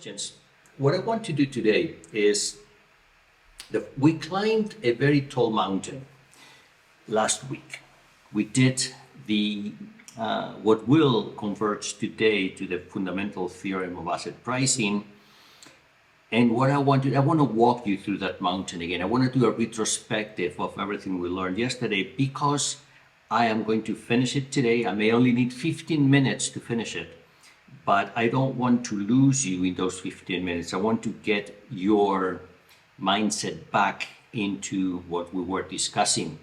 questions. What I want to do today is we climbed a very tall mountain last week. We did the what will converge today to the fundamental theorem of asset pricing. And what I want to walk you through that mountain again. I want to do a retrospective of everything we learned yesterday because I am going to finish it today. I may only need 15 minutes to finish it, but I don't want to lose you in those 15 minutes. I want to get your mindset back into what we were discussing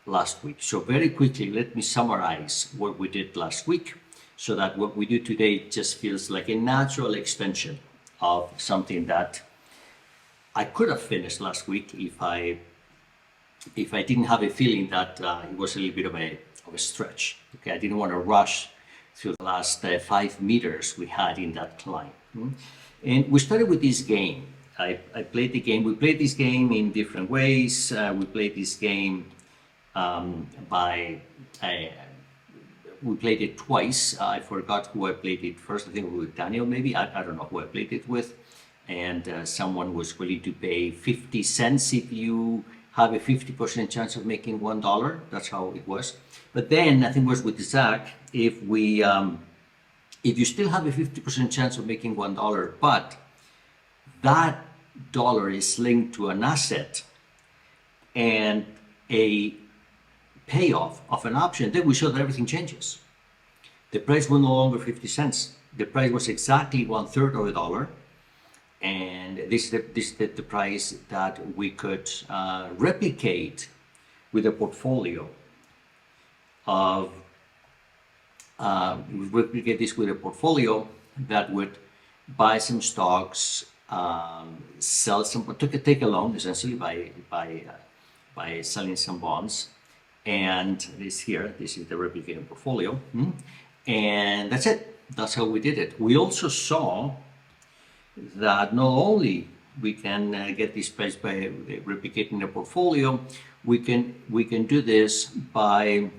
last week. So very quickly, let me summarize what we did last week so that what we do today just feels like a natural extension of something that I could have finished last week if I didn't have a feeling that it was a little bit of a stretch. Okay, I didn't want to rush through the last 5 meters we had in that climb. And we started with this game. I played the game. We played this game in different ways. We played this game we played it twice. I forgot who I played it first. I think with Daniel, maybe. I don't know who I played it with. And someone was willing to pay 50 cents if you have a 50% chance of making $1. That's how it was. But then I think it was with Zach. If you still have a 50% chance of making $1, but that dollar is linked to an asset and a payoff of an option, then we show that everything changes. The price was no longer 50 cents. The price was exactly 1/3 of a dollar. And this is the price that we could replicate with a portfolio of, replicate this with a portfolio that would buy some stocks, sell some, take a loan essentially by selling some bonds. And this is the replicating portfolio. And that's it. That's how we did it. We also saw that not only we can get this price by replicating the portfolio, we can do this by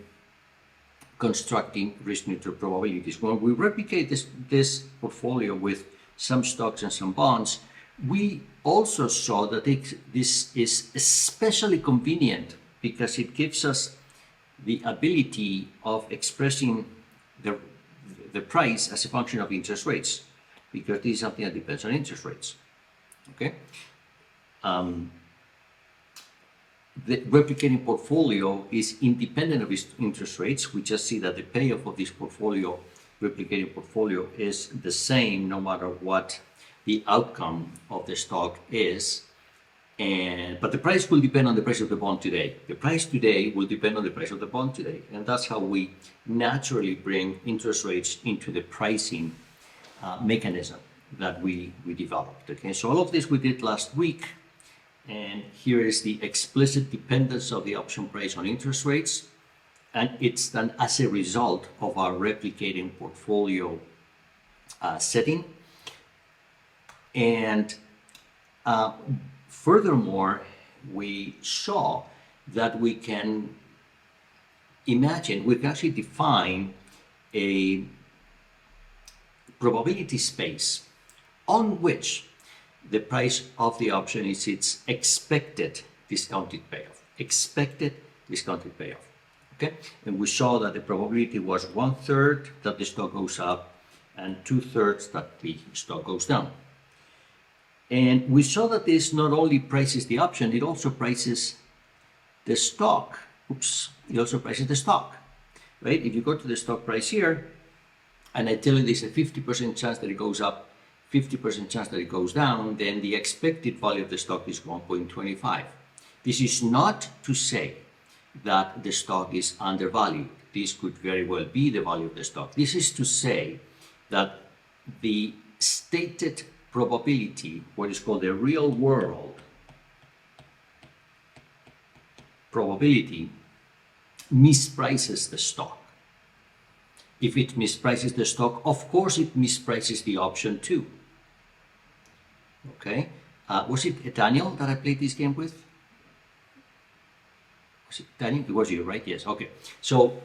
constructing risk-neutral probabilities. When we replicate this portfolio with some stocks and some bonds, we also saw that this is especially convenient because it gives us the ability of expressing the price as a function of interest rates, because this is something that depends on interest rates. Okay. The replicating portfolio is independent of interest rates. We just see that the payoff of this portfolio, replicating portfolio, is the same no matter what the outcome of the stock is. But the price will depend on the price of the bond today. The price today will depend on the price of the bond today. And that's how we naturally bring interest rates into the pricing mechanism that we developed. Okay, so all of this we did last week. And here is the explicit dependence of the option price on interest rates. And it's done as a result of our replicating portfolio setting. And furthermore, we saw that we can actually define a probability space on which the price of the option is its expected discounted payoff. Expected discounted payoff. Okay? And we saw that the probability was 1/3 that the stock goes up and 2/3 that the stock goes down. And we saw that this not only prices the option, it also prices the stock. It also prices the stock, right? If you go to the stock price here, and I tell you there's a 50% chance that it goes up, 50% chance that it goes down, then the expected value of the stock is 1.25. This is not to say that the stock is undervalued. This could very well be the value of the stock. This is to say that the stated probability, what is called the real world probability, misprices the stock. If it misprices the stock, of course it misprices the option too. Okay, was it Daniel that I played this game with? Was it Daniel? It was you, right? Yes, okay. So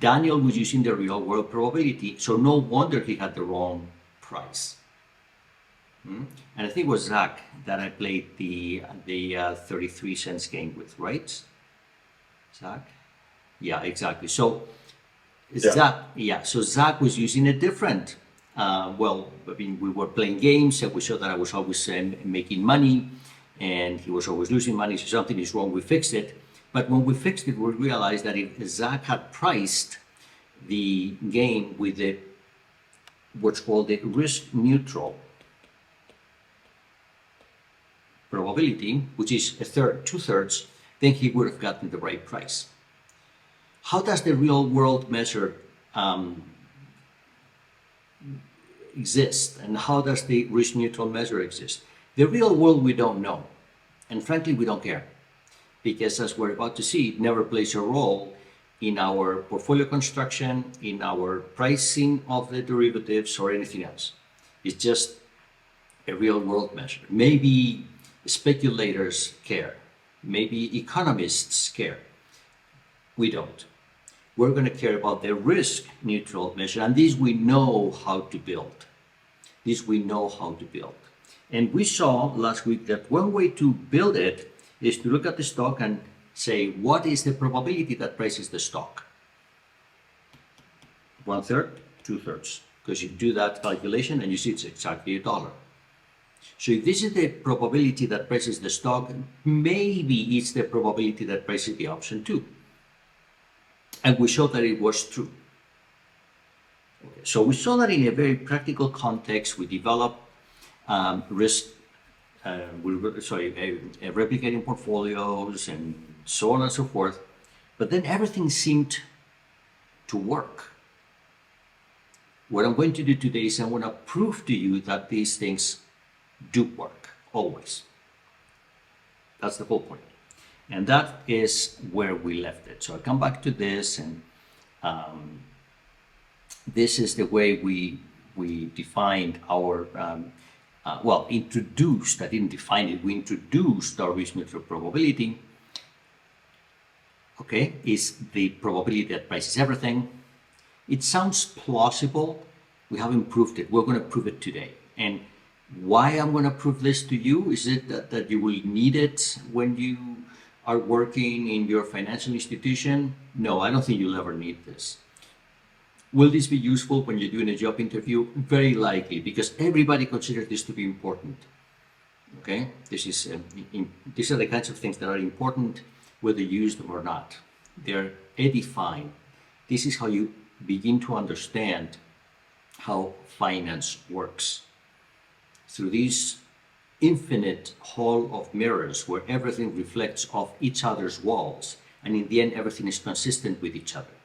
Daniel was using the real world probability, so no wonder he had the wrong price. And I think it was Zach that I played the 33 cents game with, right? Zach? Yeah, exactly. So Zach was using a different, we were playing games and we saw that I was always making money and he was always losing money. So something is wrong, we fixed it. But when we fixed it, we realized that if Zach had priced the game with what's called the risk neutral probability, which is a third, 2/3, then he would have gotten the right price. How does the real world measure exist, and how does the risk neutral measure exist? The real world we don't know, and frankly we don't care, because as we're about to see, it never plays a role in our portfolio construction, in our pricing of the derivatives or anything else. It's just a real world measure. Maybe speculators care, maybe economists care. We don't. We're going to care about the risk neutral measure, and this we know how to build. And we saw last week that one way to build it is to look at the stock and say, what is the probability that prices the stock? 1/3, 2/3, because you do that calculation and you see it's exactly $1. So if this is the probability that prices the stock, maybe it's the probability that prices the option too. And we showed that it was true. Okay. So we saw that in a very practical context. We developed replicating portfolios and so on and so forth. But then everything seemed to work. What I'm going to do today is I'm going to prove to you that these things do work, always. That's the whole point. And that is where we left it. So I come back to this, and this is the way we defined our, introduced, I didn't define it, we introduced our risk neutral probability. Okay, is the probability that prices everything. It sounds plausible. We haven't proved it. We're going to prove it today. And why I'm going to prove this to you, is it that you will need it when you are working in your financial institution? No, I don't think you'll ever need this. Will this be useful when you're doing a job interview? Very likely, because everybody considers this to be important. Okay, these are the kinds of things that are important, whether you use them or not. They're edifying. This is how you begin to understand how finance works. Through this infinite hall of mirrors where everything reflects off each other's walls, and in the end everything is consistent with each other.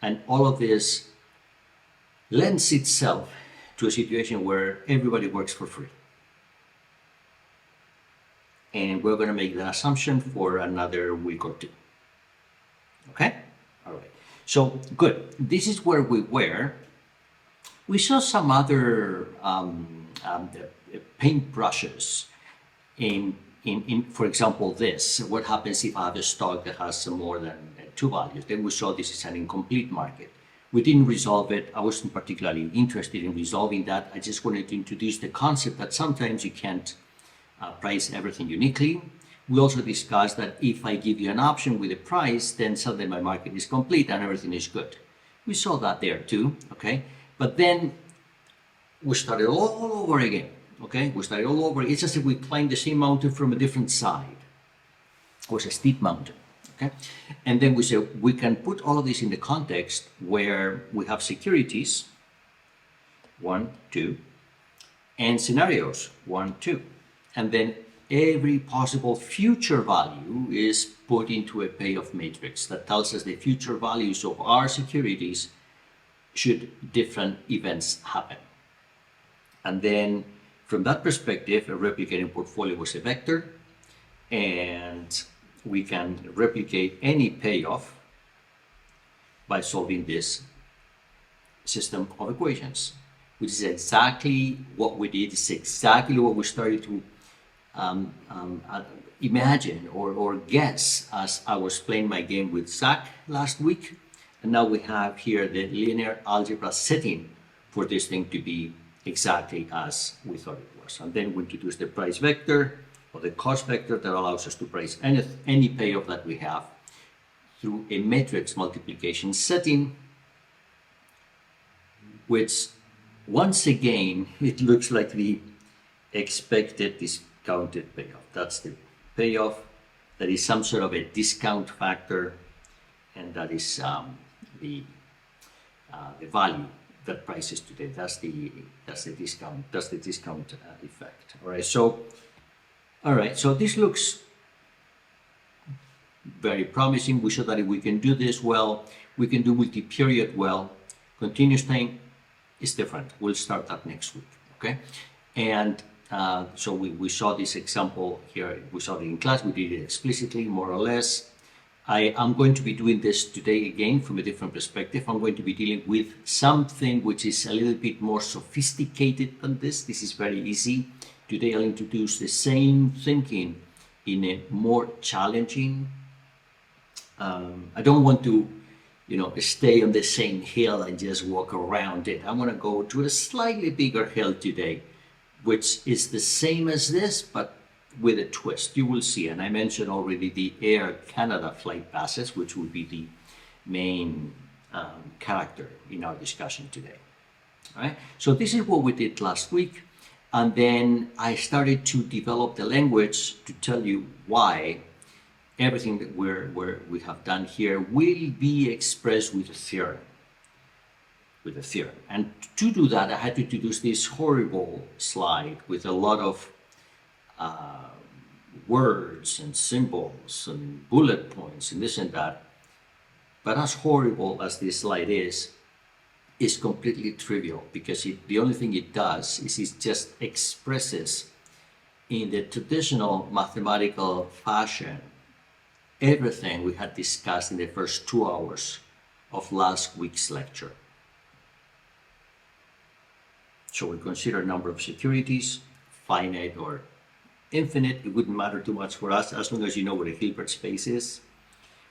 And all of this lends itself to a situation where everybody works for free. And we're going to make that assumption for another week or two. Okay? All right. So, good. This is where we were. We saw some other paintbrushes in, for example, this. What happens if I have a stock that has more than two values? Then we saw this is an incomplete market. We didn't resolve it. I wasn't particularly interested in resolving that. I just wanted to introduce the concept that sometimes you can't price everything uniquely. We also discussed that if I give you an option with a price, then suddenly my market is complete and everything is good. We saw that there too, okay? But then we started all over again, okay? We started all over. It's as if we climbed the same mountain from a different side. It was a steep mountain, okay? And then we said we can put all of this in the context where we have securities, 1, 2, and scenarios, 1, 2. And then every possible future value is put into a payoff matrix that tells us the future values of our securities should different events happen. And then from that perspective, a replicating portfolio was a vector, and we can replicate any payoff by solving this system of equations, which is exactly what we did. It's exactly what we started to imagine or guess as I was playing my game with Zach last week. And now we have here the linear algebra setting for this thing to be exactly as we thought it was. payoffs. And then we introduce the price vector or the cost vector that allows us to price any payoff that we have through a matrix multiplication setting, which once again, it looks like the expected discounted payoff. That's the payoff. That is some sort of a discount factor, and that is the value that price is today. That's the discount. That's the discount effect. All right. So this looks very promising. We show that if we can do this well, we can do multi-period well. Continuous time is different. We'll start that next week. Okay, and so we saw this example here. We saw it in class. We did it explicitly, more or less. I am going to be doing this today again from a different perspective. I'm going to be dealing with something which is a little bit more sophisticated than this. This is very easy. Today I'll introduce the same thinking in a more challenging. I don't want to, stay on the same hill and just walk around it. I want to go to a slightly bigger hill today, which is the same as this, but with a twist. You will see, and I mentioned already the Air Canada flight passes, which will be the main character in our discussion today. All right. So this is what we did last week, and then I started to develop the language to tell you why everything that we have done here will be expressed with a theorem. And to do that, I had to introduce this horrible slide with a lot of words and symbols and bullet points and this and that. But as horrible as this slide is completely trivial, because the only thing it does is it just expresses in the traditional mathematical fashion everything we had discussed in the first 2 hours of last week's lecture. So we consider number of securities, finite or infinite. It wouldn't matter too much for us as long as you know what a Hilbert space is.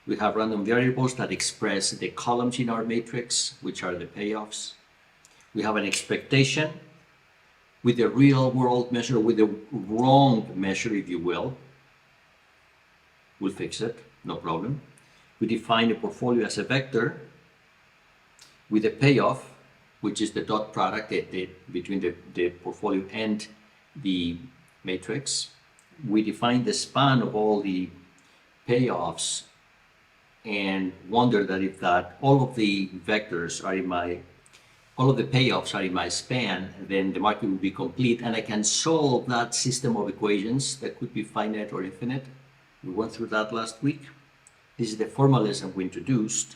We have random variables that express the columns in our matrix, which are the payoffs. We have an expectation with a real world measure, with a wrong measure, if you will. We'll fix it, no problem. We define a portfolio as a vector with a payoff, which is the dot product between the portfolio and the matrix. We define the span of all the payoffs and wonder that if all of the vectors are all of the payoffs are in my span, then the market will be complete, and I can solve that system of equations that could be finite or infinite. We went through that last week. This is the formalism we introduced.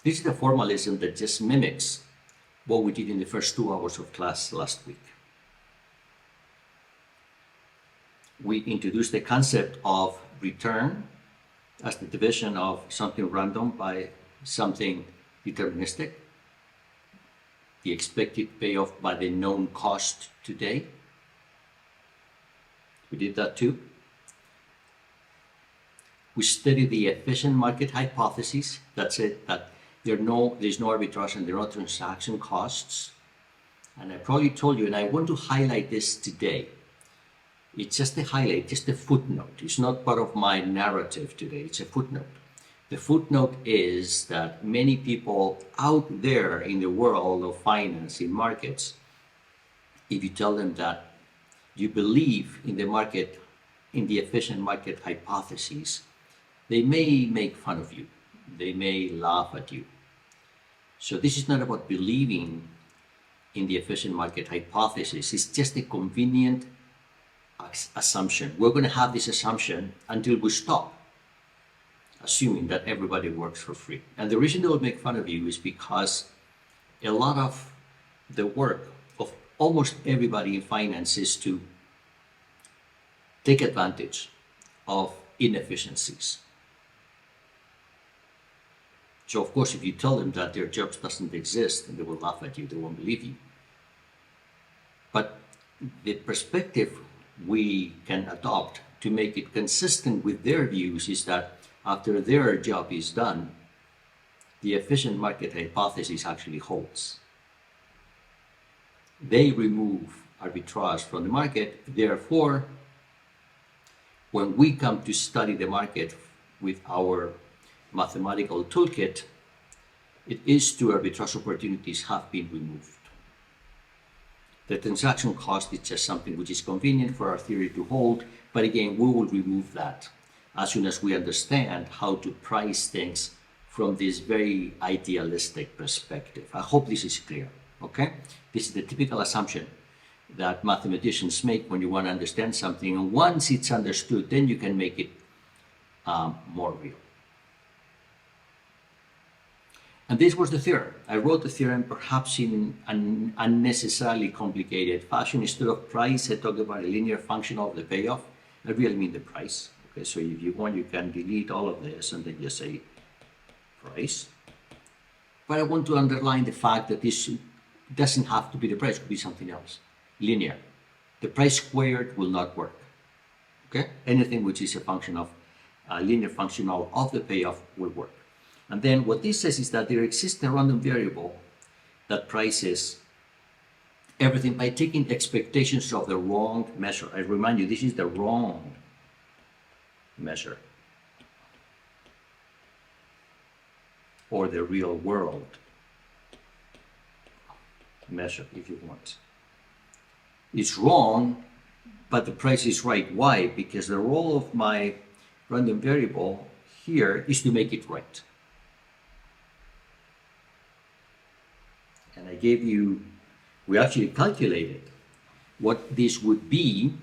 This is the formalism that just mimics what we did in the first 2 hours of class last week. We introduced the concept of return as the division of something random by something deterministic, the expected payoff by the known cost today. We did that too. We studied the efficient market hypothesis. That's it, that there's no arbitrage and there are no transaction costs. And I probably told you, and I want to highlight this today. It's just a highlight, just a footnote. It's not part of my narrative today, it's a footnote. The footnote is that many people out there in the world of finance, in markets, if you tell them that you believe in the market, in the efficient market hypothesis, they may make fun of you. They may laugh at you. So this is not about believing in the efficient market hypothesis. It's just a convenient assumption. We're going to have this assumption until we stop assuming that everybody works for free. And the reason they will make fun of you is because a lot of the work of almost everybody in finance is to take advantage of inefficiencies. So of course, if you tell them that their jobs doesn't exist, then they will laugh at you, they won't believe you. But the perspective we can adopt to make it consistent with their views is that after their job is done, the efficient market hypothesis actually holds. They remove arbitrage from the market. Therefore, when we come to study the market with our mathematical toolkit, it is two arbitrage opportunities have been removed. The transaction cost is just something which is convenient for our theory to hold, but again, we will remove that as soon as we understand how to price things from this very idealistic perspective. I hope this is clear, okay? This is the typical assumption that mathematicians make when you want to understand something, and once it's understood, then you can make it more real. And this was the theorem. I wrote the theorem perhaps in an unnecessarily complicated fashion. Instead of price, I talk about a linear function of the payoff. I really mean the price. Okay, so if you want, you can delete all of this and then just say price. But I want to underline the fact that this doesn't have to be the price, it could be something else. Linear. The price squared will not work. Okay? Anything which is a function of a linear function of the payoff will work. And then what this says is that there exists a random variable that prices everything by taking expectations of the wrong measure. I remind you, this is the wrong measure, or the real world measure, if you want. It's wrong, but the price is right. Why? Because the role of my random variable here is to make it right. And I gave you, we actually calculated what this would be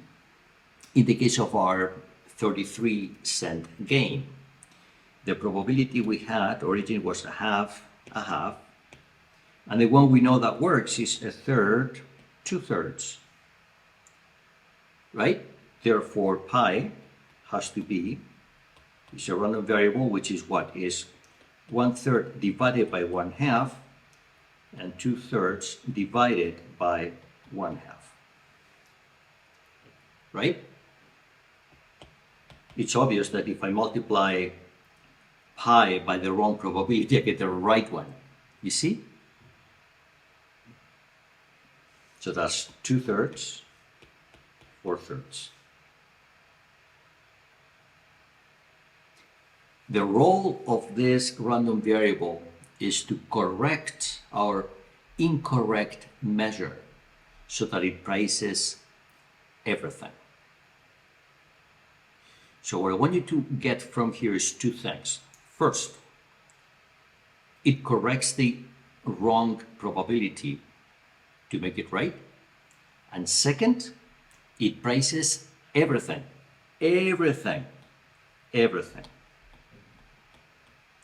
in the case of our 33-cent gain. The probability we had originally was a half, and the one we know that works is a third, 2/3, right? Therefore, pi has to be, it's a random variable, which is what? Is 1/3 divided by 1/2, and 2/3 divided by 1/2, right? It's obvious that if I multiply pi by the wrong probability, I get the right one. You see? So that's 2/3, 4/3. The role of this random variable is to correct our incorrect measure so that it prices everything. So what I want you to get from here is two things. First, it corrects the wrong probability to make it right. And second, it prices everything, everything, everything.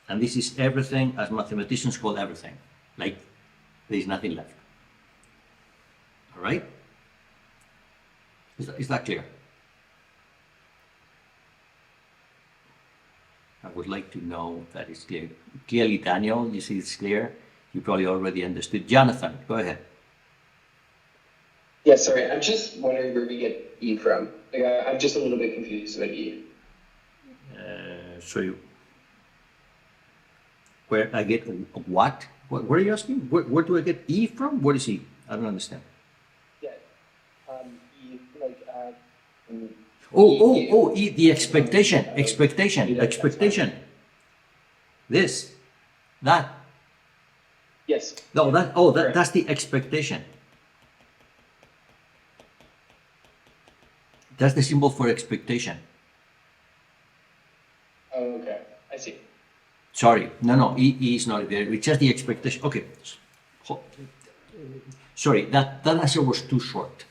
And this is everything as mathematicians call everything, like there's nothing left. All right? Is that clear? I would like to know that it's clear. Clearly, Daniel, you see it's clear. You probably already understood. Jonathan, go ahead. Yeah, sorry, I'm just wondering where we get E from. Like, I'm just a little bit confused about E. Where I get what? What are you asking? Where do I get E from? What is E? I don't understand. Yeah, E, like, E, the expectation. This, that. Yes. No, that's the expectation. That's the symbol for expectation. Oh, okay, I see. Sorry, no, E is not there. It's just the expectation. Okay. Sorry, that answer was too short.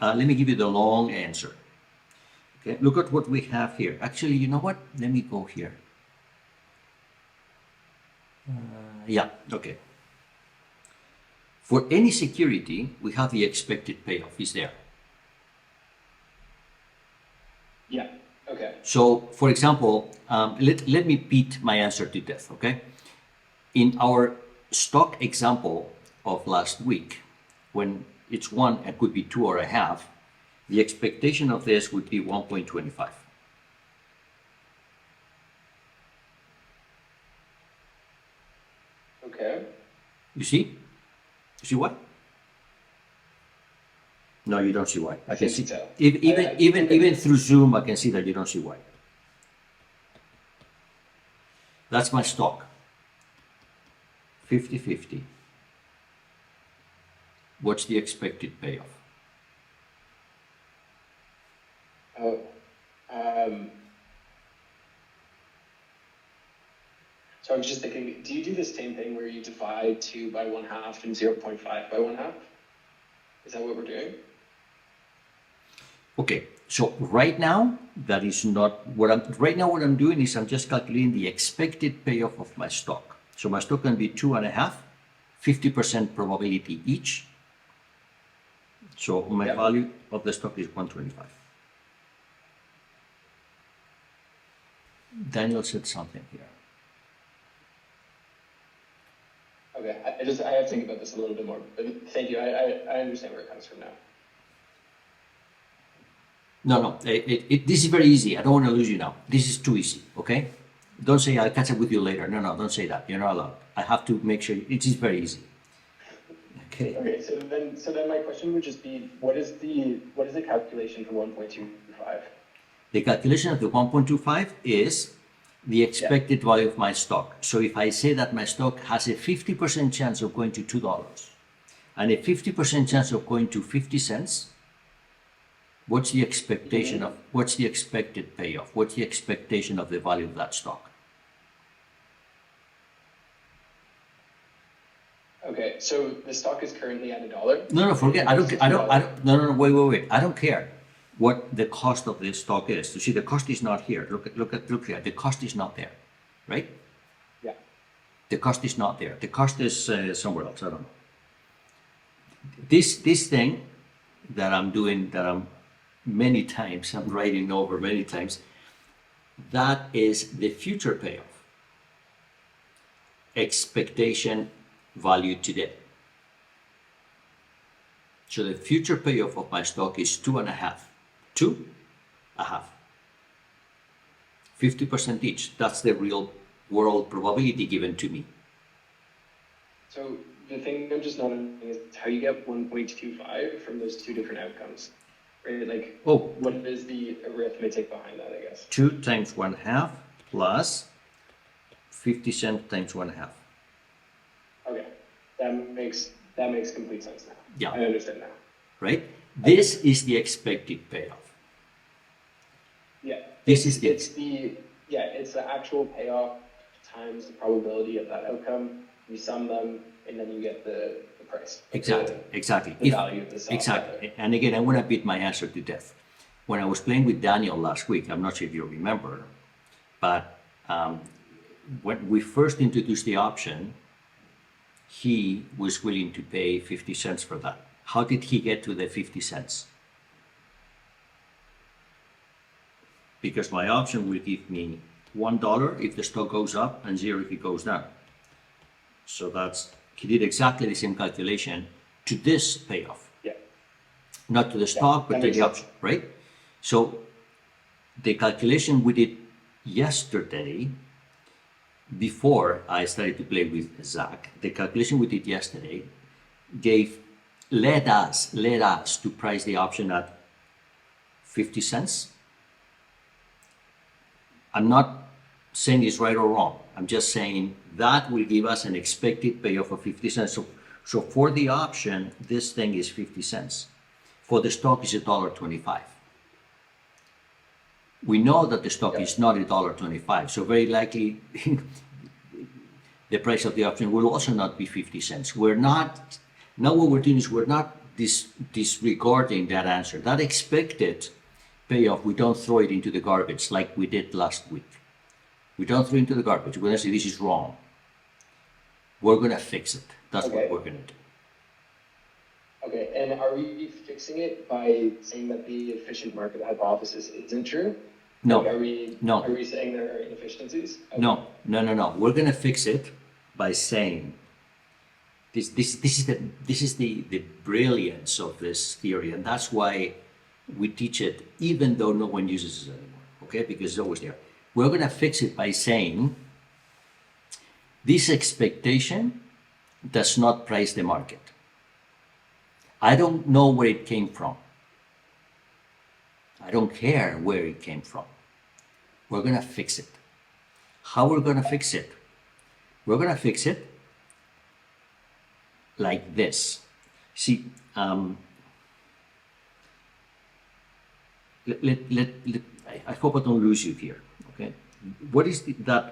Let me give you the long answer. Okay, look at what we have here. Actually, you know what? Let me go here. Yeah, okay. For any security, we have the expected payoff is there. Yeah, okay. So, for example, let me beat my answer to death, okay? In our stock example of last week, when it's 1, it could be 2 or a half, the expectation of this would be 1.25. Okay. You see? You see what? No, you don't see why. I can see, think so. even through Zoom, I can see that you don't see why. That's my stock. 50-50. What's the expected payoff? Oh, so I was just thinking, do you do the same thing where you divide 2 by 1/2 and 0.5 by 1/2? Is that what we're doing? Okay, so right now, that is not what I'm doing is I'm just calculating the expected payoff of my stock. So my stock can be 2.5, 50% probability each. So my value of the stock is 125. Daniel said something here. Okay, I have to think about this a little bit more. But thank you. I understand where it comes from now. No, this is very easy. I don't want to lose you now. This is too easy, okay? Don't say I'll catch up with you later. No, don't say that. You're not allowed. I have to make sure it is very easy. Okay. Okay, so then my question would just be, what is the calculation for 1.25? The calculation of the 1.25 is the expected value of my stock. So if I say that my stock has a 50% chance of going to $2 and a 50% chance of going to 50 cents, what's the expectation of, what's the expected payoff? What's the expectation of the value of that stock? Okay, so the stock is currently at $1. No, forget. No, wait. I don't care what the cost of this stock is. You see, the cost is not here. Look here. The cost is not there, right? Yeah. The cost is not there. The cost is somewhere else. I don't know. This thing that I'm doing, that I'm many times, I'm writing over many times, that is the future payoff. Expectation value today. So the future payoff of my stock is 2.5. 2.5. 50% each. That's the real world probability given to me. So the thing I'm just not understanding is how you get 1.25 from those two different outcomes, right? Like, what is the arithmetic behind that, I guess? 2 times 1/2 plus 50 cents times 1/2. Okay, that makes complete sense now. Yeah. I understand now. Right? This is the expected payoff. Yeah. It's the actual payoff times the probability of that outcome. You sum them, and then you get the price. Exactly. The value of the stock. Exactly. And again, I want to beat my answer to death. When I was playing with Daniel last week, I'm not sure if you remember, but when we first introduced the option, he was willing to pay 50 cents for that. How did he get to the 50 cents? Because my option will give me $1 if the stock goes up and 0 if it goes down. So he did exactly the same calculation to this payoff. Yeah. Not to the stock, but to the option, right? So the calculation we did yesterday, before I started to play with Zach, the calculation we did yesterday led us to price the option at 50 cents. I'm not saying it's right or wrong. I'm just saying that will give us an expected payoff of 50 cents. So for the option, this thing is 50 cents. For the stock is $1.25. We know that the stock is not $1.25, so very likely the price of the option will also not be 50 cents. Now what we're doing is we're not disregarding that answer. That expected payoff, we don't throw it into the garbage like we did last week. We don't throw it into the garbage. We're going to say this is wrong. We're going to fix it. That's what we're going to do. Okay, and are we fixing it by saying that the efficient market hypothesis isn't true? No. Like, are we saying there are inefficiencies? Okay. No. We're going to fix it by saying this is the brilliance of this theory, and that's why we teach it even though no one uses it anymore, okay? Because it's always there. We're going to fix it by saying this expectation does not price the market. I don't know where it came from. I don't care where it came from. We're gonna fix it. How we're gonna fix it? We're gonna fix it like this. See, I hope I don't lose you here, okay? What is that?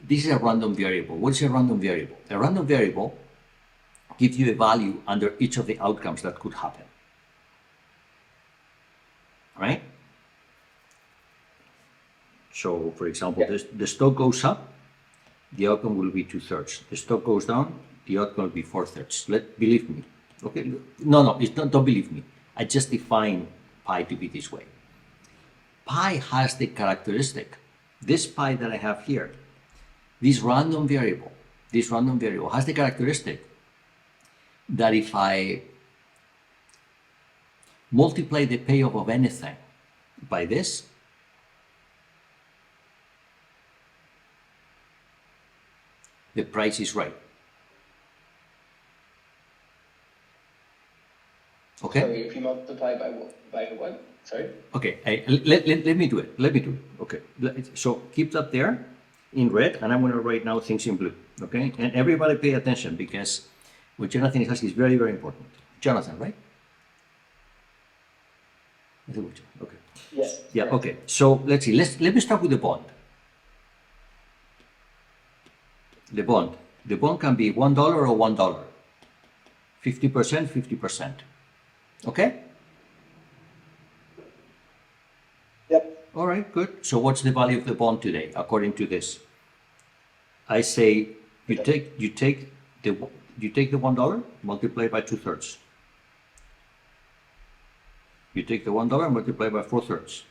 This is a random variable. What is a random variable? A random variable gives you a value under each of the outcomes that could happen, right? So, for example, the stock goes up, the outcome will be 2/3. The stock goes down, the outcome will be 4/3. Believe me, okay? No, it's not. Don't believe me. I just define pi to be this way. Pi has the characteristic. This pi that I have here, this random variable has the characteristic that if I multiply the payoff of anything by this, the price is right. Okay? Sorry, if you multiply by what? Sorry? Okay, let me do it. Okay, so keep that there in red, and I'm going to write now things in blue. Okay, and everybody pay attention because what Jonathan is asking is very, very important. Jonathan, right? Okay. Yes. Yeah. Okay. So let's see. Let me start with the bond. The bond can be $1 or $1. 50%, 50%. Okay. Yep. All right, good. So what's the value of the bond today, according to this? I say you take the $1, multiply by 2/3. You take the $1, multiply by 4/3.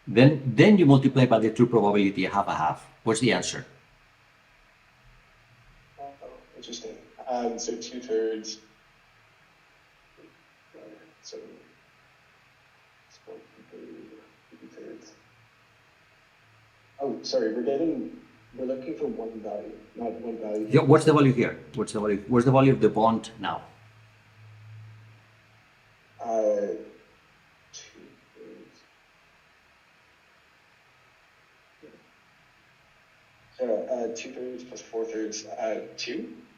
Then you multiply by the true probability, half a half. What's the answer? Oh, interesting. So 2/3. So 2/3. Oh, sorry. We're looking for one value, not one value. Yeah. What's the value here? What's the value of the bond now? 2/3. So 2/3 plus 4/3.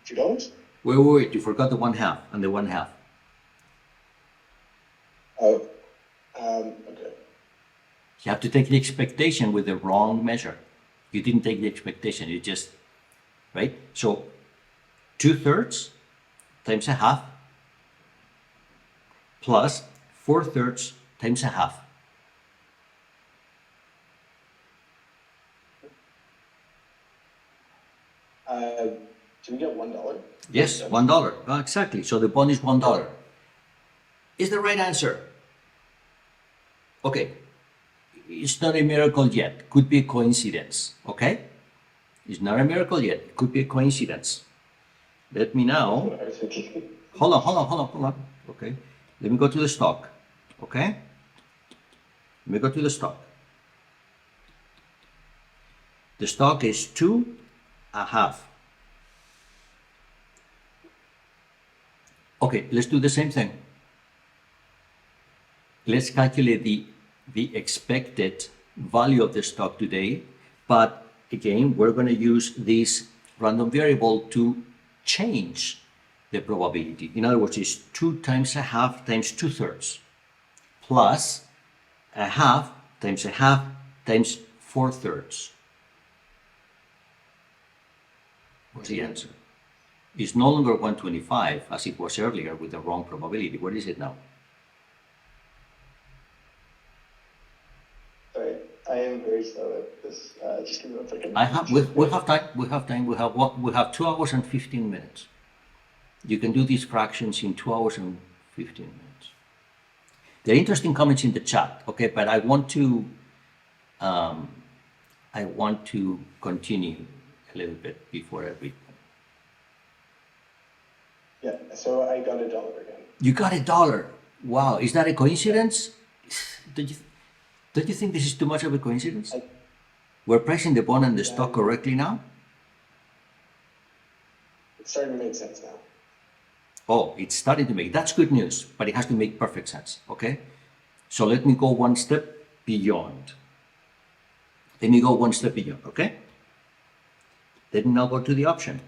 $2. Wait. You forgot the 1/2 and the 1/2. Oh. Okay. You have to take the expectation with the wrong measure. You didn't take the expectation. You just, right? So 2/3 times a half plus 4/3 times a half. Do we get $1? Yes, $1. Exactly. So the bond is $1. Is the right answer. Okay. It's not a miracle yet. Could be a coincidence. Okay? It's not a miracle yet. It could be a coincidence. Let me now. Hold on. Okay. Let me go to the stock. Okay? Let me go to the stock. The stock is 2.5. Okay, let's do the same thing. Let's calculate the expected value of the stock today, but again, we're going to use this random variable to change the probability. In other words, it's 2 times a half times 2/3 plus a half times 4/3. What's the answer? It's no longer 125 as it was earlier with the wrong probability. What is it now? Sorry, I am very slow at this. Just give me 1 second. We have time. We have 2 hours and 15 minutes. You can do these fractions in 2 hours and 15 minutes. There are interesting comments in the chat, okay, but I want to continue a little bit before I read them. Yeah, so I got $1 again. You got $1. Wow, is that a coincidence? Don't you think this is too much of a coincidence? We're pricing the bond and the stock correctly now? It's starting to make sense now. Oh, it's starting to make, that's good news, but it has to make perfect sense, okay? So let me go one step beyond. Let me go one step beyond, okay? Let me now go to the option.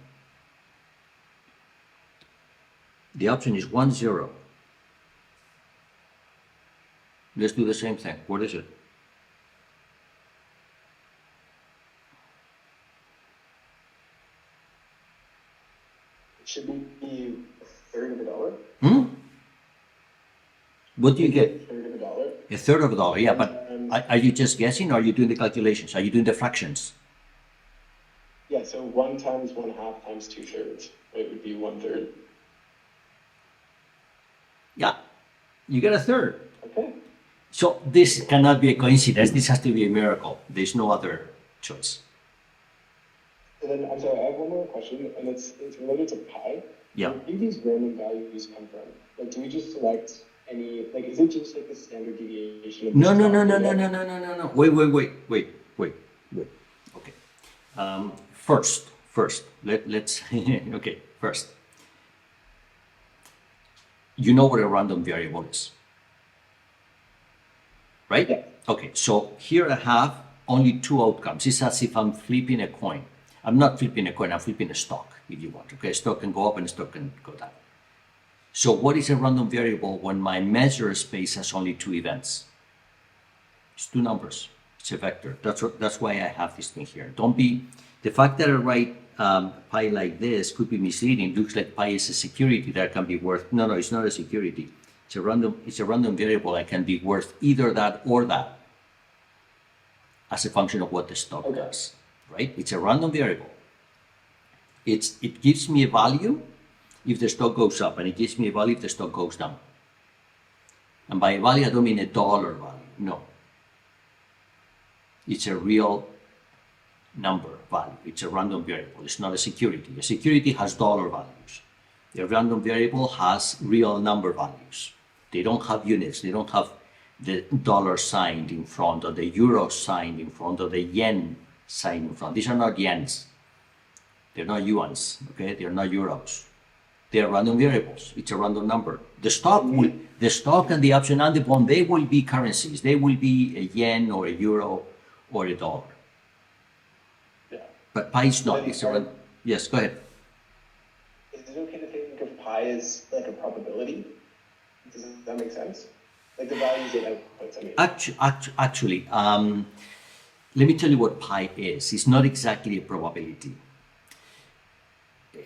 The option is 1, 0. Let's do the same thing. What is it? It should be $1/3. What do you get? $1/3. $1/3, yeah, but are you just guessing or are you doing the calculations? Are you doing the fractions? Yeah, so 1 times 1/2 times 2/3, it would be 1/3. Yeah, you get 1/3. Okay. So this cannot be a coincidence. This has to be a miracle. There's no other choice. And then, I'm sorry, I have one more question, and it's related to pi. Yeah. Where do these random values come from? Like, do we just select any, like, is it just like the standard deviation? Of No. Wait. Okay. First, let's, okay, first. You know what a random variable is, right? Yeah. Okay, so here I have only 2 outcomes. It's as if I'm flipping a coin. I'm not flipping a coin, I'm flipping a stock, if you want. Okay, a stock can go up and a stock can go down. So what is a random variable when my measure space has only 2 events? It's 2 numbers. It's a vector. That's why I have this thing here. Don't be, the fact that I write pi like this could be misleading. It looks like pi is a security that can be worth. No, it's not a security. It's a random variable that can be worth either that or that as a function of what the stock does, right? It's a random variable. It gives me a value if the stock goes up, and it gives me a value if the stock goes down. And by value, I don't mean a dollar value, no. It's a real number value. It's a random variable. It's not a security. A security has dollar values. A random variable has real number values. They don't have units. They don't have the dollar sign in front or the euro sign in front or the yen sign in front. These are not yens. They're not yuans, okay? They're not euros. They're random variables. It's a random number. The stock and the option and the bond, they will be currencies. They will be a yen or a euro or a dollar. Yeah. But pi is not. It's a random. Yes, go ahead. Is it okay to think of pi as like a probability? Does that make sense? Like the values that outputs, I mean. Actually, let me tell you what pi is. It's not exactly a probability.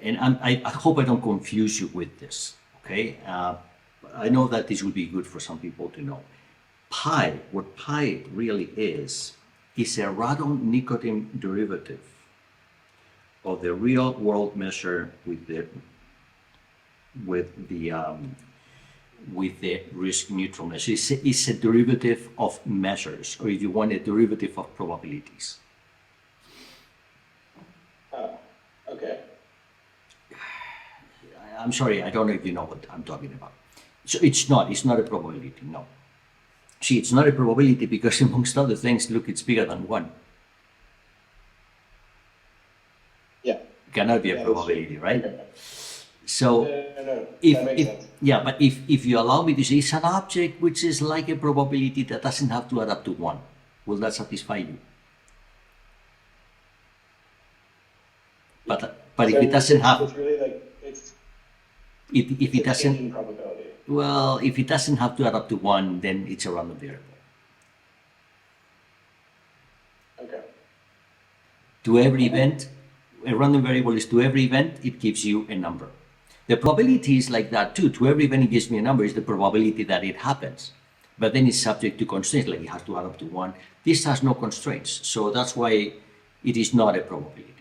And I hope I don't confuse you with this, okay? I know that this will be good for some people to know. What pi really is a random nicotine derivative of the real world measure with the risk neutralness. It's a derivative of measures, or if you want, a derivative of probabilities. Okay. I'm sorry, I don't know if you know what I'm talking about. So it's not a probability, no. See, it's not a probability because amongst other things, look, it's bigger than 1. Yeah. Cannot be a probability, right? Okay. So, No. That makes sense. Yeah, but if you allow me to say it's an object which is like a probability that doesn't have to add up to 1, will that satisfy you? But if it doesn't have, it's really like if it doesn't, changing probability. well, if it doesn't have to add up to 1, then it's a random variable. Okay. To every event, a random variable is to every event, it gives you a number. The probability is like that too. To every event it gives me a number is the probability that it happens. But then it's subject to constraints, like it has to add up to 1. This has no constraints, so that's why it is not a probability.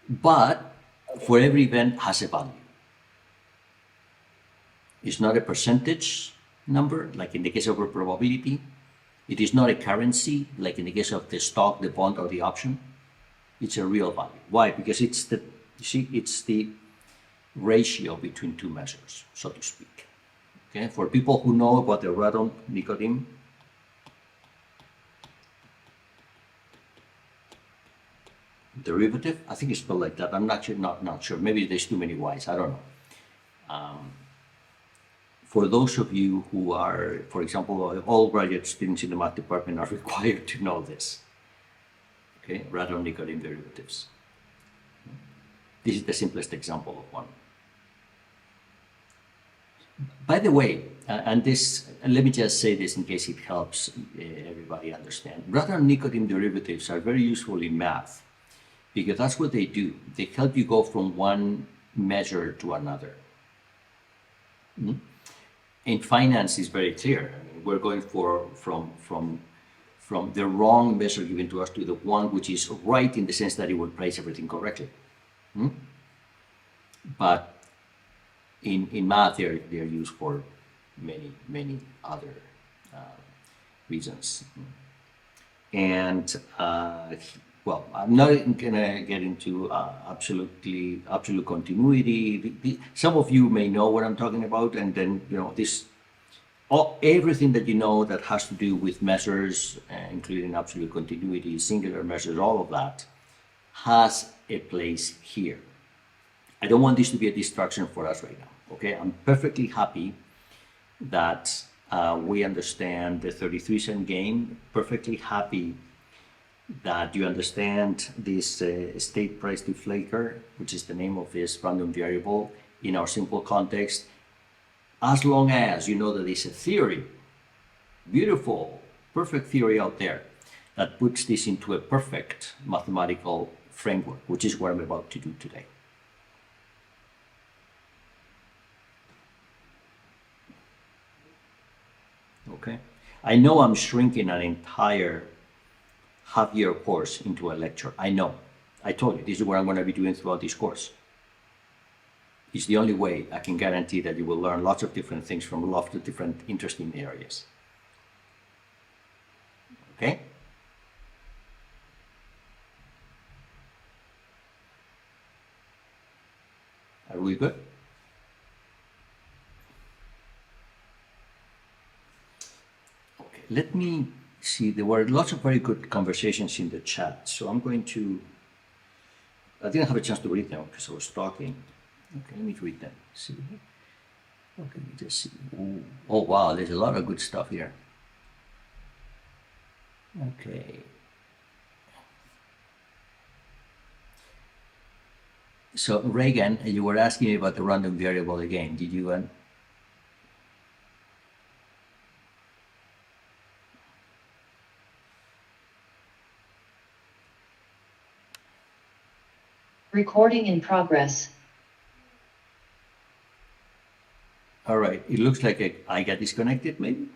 But for every event has a value. It's not a percentage number, like in the case of a probability. It is not a currency, like in the case of the stock, the bond, or the option. It's a real value. Why? Because it's the ratio between 2 measures, so to speak. Okay, for people who know about the radon nicotine, derivative. I think it's spelled like that. I'm not sure. Not sure. Maybe there's too many Y's. I don't know. For those of you who are, for example, all graduate students in the math department are required to know this. Okay, random Nicodim derivatives. This is the simplest example of one. By the way, and let me just say this in case it helps everybody understand. Random Nicodim derivatives are very useful in math because that's what they do. They help you go from one measure to another. In finance, it's very clear. I mean, we're going from the wrong measure given to us to the one which is right in the sense that it will price everything correctly. But in math, they're used for many other reasons. And well, I'm not gonna get into absolute continuity. Some of you may know what I'm talking about, and then everything that you know that has to do with measures, including absolute continuity, singular measures, all of that has a place here. I don't want this to be a distraction for us right now. Okay, I'm perfectly happy that we understand the 33-cent game. Perfectly happy that you understand this state price deflator, which is the name of this random variable in our simple context, as long as you know that it's a theory, beautiful, perfect theory out there that puts this into a perfect mathematical framework, which is what I'm about to do today. Okay, I know I'm shrinking an entire half-year course into a lecture. I know. I told you, this is what I'm going to be doing throughout this course. It's the only way I can guarantee that you will learn lots of different things from lots of different interesting areas. Okay? Are we good? Okay, let me see. There were lots of very good conversations in the chat, so I'm going to, I didn't have a chance to read them because I was talking. Okay, let me read them. See. Okay, let me just see. Ooh. Oh, wow, there's a lot of good stuff here. Okay. So, Reagan, you were asking me about the random variable again. Did you? Recording in progress. All right, it looks like I got disconnected, maybe?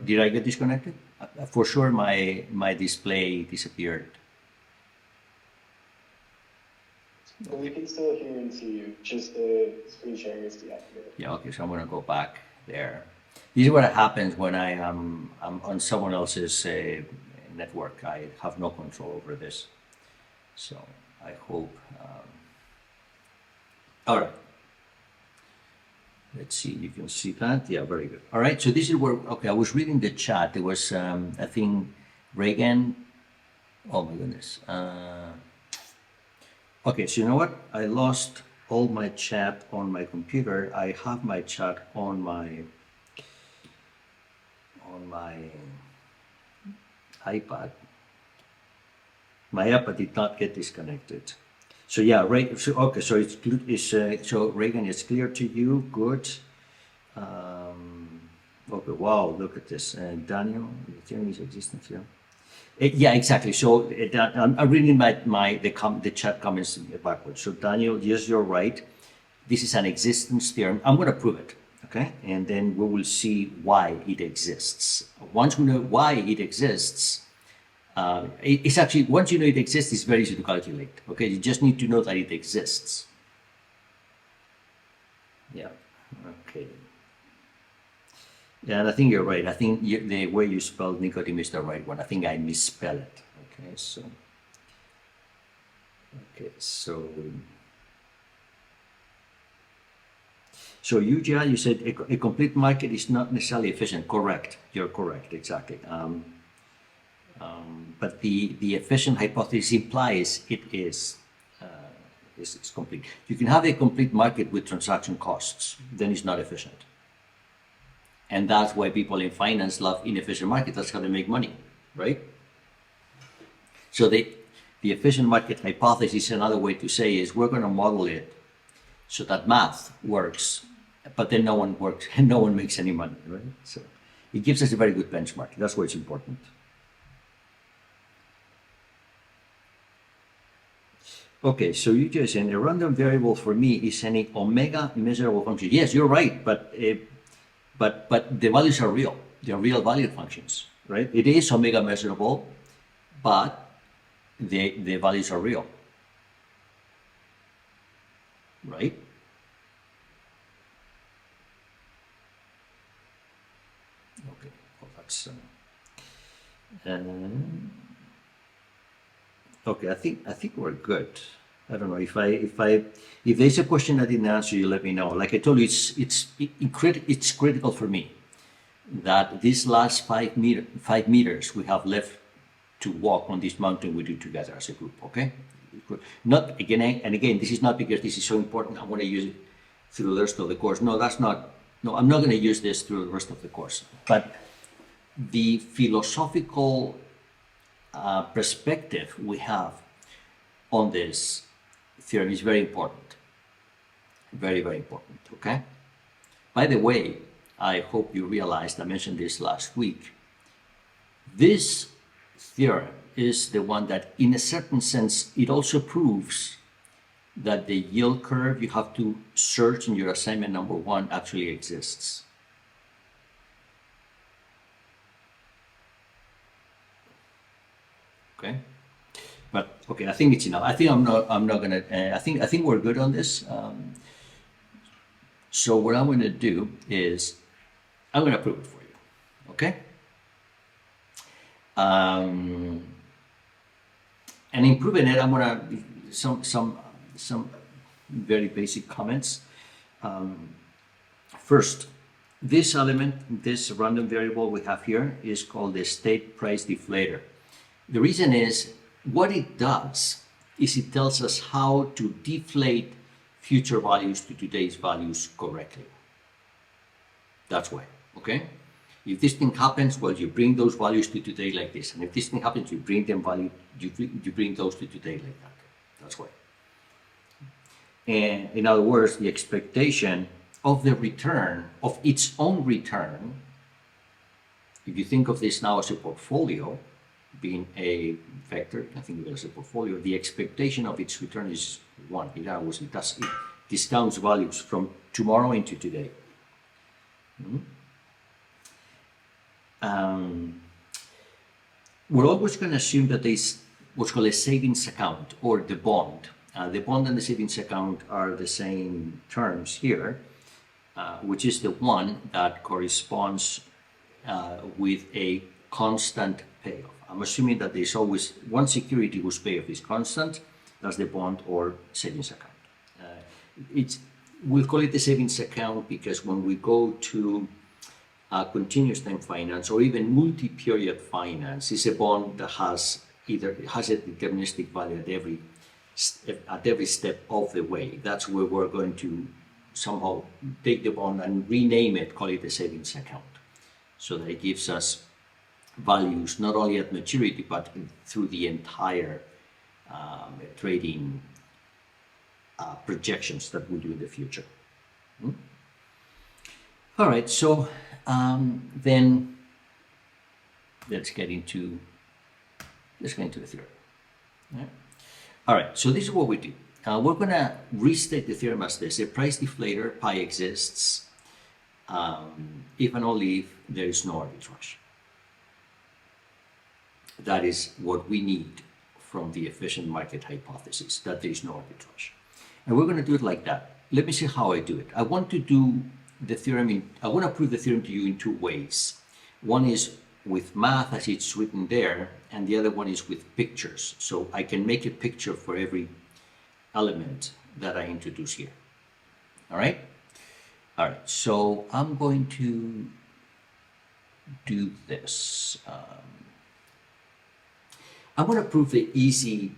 Did I get disconnected? For sure, my display disappeared. Well, we can still hear and see you, just the screen sharing is deactivated. Yeah, okay, so I'm gonna go back there. This is what happens when I'm on someone else's network. I have no control over this. So I hope, all right. Let's see, you can see that. Yeah, very good. All right, so this is where, okay, I was reading the chat. There was, I think, Reagan. Oh my goodness. Okay, so you know what? I lost all my chat on my computer. I have my chat on my iPad. My iPad did not get disconnected. So yeah, right. So okay, so so Reagan, it's clear to you. Good. Okay. Wow. Look at this. Daniel, Jeremy's existence here. Yeah, exactly. So I'm reading the chat comments backwards. So Daniel, yes, you're right. This is an existence theorem. I'm going to prove it. Okay, and then we will see why it exists. Once we know why it exists. It's actually, once you know it exists, it's very easy to calculate. Okay, you just need to know that it exists. Yeah, okay. Yeah, and I think you're right. I think the way you spelled Nicodim is the right one. I think I misspell it. Okay, so. Okay, so. So you said a complete market is not necessarily efficient. Correct. You're correct. Exactly. But the efficient hypothesis implies it is complete. You can have a complete market with transaction costs, then it's not efficient. And that's why people in finance love inefficient markets. That's how they make money, right? So the efficient market hypothesis, is another way to say, is we're going to model it so that math works, but then no one works and no one makes any money, right? So it gives us a very good benchmark. That's why it's important. Okay, so you just saying a random variable for me is any omega measurable function. Yes, you're right, but the values are real. They're real valued functions, right? It is omega measurable, but the values are real, right? Okay, well, that's okay. I think we're good. I don't know if there's a question I didn't answer, you let me know. Like I told you, it's critical for me that these last 5 meters we have left to walk on this mountain we do together as a group. Okay, not again and again. This is not because this is so important. I want to use it through the rest of the course. No, that's not. No, I'm not going to use this through the rest of the course. But the philosophical perspective we have on this theorem is very important. Very, very important, okay? By the way, I hope you realized, I mentioned this last week, this theorem is the one that, in a certain sense, it also proves that the yield curve you have to search in your assignment number 1 actually exists. Okay, but okay, I think it's enough. I think I'm not gonna. I think we're good on this. So what I'm going to do is I'm going to prove it for you. Okay. And in proving it, I'm going to some very basic comments. First, this element, this random variable we have here, is called the state price deflator. The reason is, what it does is it tells us how to deflate future values to today's values correctly. That's why, okay? If this thing happens, well, you bring those values to today like this. And if this thing happens, you bring them you bring those to today like that. That's why. And in other words, the expectation of the return, of its own return, if you think of this now as a portfolio, being a vector, I think of it as a portfolio, the expectation of its return is 1. In other words, it discounts values from tomorrow into today. We're always going to assume that there's what's called a savings account, or the bond. The bond and the savings account are the same terms here, which is the one that corresponds with a constant payoff. I'm assuming that there's always one security whose payoff is constant. That's the bond or savings account. We'll call it the savings account because when we go to continuous time finance or even multi-period finance, it's a bond that has a deterministic value at every step of the way. That's where we're going to somehow take the bond and rename it, call it the savings account, so that it gives us values not only at maturity but through the entire trading projections that we do in the future. All right, so then let's get into the theorem. All right, so this is what we do. We're going to restate the theorem as this: a price deflator pi exists if and only if there is no arbitrage. That is what we need from the efficient market hypothesis, that there is no arbitrage. And we're going to do it like that. Let me see how I do it. I want to do the theorem I want to prove the theorem to you in 2 ways. One is with math as it's written there, and the other one is with pictures. So I can make a picture for every element that I introduce here. All right? All right, so I'm going to do this. I'm going to prove the easy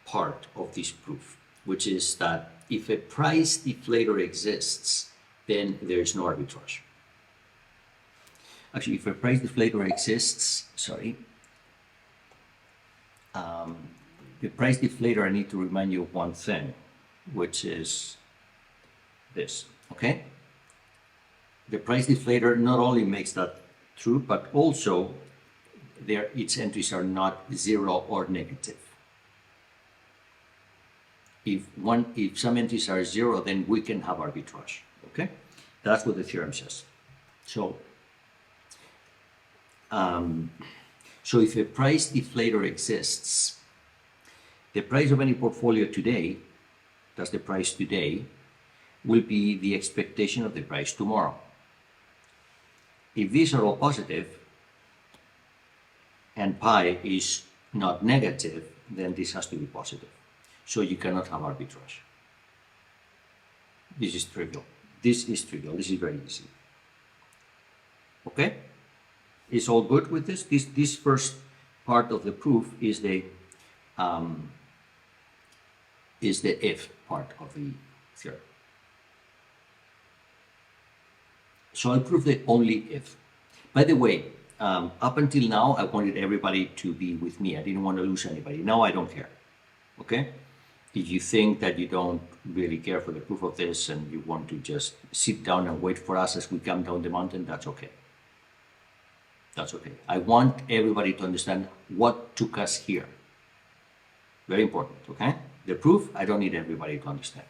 part of this proof, which is that if a price deflator exists, then there is no arbitrage. Actually, if a price deflator exists, the price deflator, I need to remind you of one thing, which is this, okay? The price deflator not only makes that true, but also its entries are not 0 or negative. If some entries are 0, then we can have arbitrage, okay? That's what the theorem says. So if a price deflator exists, the price of any portfolio today, that's the price today, will be the expectation of the price tomorrow. If these are all positive and pi is not negative, then this has to be positive. So you cannot have arbitrage. This is trivial. This is trivial. This is very easy. Okay? It's all good with this? This first part of the proof is the if part of the theorem. So I'll prove the only if. By the way, up until now, I wanted everybody to be with me. I didn't want to lose anybody. Now I don't care. Okay? If you think that you don't really care for the proof of this and you want to just sit down and wait for us as we come down the mountain, that's okay. That's okay. I want everybody to understand what took us here. Very important, okay? The proof, I don't need everybody to understand.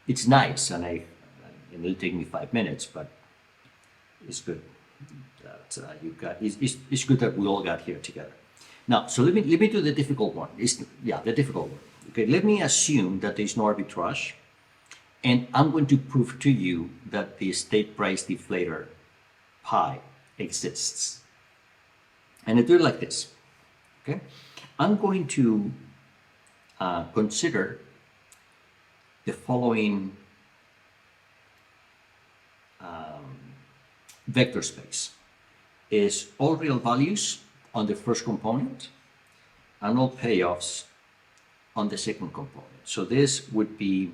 It's nice, and it'll take me 5 minutes, but it's good that it's good that we all got here together. Now, so let me do the difficult one. The difficult one. Okay, let me assume that there is no arbitrage, and I'm going to prove to you that the state price deflator pi exists. And I do it like this. Okay, I'm going to consider the following vector space. Is all real values on the first component and all payoffs on the second component. So this would be,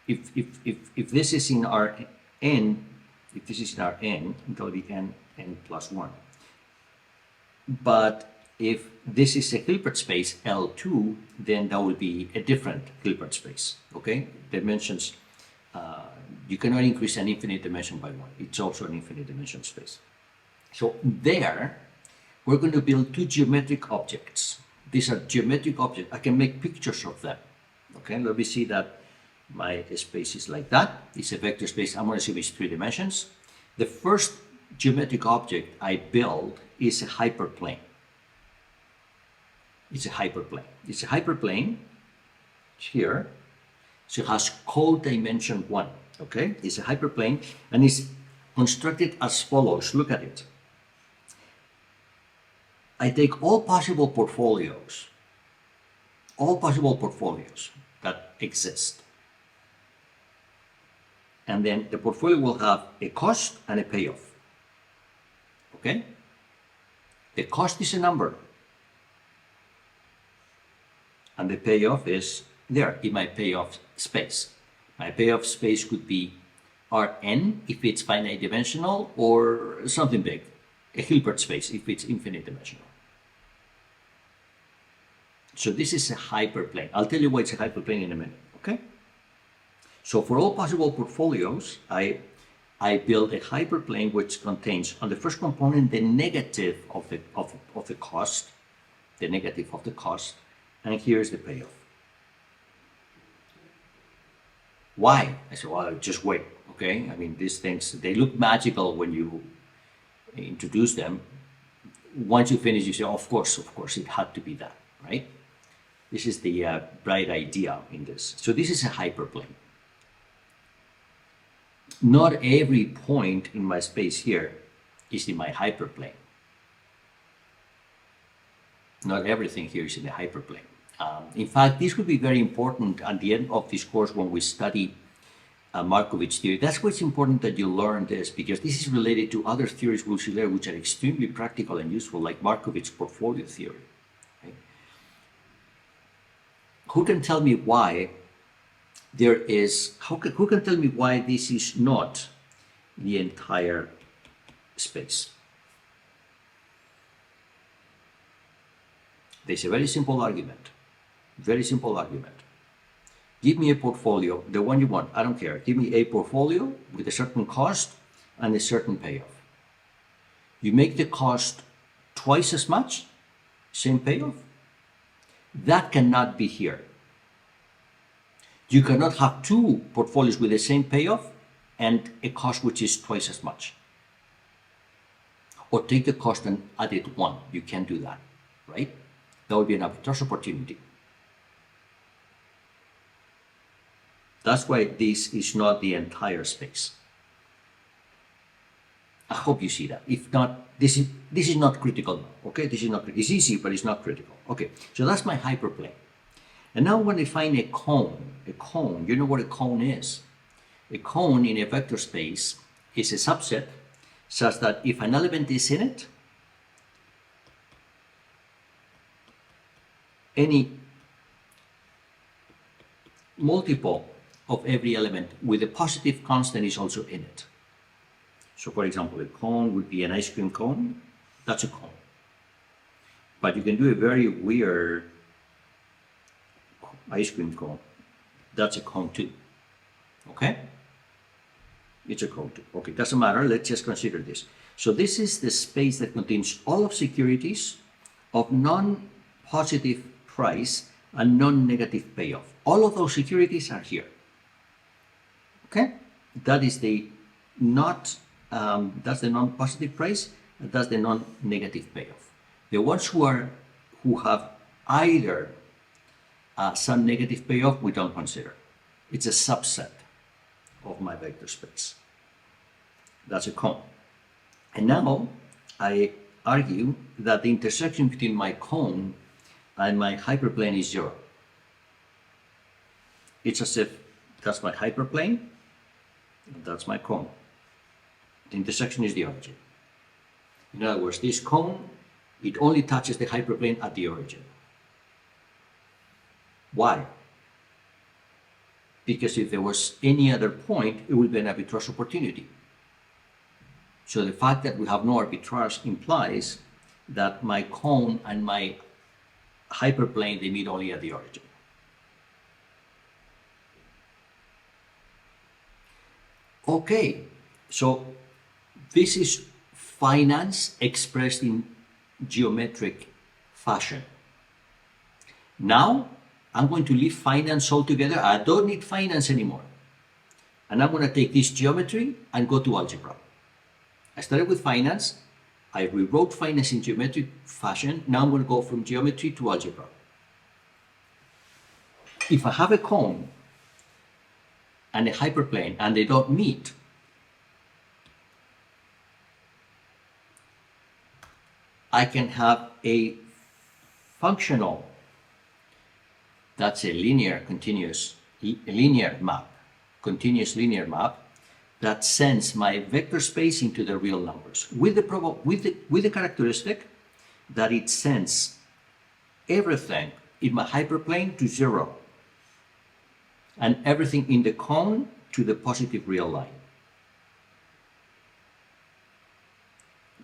if this is in our n, if this is in our n, it will be n plus 1. But if this is a Hilbert space L2, then that will be a different Hilbert space, okay? Dimensions, you cannot increase an infinite dimension by 1. It's also an infinite dimension space. So there, we're going to build two geometric objects. These are geometric objects. I can make pictures of them. Okay, let me see that my space is like that. It's a vector space. I'm going to see it's 3 dimensions. The first geometric object I build is a hyperplane. It's a hyperplane. It's a hyperplane here. So it has codimension 1. Okay, it's a hyperplane and it's constructed as follows. Look at it. I take all possible portfolios that exist. And then the portfolio will have a cost and a payoff. Okay? The cost is a number. And the payoff is there in my payoff space. My payoff space could be Rn if it's finite dimensional or something big. A Hilbert space if it's infinite dimensional. So this is a hyperplane. I'll tell you why it's a hyperplane in a minute, okay? So for all possible portfolios, I build a hyperplane which contains on the first component the negative of the cost, and here's the payoff. Why? I said, well, just wait, okay? I mean, these things, they look magical when you introduce them. Once you finish, you say, of course, it had to be that, right? This is the bright idea in this. So this is a hyperplane. Not every point in my space here is in my hyperplane. Not everything here is in the hyperplane. In fact, this would be very important at the end of this course when we study Markovitch theory. That's why it's important that you learn this, because this is related to other theories we'll see later which are extremely practical and useful, like Markovitch portfolio theory. who can tell me why there is, who can tell me why this is not the entire space? There's a very simple argument. Very simple argument. Give me a portfolio, the one you want, I don't care. Give me a portfolio with a certain cost and a certain payoff. You make the cost twice as much, same payoff. That cannot be here. You cannot have two portfolios with the same payoff and a cost which is twice as much. Or take the cost and add it one. You can't do that, right? That would be an arbitrage opportunity. That's why this is not the entire space. I hope you see that. If not, this is not critical now, okay? This is not, it's easy, but it's not critical. Okay, so that's my hyperplane. And now when I find a cone, you know what a cone is? A cone in a vector space is a subset such that if an element is in it, any multiple of every element with a positive constant is also in it. So for example, a cone would be an ice cream cone. That's a cone. But you can do a very weird ice cream cone. That's a cone too. Okay? It's a cone too. Okay, doesn't matter. Let's just consider this. So this is the space that contains all of securities of non-positive price and non-negative payoff. All of those securities are here. Okay? That is the that's the non-positive price, and that's the non-negative payoff. The ones who have either some negative payoff, we don't consider. It's a subset of my vector space. That's a cone. And now I argue that the intersection between my cone and my hyperplane is zero. It's as if that's my hyperplane, and that's my cone. The intersection is the origin. In other words, this cone, it only touches the hyperplane at the origin. Why? Because if there was any other point, it would be an arbitrage opportunity. So the fact that we have no arbitrage implies that my cone and my hyperplane, they meet only at the origin. Okay, so this is finance expressed in geometric fashion. Now, I'm going to leave finance altogether. I don't need finance anymore. And I'm going to take this geometry and go to algebra. I started with finance. I rewrote finance in geometric fashion. Now I'm going to go from geometry to algebra. If I have a cone and a hyperplane and they don't meet, I can have a functional, that's a linear continuous linear map, continuous linear map that sends my vector space into the real numbers with the characteristic that it sends everything in my hyperplane to zero and everything in the cone to the positive real line.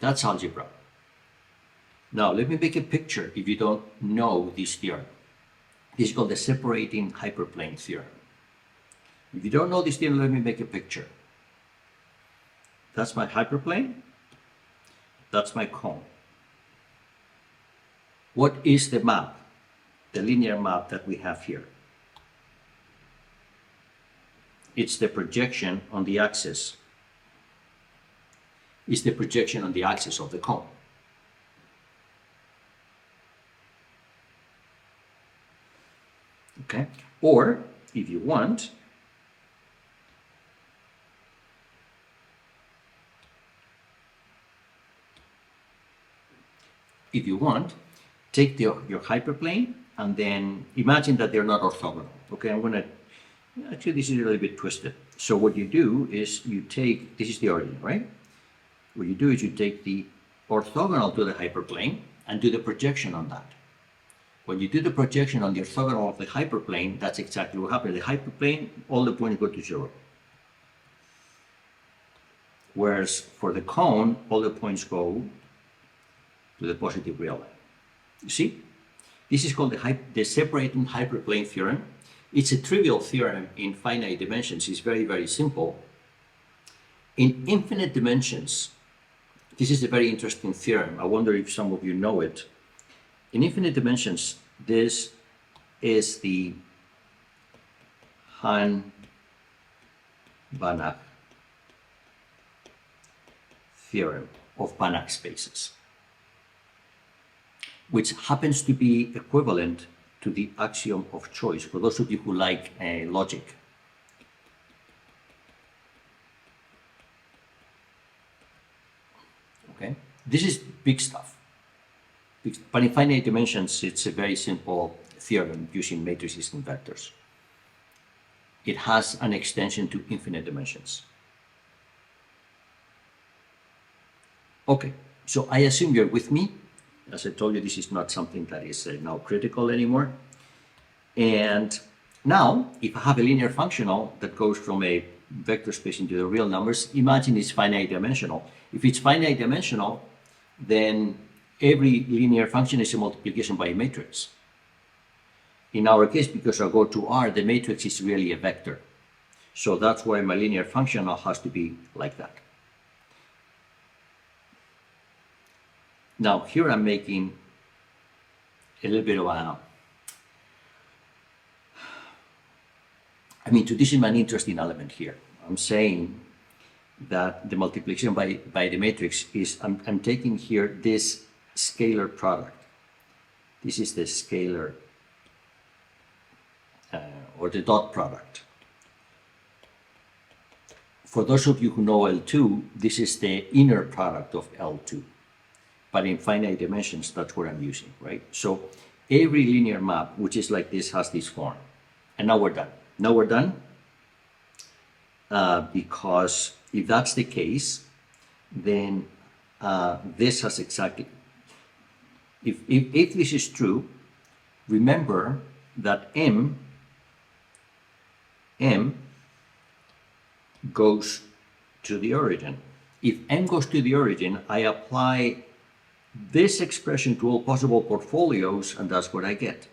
That's algebra. Now let me make a picture if you don't know this theorem. This is called the separating hyperplane theorem. If you don't know this theorem, let me make a picture. That's my hyperplane. That's my cone. What is the map, the linear map that we have here? It's the projection on the axis. It's the projection on the axis of the cone. Okay, or if you want, take your hyperplane and then imagine that they're not orthogonal. Okay, actually this is a little bit twisted. So what you do is you take, this is the origin, right? What you do is you take the orthogonal to the hyperplane and do the projection on that. When you do the projection on the orthogonal of the hyperplane, that's exactly what happens. The hyperplane, all the points go to 0. Whereas for the cone, all the points go to the positive real line. You see? This is called the separating hyperplane theorem. It's a trivial theorem in finite dimensions. It's very, very simple. In infinite dimensions, this is a very interesting theorem. I wonder if some of you know it. In infinite dimensions, this is the Hahn-Banach theorem of Banach spaces, which happens to be equivalent to the axiom of choice, for those of you who like logic. Okay, this is big stuff. But in finite dimensions, it's a very simple theorem using matrices and vectors. It has an extension to infinite dimensions. Okay, so I assume you're with me. As I told you, this is not something that is now critical anymore. And now, if I have a linear functional that goes from a vector space into the real numbers, imagine it's finite dimensional. If it's finite dimensional, then every linear function is a multiplication by a matrix. In our case, because I go to R, the matrix is really a vector. So that's why my linear functional has to be like that. Now, here I'm making a little bit of this is an interesting element here. I'm saying that the multiplication by the matrix is, I'm taking here this scalar product. This is the scalar or the dot product. For those of you who know L2, this is the inner product of L2. But in finite dimensions, that's what I'm using, right? So every linear map, which is like this, has this form. And now we're done. Now we're done because if that's the case, then this has exactly, if this is true, remember that M goes to the origin. If M goes to the origin, I apply this expression to all possible portfolios, and that's what I get.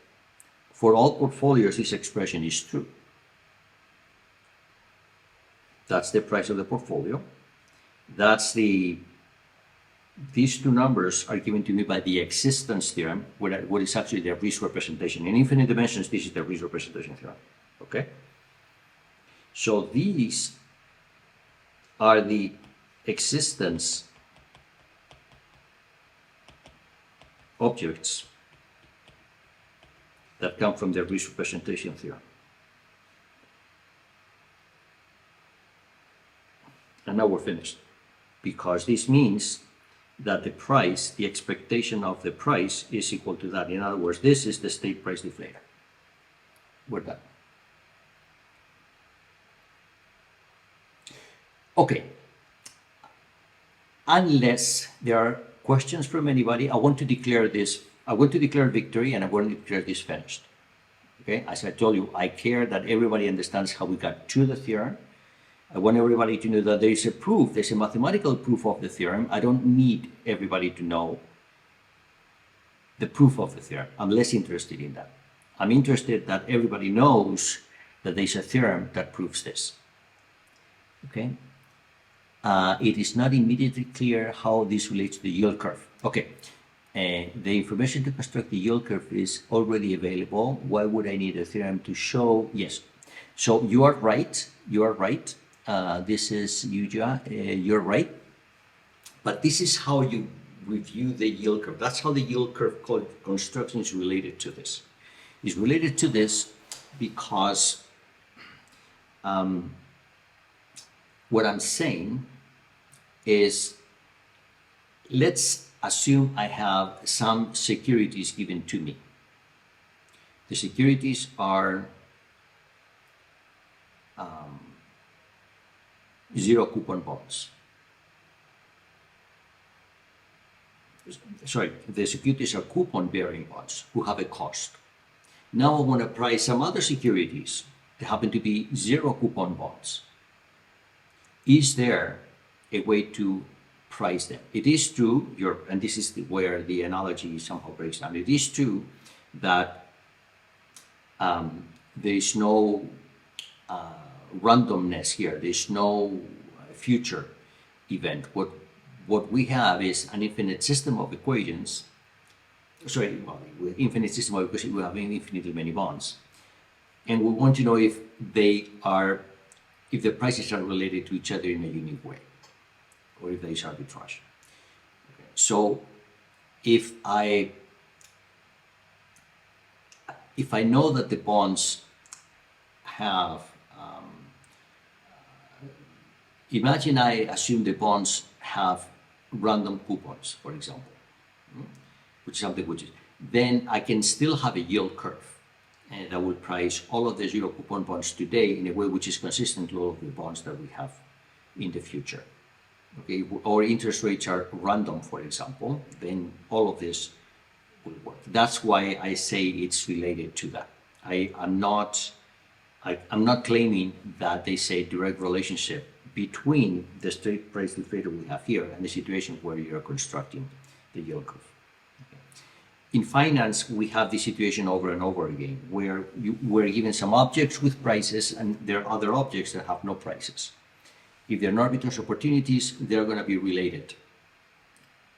For all portfolios, this expression is true. That's the price of the portfolio. That's these two numbers are given to me by the existence theorem, what is actually the Riesz representation. In infinite dimensions, this is the Riesz representation theorem, okay? So these are the existence objects that come from the Riesz representation theorem. And now we're finished, because this means that the price, the expectation of the price is equal to that. In other words, this is the state price deflator. We're done. Okay. Unless there are questions from anybody, I want to declare this, I want to declare victory, and I want to declare this finished. Okay, as I told you, I care that everybody understands how we got to the theorem. I want everybody to know that there is a proof, there's a mathematical proof of the theorem. I don't need everybody to know the proof of the theorem. I'm less interested in that. I'm interested that everybody knows that there's a theorem that proves this. Okay? It is not immediately clear how this relates to the yield curve. Okay, the information to construct the yield curve is already available. Why would I need a theorem to show? Yes, so you are right, this is Yuja, you're right. But this is how you review the yield curve. That's how the yield curve construction is related to this. It's related to this because what I'm saying is, let's assume I have some securities given to me. The securities are zero coupon bonds. sorry, the securities are coupon-bearing bonds who have a cost. Now I want to price some other securities that happen to be zero coupon bonds. Is there a way to price them? It is true, and this is where the analogy somehow breaks down. It is true that there is no randomness here. There's no future event. What we have is an infinite system of equations. Sorry, well, with infinite system of equations, we have infinitely many bonds, and we want to know if the prices are related to each other in a unique way, or if there is arbitrage. Okay. So, if I know that the bonds have, imagine I assume the bonds have random coupons, for example, which is something which is, then I can still have a yield curve, and I will price all of the zero coupon bonds today in a way which is consistent to all of the bonds that we have in the future. Okay, or interest rates are random, for example, then all of this will work. That's why I say it's related to that. I'm not claiming that there's a direct relationship between the straight price deflator we have here and the situation where you're constructing the yield curve. Okay. In finance, we have this situation over and over again, where we're given some objects with prices and there are other objects that have no prices. If they're arbitrage opportunities, they're going to be related.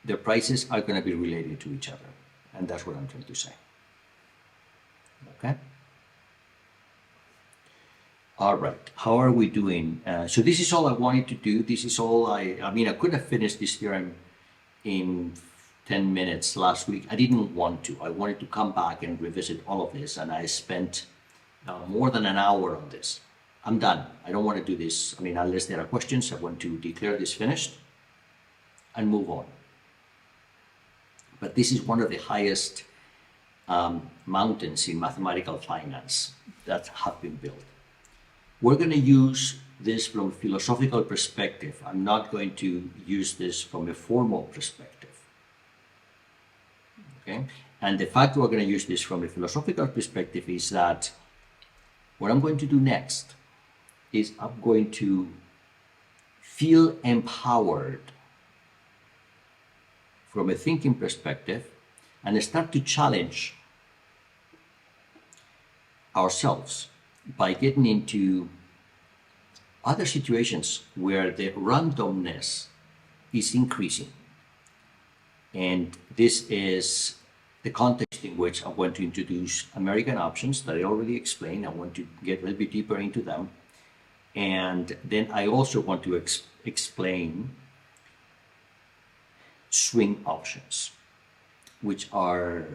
Their prices are going to be related to each other. And that's what I'm trying to say. Okay? All right. How are we doing? So this is all I wanted to do. This is all I mean, I could have finished this theorem in 10 minutes last week. I didn't want to. I wanted to come back and revisit all of this. And I spent more than an hour on this. I'm done. I don't want to do this. I mean, unless there are questions, I want to declare this finished and move on. But this is one of the highest mountains in mathematical finance that have been built. We're going to use this from a philosophical perspective. I'm not going to use this from a formal perspective. Okay? And the fact we're going to use this from a philosophical perspective is that what I'm going to do next is I'm going to feel empowered from a thinking perspective and start to challenge ourselves by getting into other situations where the randomness is increasing. And this is the context in which I want to introduce American options that I already explained. I want to get a little bit deeper into them. And then I also want to explain swing options, which are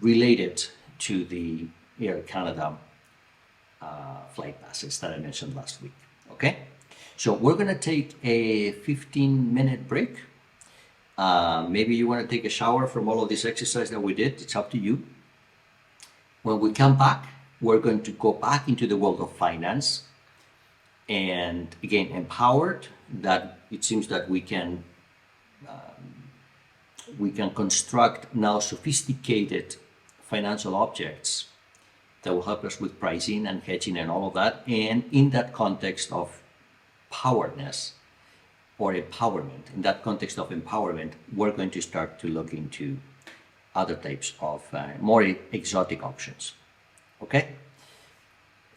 related to the Air Canada flight passes that I mentioned last week. Okay, so we're going to take a 15-minute break. Maybe you want to take a shower from all of this exercise that we did. It's up to you. When we come back, we're going to go back into the world of finance, and again, empowered that it seems that we can construct now sophisticated financial objects that will help us with pricing and hedging and all of that. And in that context of powerness or empowerment, in that context of empowerment, we're going to start to look into other types of more exotic options. Okay?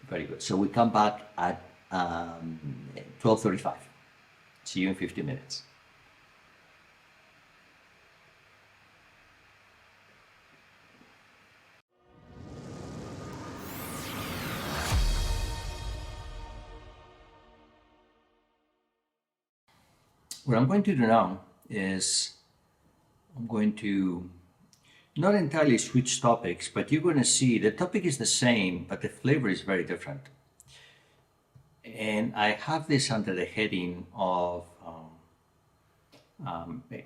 Very good. So we come back at 12:35. See you in 50 minutes. What I'm going to do now is I'm going to not entirely switch topics, but you're going to see the topic is the same, but the flavor is very different. And I have this under the heading of,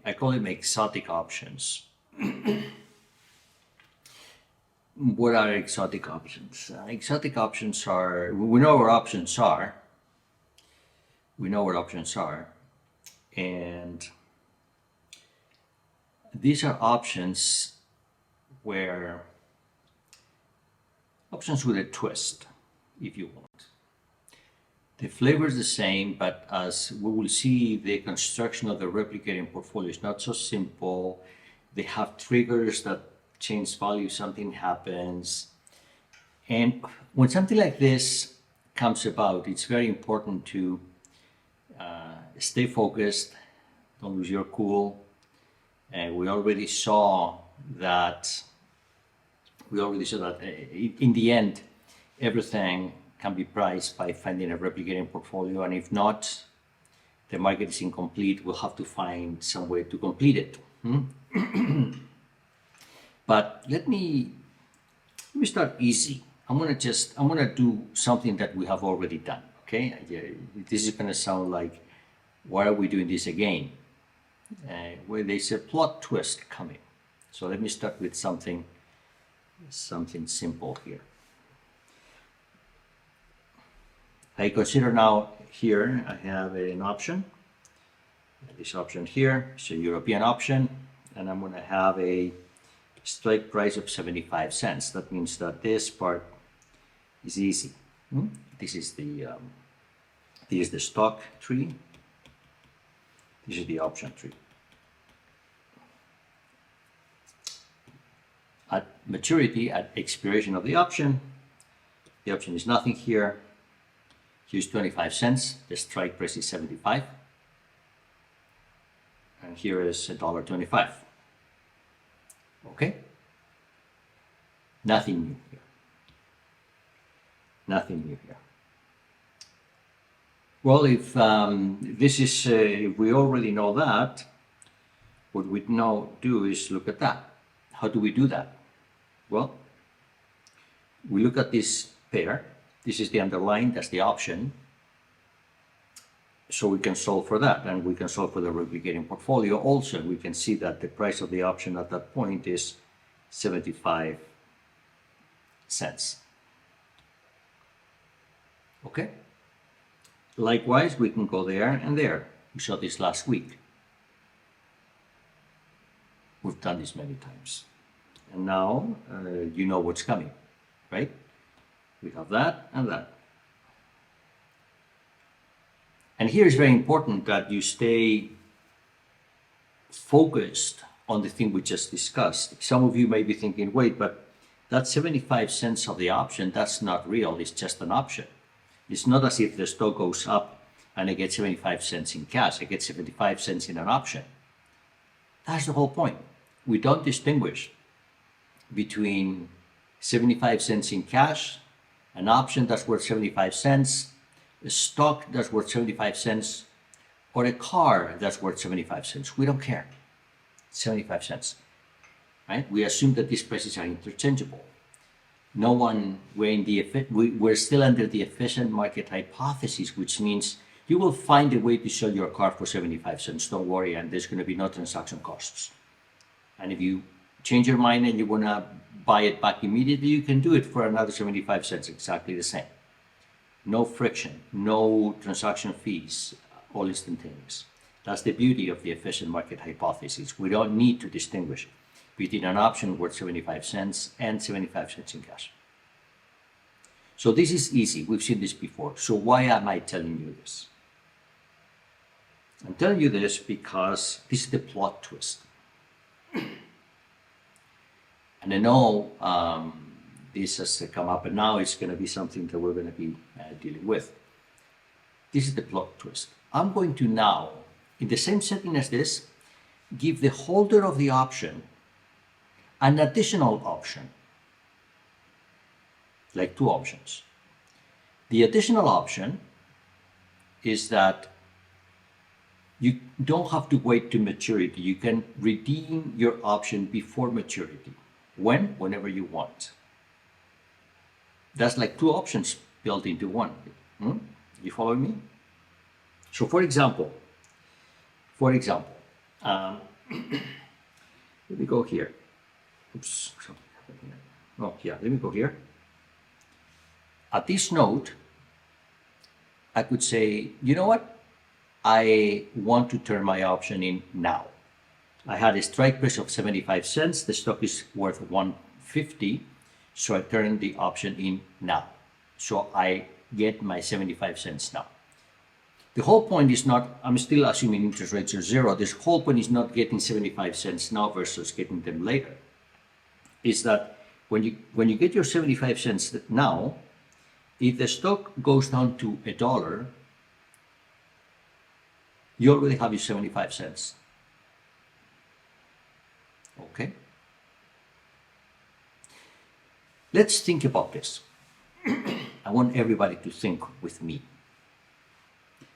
I call them exotic options. What are exotic options? Exotic options are, we know what options are. We know what options are. And these are options where options with a twist, if you want. The flavor is the same, but as we will see, the construction of the replicating portfolio is not so simple. They have triggers that change value, something happens. And when something like this comes about, it's very important to stay focused, don't lose your cool. And we already saw that in the end, everything can be priced by finding a replicating portfolio, and if not, the market is incomplete. We'll have to find some way to complete it. But let me start easy. I'm gonna do something that we have already done. Okay, this is gonna sound like, why are we doing this again? Well, there's a plot twist coming. So let me start with something simple here. I consider now here, I have an option. This option here is a European option, and I'm going to have a strike price of 75 cents. That means that this part is easy. This is the stock tree. This is the option tree. At maturity, at expiration of the option is nothing here. Here's 25 cents. The strike price is 75. And here is $1.25. Okay? Nothing new here. Nothing new here. Well, if if we already know that, what we now do is look at that. How do we do that? Well, we look at this pair. This is the underlying, that's the option. So we can solve for that, and we can solve for the replicating portfolio also. We can see that the price of the option at that point is 75 cents. Okay? Likewise, we can go there and there. We saw this last week. We've done this many times. And now you know what's coming, right? We have that and that. And here is very important that you stay focused on the thing we just discussed. Some of you may be thinking, wait, but that 75 cents of the option, that's not real, it's just an option. It's not as if the stock goes up and I get 75 cents in cash, I get 75 cents in an option. That's the whole point. We don't distinguish between 75 cents in cash, an option that's worth 75 cents, a stock that's worth 75 cents, or a car that's worth 75 cents. We don't care. 75 cents, right? We assume that these prices are interchangeable. We're still under the efficient market hypothesis, which means you will find a way to sell your car for 75 cents. Don't worry, and there's going to be no transaction costs. And if you change your mind and you want to buy it back immediately, you can do it for another 75 cents, exactly the same. No friction, no transaction fees, all instantaneous. That's the beauty of the efficient market hypothesis. We don't need to distinguish between an option worth 75 cents and 75 cents in cash. So this is easy. We've seen this before. So why am I telling you this? I'm telling you this because this is the plot twist. And I know this has come up, and now it's going to be something that we're going to be dealing with. This is the plot twist. I'm going to now, in the same setting as this, give the holder of the option an additional option, like two options. The additional option is that you don't have to wait to maturity. You can redeem your option before maturity. When? Whenever you want. That's like two options built into one. You follow me? So for example, let me go here. Oops, something happened here. Oh, yeah, let me go here. At this node, I could say, you know what? I want to turn my option in now. I had a strike price of 75 cents. The stock is worth 150. So I turn the option in now. So I get my 75 cents now. The whole point is not, I'm still assuming interest rates are zero. This whole point is not getting 75 cents now versus getting them later. Is that when you get your 75 cents now, if the stock goes down to $1, you already have your 75 cents. Okay? Let's think about this. I want everybody to think with me.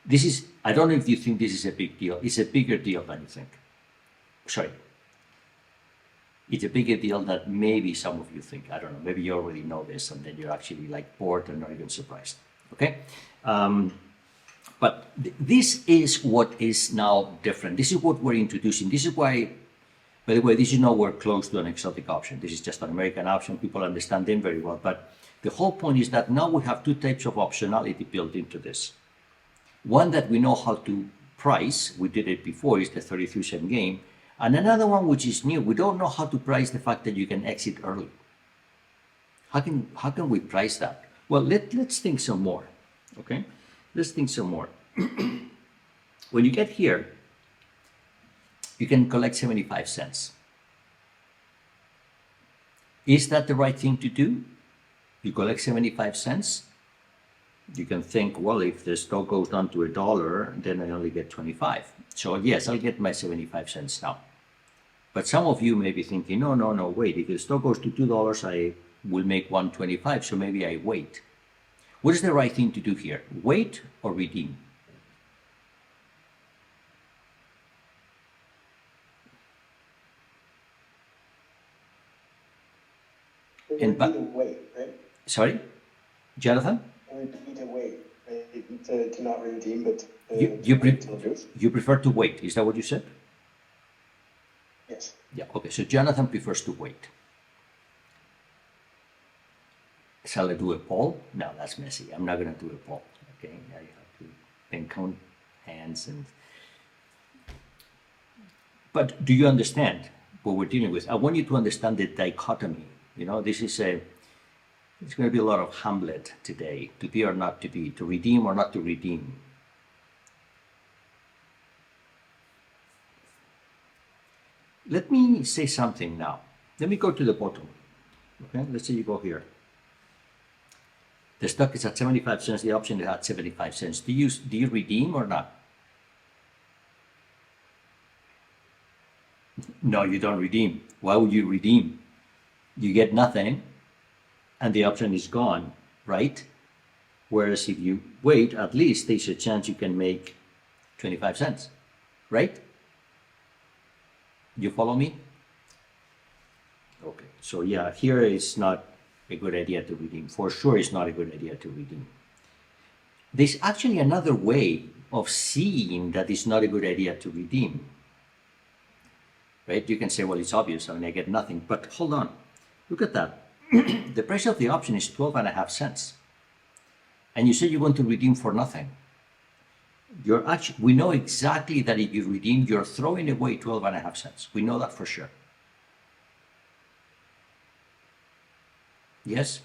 This is, I don't know if you think this is a big deal. It's a bigger deal than you think. Sorry. It's a bigger deal than maybe some of you think. I don't know. Maybe you already know this and then you're actually like bored and not even surprised. Okay? But this is what is now different. This is what we're introducing. This is why, by the way, this is nowhere close to an exotic option. This is just an American option. People understand them very well. But the whole point is that now we have two types of optionality built into this. One that we know how to price, we did it before, is the 33-cent game. And another one which is new, we don't know how to price the fact that you can exit early. How can we price that? Well, let's think some more, okay? Let's think some more. When you get here, you can collect 75 cents. Is that the right thing to do? You collect 75 cents. You can think, well, if the stock goes down to $1, then I only get 25. So yes, I'll get my 75 cents now. But some of you may be thinking, no, wait, if the stock goes to $2, I will make 125, so maybe I wait. What is the right thing to do here? Wait or redeem? And either way, right? Sorry, Jonathan? Either way, right? To not redeem, but you prefer to wait. Is that what you said? Yes. Yeah. Okay. So Jonathan prefers to wait. Shall I do a poll? No, that's messy. I'm not going to do a poll. Okay. I have to then count hands and. But do you understand what we're dealing with? I want you to understand the dichotomy. You know, this is a. It's going to be a lot of Hamlet today. To be or not to be. To redeem or not to redeem. Let me say something now. Let me go to the bottom. Okay, let's say you go here. The stock is at 75 cents. The option is at 75 cents. Do you redeem or not? No, you don't redeem. Why would you redeem? You get nothing, and the option is gone, right? Whereas if you wait, at least there's a chance you can make 25 cents, right? You follow me? Okay, so yeah, here is not a good idea to redeem. For sure, it's not a good idea to redeem. There's actually another way of seeing that it's not a good idea to redeem. Right? You can say, well, it's obvious. I mean, I get nothing. But hold on. Look at that. The price of the option is 12.5 cents. And you say you want to redeem for nothing. We know exactly that if you redeem, you're throwing away 12.5 cents. We know that for sure. Yes?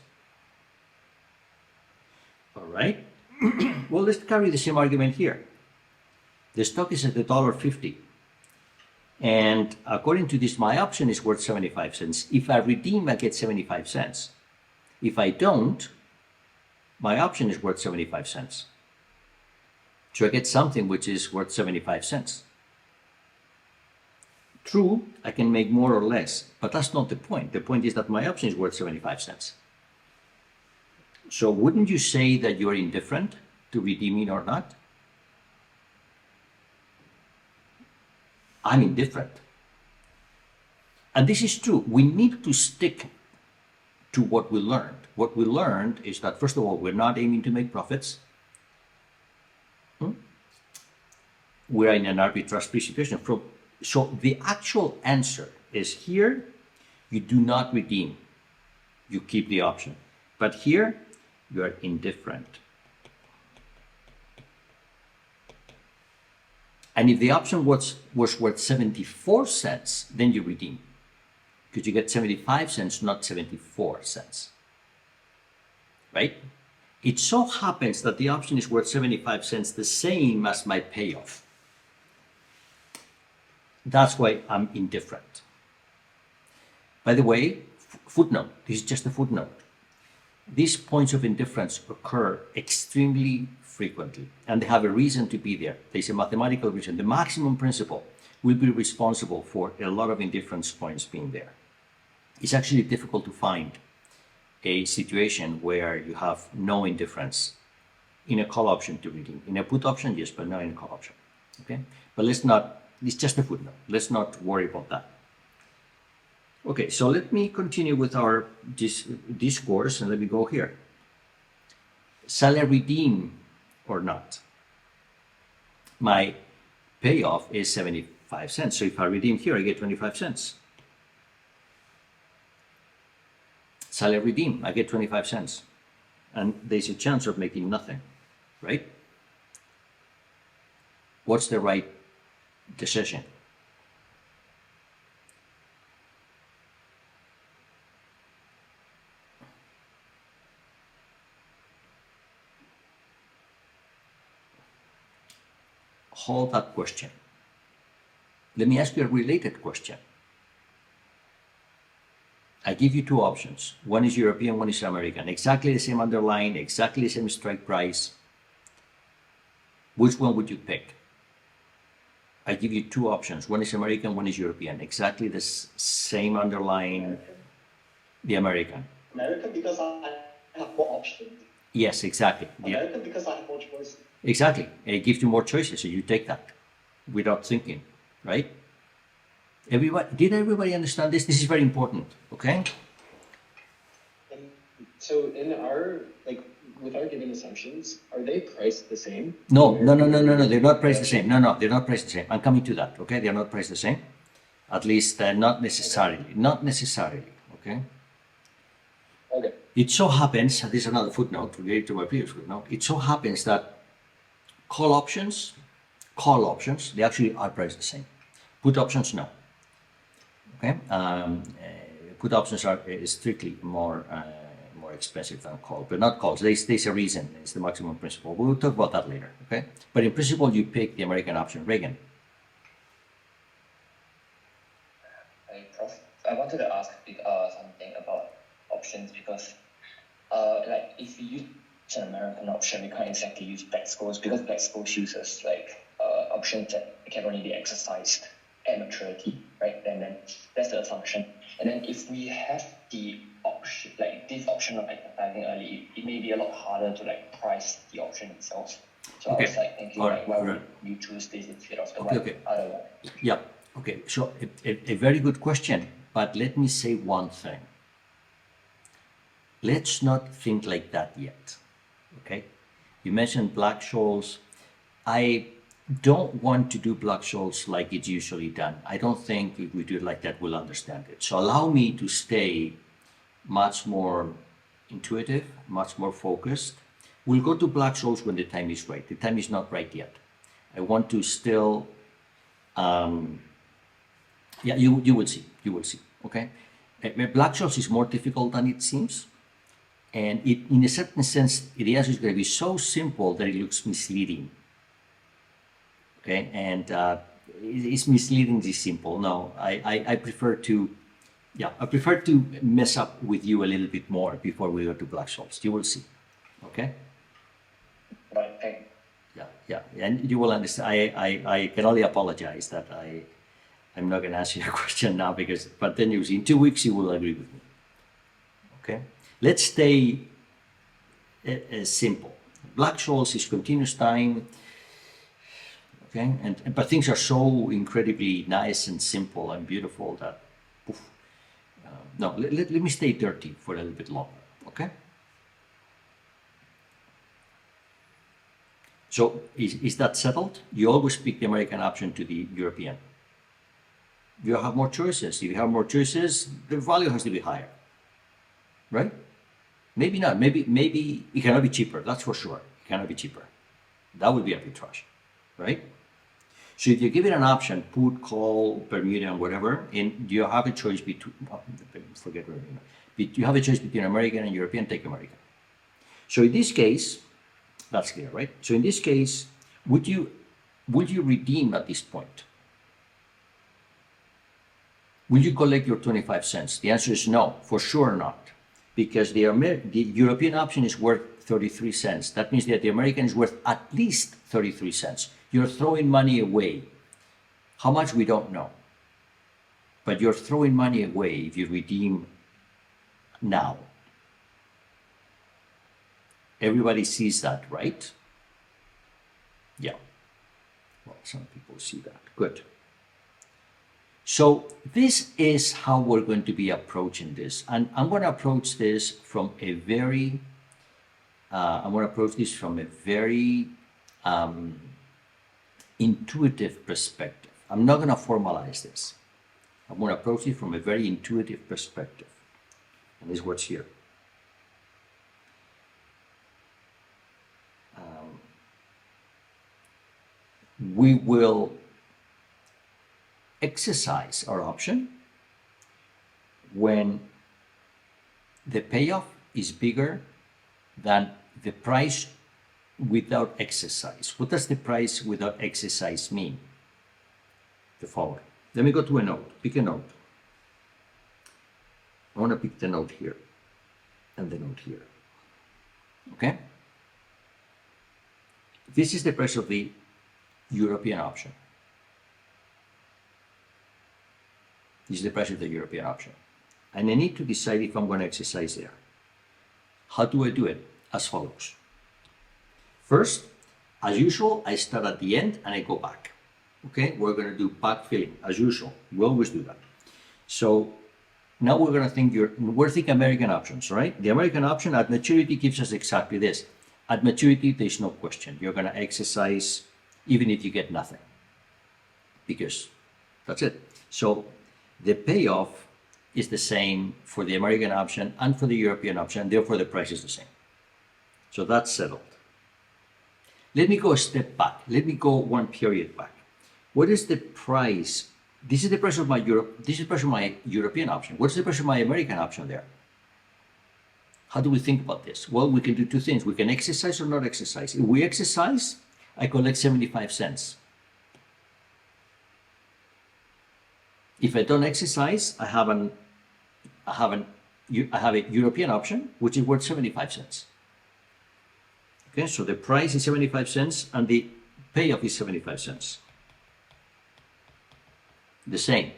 All right. Well, let's carry the same argument here. The stock is at $1.50. And according to this, my option is worth 75 cents. If I redeem, I get 75 cents. If I don't, my option is worth 75 cents. So I get something which is worth 75 cents. True, I can make more or less, but that's not the point. The point is that my option is worth 75 cents. So wouldn't you say that you're indifferent to redeeming or not? I'm indifferent. And this is true. We need to stick to what we learned. What we learned is that, first of all, we're not aiming to make profits. We're in an arbitrage-free situation. So the actual answer is here, you do not redeem. You keep the option. But here, you are indifferent. And if the option was worth 74 cents, then you redeem. Because you get 75 cents, not 74 cents. Right? It so happens that the option is worth 75 cents, the same as my payoff. That's why I'm indifferent. By the way, footnote, this is just a footnote. These points of indifference occur extremely frequently, and they have a reason to be there. There's a mathematical reason. The maximum principle will be responsible for a lot of indifference points being there. It's actually difficult to find a situation where you have no indifference in a call option to redeem. In a put option, yes, but not in a call option. Okay, but it's just a footnote. Let's not worry about that. Okay, so let me continue with our discourse and let me go here. Shall I redeem or not? My payoff is 75 cents. So if I redeem here, I get 25 cents. Shall I redeem? I get 25 cents. And there's a chance of making nothing, right? What's the right decision? Hold that question. Let me ask you a related question. I give you two options. One is European, one is American. Exactly the same underlying, exactly the same strike price. Which one would you pick? I give you two options. One is American, one is European. Exactly the same underlying, the American. American because I have more options. Yes, exactly. American because I have more choices. Exactly. It gives you more choices, so you take that without thinking, right? Did everybody understand this? This is very important, okay? And so in our, with our given assumptions, are they priced the same? No, they're not priced the same. No, they're not priced the same. I'm coming to that, okay? They're not priced the same. At least not necessarily. Not necessarily, okay? Okay. It so happens, this is another footnote related to my previous footnote, it so happens that call options, they actually are priced the same. Put options, no. Okay, put options are strictly more expensive than call, but not calls. There's a reason. It's the maximum principle. We'll talk about that later. Okay, but in principle, you pick the American option. Reagan. Hi, Prof. I wanted to ask something about options because, if we use an American option, we can't exactly use Black-Scholes because Black-Scholes uses options that can only be exercised at maturity, right? And then that's the assumption. And then if we have the option, this option of advertising early, it may be a lot harder to price the option itself. So Okay. I was thinking, why would you choose this instead of the other one? Yeah. Okay. So a very good question, but let me say one thing. Let's not think like that yet. Okay. You mentioned Black-Scholes. I don't want to do Black-Scholes like it's usually done. I don't think if we do it like that, we'll understand it. So allow me to stay much more intuitive, much more focused. We'll go to Black-Scholes when the time is right. The time is not right yet. I want to still, you will see, okay? Black-Scholes is more difficult than it seems. And in a certain sense, the answer is going to be so simple that it looks misleading. Okay, and it's misleadingly simple. No, I prefer to, mess up with you a little bit more before we go to Black-Scholes. You will see. Okay. Right. Thank you. Yeah, and you will understand. I can only apologize that I'm not going to answer your question now but then you see in 2 weeks you will agree with me. Okay, let's stay simple. Black-Scholes is continuous time. Okay, but things are so incredibly nice and simple and beautiful that, no, let me stay dirty for a little bit longer, okay? So is that settled? You always pick the American option to the European. You have more choices. If you have more choices, the value has to be higher, right? Maybe not. Maybe it cannot be cheaper. That's for sure. It cannot be cheaper. That would be arbitrage, right? So if you give it an option, put, call, Bermuda, and whatever, and you have a choice between, forget Bermuda, but you have a choice between American and European, take American. So in this case, that's clear, right? So in this case, would you redeem at this point? Will you collect your 25 cents? The answer is no, for sure not. Because the European option is worth 33 cents. That means that the American is worth at least 33 cents. You're throwing money away. How much, we don't know. But you're throwing money away if you redeem now. Everybody sees that, right? Yeah. Well, some people see that. Good. So this is how we're going to be approaching this. And I'm going to approach this from a very, intuitive perspective. I'm not going to formalize this. I'm going to approach it from a very intuitive perspective. And this is what's here. We will exercise our option when the payoff is bigger than the price without exercise. What does the price without exercise mean? The following. Let me go to a note. Pick a note. I want to pick the note here and the note here. Okay? This is the price of the European option. This is the price of the European option. And I need to decide if I'm going to exercise there. How do I do it? As follows. First, as usual, I start at the end and I go back. Okay, we're going to do backfilling as usual. We always do that. So now we're going to think, we're thinking American options, right? The American option at maturity gives us exactly this. At maturity, there's no question. You're going to exercise even if you get nothing, because that's it. So the payoff is the same for the American option and for the European option, therefore the price is the same. So that's settled. Let me go a step back. Let me go one period back. What is the price? This is the price of my European option. What's the price of my American option there? How do we think about this? Well, we can do two things. We can exercise or not exercise. If we exercise, I collect 75 cents. If I don't exercise, I have a European option, which is worth 75 cents. Okay, so the price is 75 cents and the payoff is 75 cents. The same.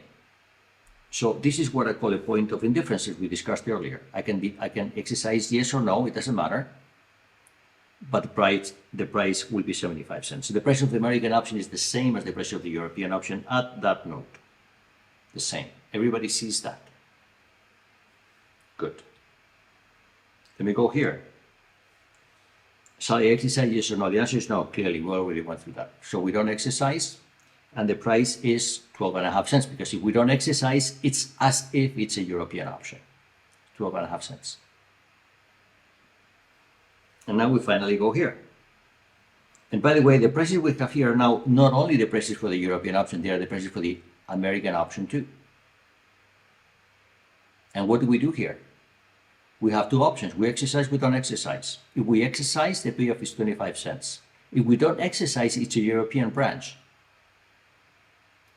So this is what I call a point of indifference, as we discussed earlier. I can exercise yes or no, it doesn't matter. But the price will be 75 cents. So the price of the American option is the same as the price of the European option at that note. The same. Everybody sees that. Good. Let me go here. Shall I exercise yes or no? The answer is no, clearly, we already went through that. So we don't exercise, and the price is 12.5 cents, because if we don't exercise, it's as if it's a European option. 12.5 cents. And now we finally go here. And by the way, the prices we have here are now not only the prices for the European option, they are the prices for the American option too. And what do we do here? We have two options. We exercise, we don't exercise. If we exercise, the payoff is 25 cents. If we don't exercise, it's a European branch,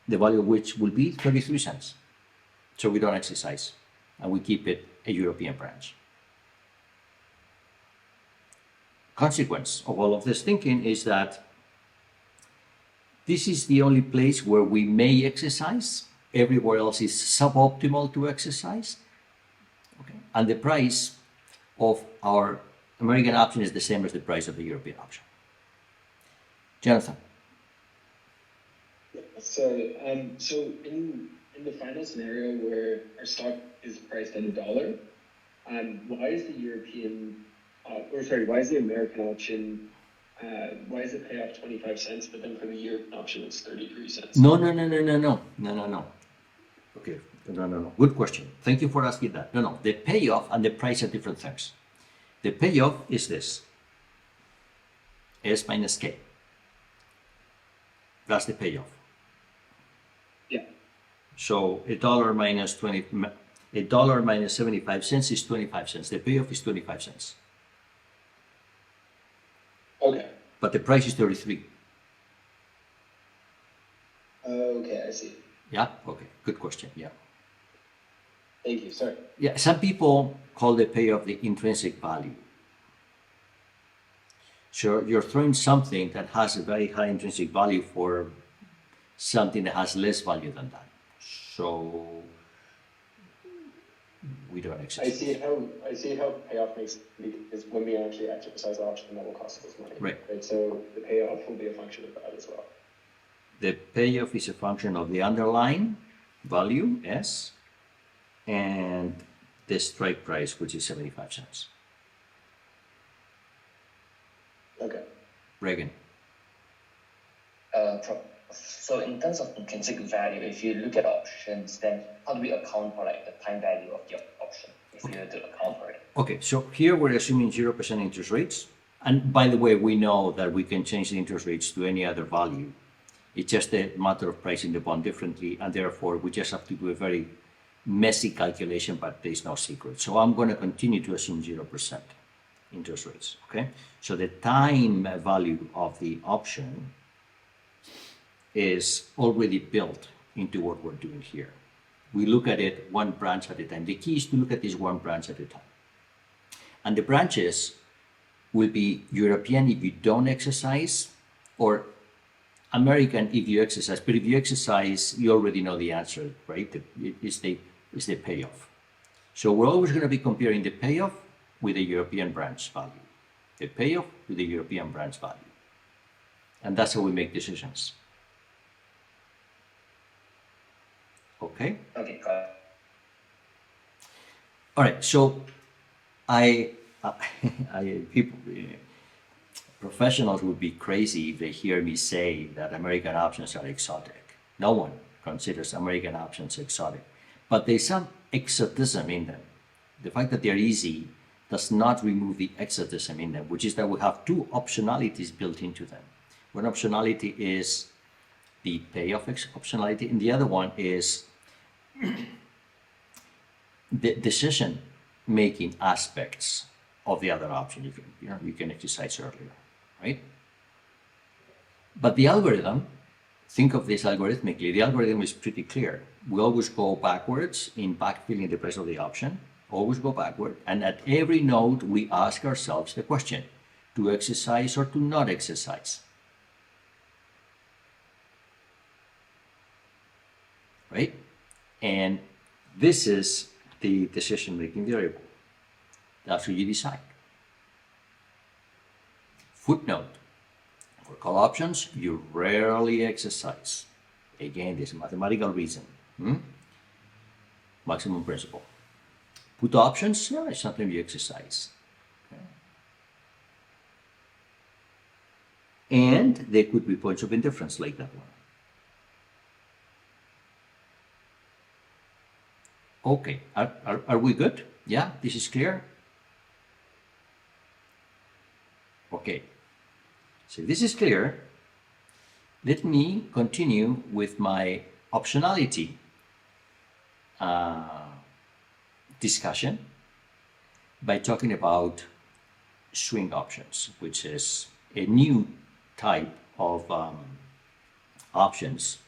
the value of which will be 33 cents. So we don't exercise, and we keep it a European branch. Consequence of all of this thinking is that this is the only place where we may exercise. Everywhere else is suboptimal to exercise. Okay. And the price of our American option is the same as the price of the European option. Jonathan. So in the final scenario where our stock is priced at $1, why is the American option, why is it pay off 25 cents, but then for the European option it's 33 cents? No. Okay, no. Good question. Thank you for asking that. No. The payoff and the price are different things. The payoff is this. S minus K. That's the payoff. So $1 minus 75 cents is 25 cents. The payoff is 25 cents. Okay. But the price is 33. Okay, I see. Yeah, okay, good question, yeah. Thank you. Sorry. Yeah, some people call the payoff the intrinsic value. So you're throwing something that has a very high intrinsic value for something that has less value than that. So we don't exercise. I see how payoff makes, because when we actually exercise the option, that will cost us money. Right. So the payoff will be a function of that as well. The payoff is a function of the underlying value, S, and the strike price, which is 75 cents. Okay. Reagan. So in terms of intrinsic value, if you look at options, then how do we account for like the time value of the option if we were to account for it? Okay, so here we're assuming 0% interest rates. And by the way, we know that we can change the interest rates to any other value. It's just a matter of pricing the bond differently, and therefore we just have to do a very messy calculation, but there's no secret. So I'm going to continue to assume 0% interest rates, okay? So the time value of the option is already built into what we're doing here. We look at it one branch at a time. The key is to look at this one branch at a time. And the branches will be European if you don't exercise, or American if you exercise. But if you exercise, you already know the answer, right? It's the payoff. So we're always going to be comparing the payoff with the European branch value. The payoff with the European branch value. And that's how we make decisions. Okay? Okay, got it. All right, so people, professionals would be crazy if they hear me say that American options are exotic. No one considers American options exotic, but there's some exotism in them. The fact that they're easy does not remove the exotism in them, which is that we have two optionalities built into them. One optionality is the payoff optionality, and the other one is the decision-making aspects of the other option. You can exercise earlier, right? But the algorithm, think of this algorithmically. The algorithm is pretty clear. We always go backwards in backfilling the price of the option. Always go backward, and at every node we ask ourselves the question: to exercise or to not exercise? Right? And this is the decision-making variable. That's what you decide. Footnote: for call options, you rarely exercise. Again, there's a mathematical reason. Maximum principle. Put options, yeah, it's something you exercise. Okay. And there could be points of indifference like that one. Okay, are we good? Yeah, this is clear? Okay, so this is clear. Let me continue with my optionality discussion by talking about swing options, which is a new type of options,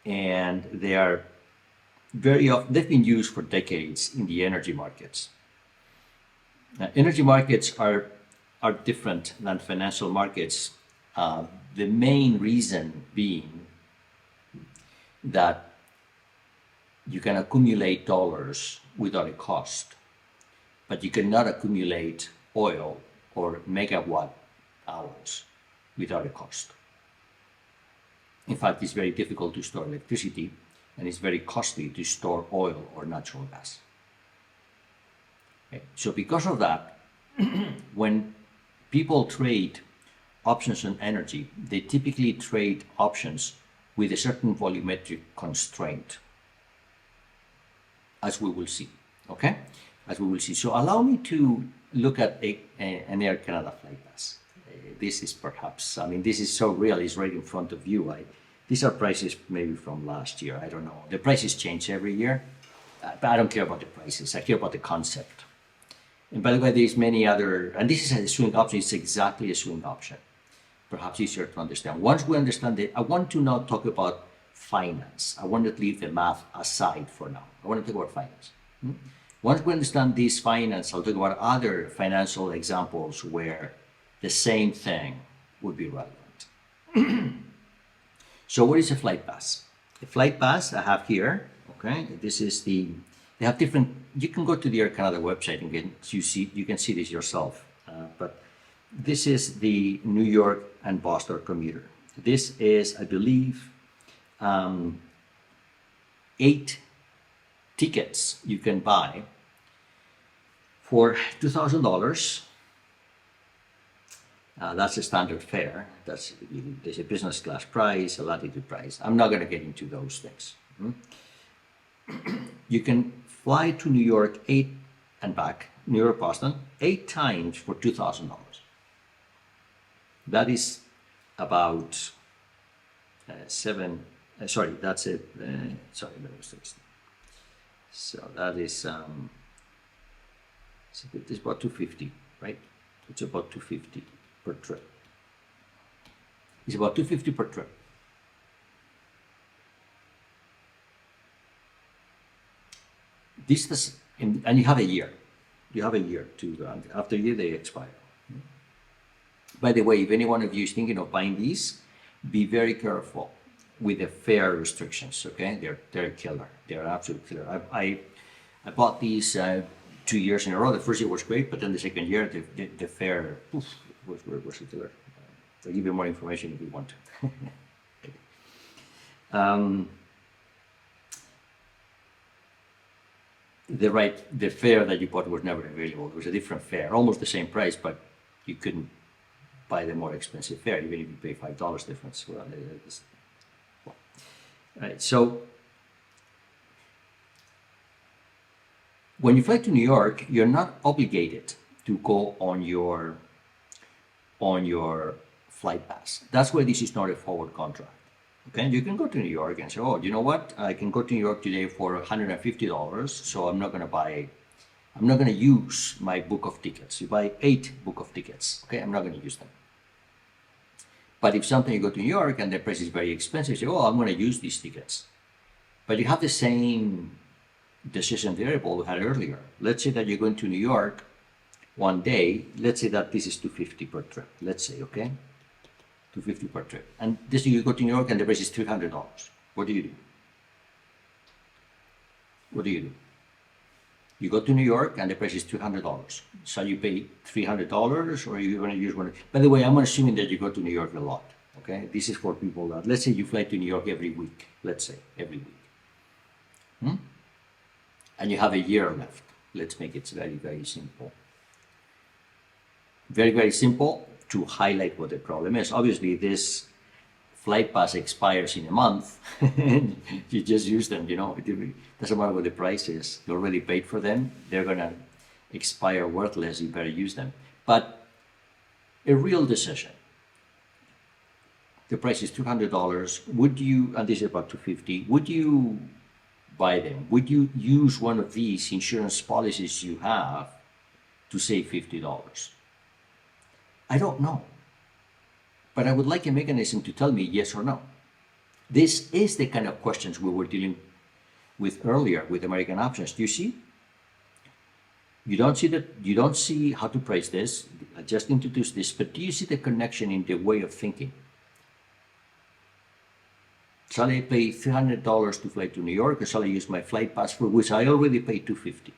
and they are very often, they've been used for decades in the energy markets. Energy markets are different than financial markets. The main reason being that you can accumulate dollars without a cost, but you cannot accumulate oil or megawatt hours without a cost. In fact, it's very difficult to store electricity, and it's very costly to store oil or natural gas. Okay. So because of that, when people trade options on energy, they typically trade options with a certain volumetric constraint, as we will see, okay? As we will see. So allow me to look at an Air Canada flight pass. This is perhaps, I mean, this is so real, it's right in front of you. These are prices maybe from last year. I don't know. The prices change every year, but I don't care about the prices. I care about the concept. And by the way, there's many other, and this is a swing option. It's exactly a swing option. Perhaps easier to understand. Once we understand it, I want to now talk about finance. I want to leave the math aside for now. I want to talk about finance. Once we understand this finance, I'll talk about other financial examples where the same thing would be relevant. So what is a flight pass? A flight pass I have here, okay? This is they have different, you can go to the Air Canada website and you can see this yourself. But this is the New York and Boston commuter. This is, I believe, 8 tickets you can buy for $2,000. That's a standard fare. There's a business class price, a latitude price. I'm not going to get into those things. You can fly to New York 8 and back, New York, Boston, 8 times for $2,000. That is about that's it. So that is it's about 250, right? It's about 250 per trip. It's about 250 per trip. This is, and you have a year. You have a year to, after a year they expire. By the way, if any one of you is thinking of buying these, be very careful with the fare restrictions, okay? They're killer. They're absolute killer. I bought these 2 years in a row. The first year was great, but then the second year, the fare was a killer. I'll give you more information if you want. The fare that you bought was never available. It was a different fare, almost the same price, but you couldn't buy the more expensive fare, even if you pay $5 difference. Right. So when you fly to New York, you're not obligated to go on your flight pass. That's why this is not a forward contract. Okay, you can go to New York and say, oh, you know what? I can go to New York today for $150, so I'm not going to use my book of tickets. You buy 8 book of tickets, okay? I'm not going to use them. But if something you go to New York and the price is very expensive, you say, oh, I'm going to use these tickets. But you have the same decision variable we had earlier. Let's say that you're going to New York one day. Let's say that this is $250 per trip. Let's say, okay? $250 per trip. And this you go to New York and the price is $300. What do you do? What do you do? You go to New York and the price is $200. So you pay $300 or you're going to use one. By the way, I'm assuming that you go to New York a lot. Okay? This is for people that, let's say you fly to New York every week. Let's say, every week. And you have a year left. Let's make it very, very simple. Very, very simple to highlight what the problem is. Obviously, this flight pass expires in a month. You just use them, you know. It doesn't matter what the price is. You already paid for them. They're going to expire worthless. You better use them. But a real decision. The price is $200. Would you, and this is about $250, would you buy them? Would you use one of these insurance policies you have to save $50? I don't know. But I would like a mechanism to tell me yes or no. This is the kind of questions we were dealing with earlier with American Options. Do you see? You don't see how to price this. I just introduced this, but do you see the connection in the way of thinking? Shall I pay $300 to fly to New York, or shall I use my flight pass for which I already paid $250?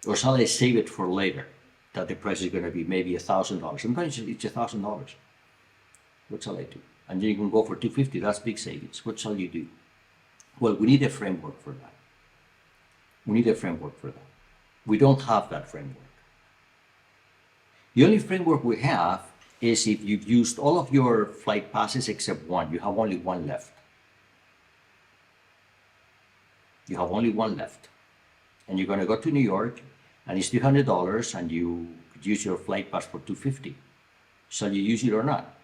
Or shall I save it for later, that the price is going to be maybe $1,000? Sometimes it's $1,000. What shall I do? And then you can go for $250. That's big savings. What shall you do? Well, we need a framework for that. We need a framework for that. We don't have that framework. The only framework we have is if you've used all of your flight passes except one. You have only one left. You have only one left. And you're going to go to New York, and it's $200, and you could use your flight pass for $250. Shall you use it or not?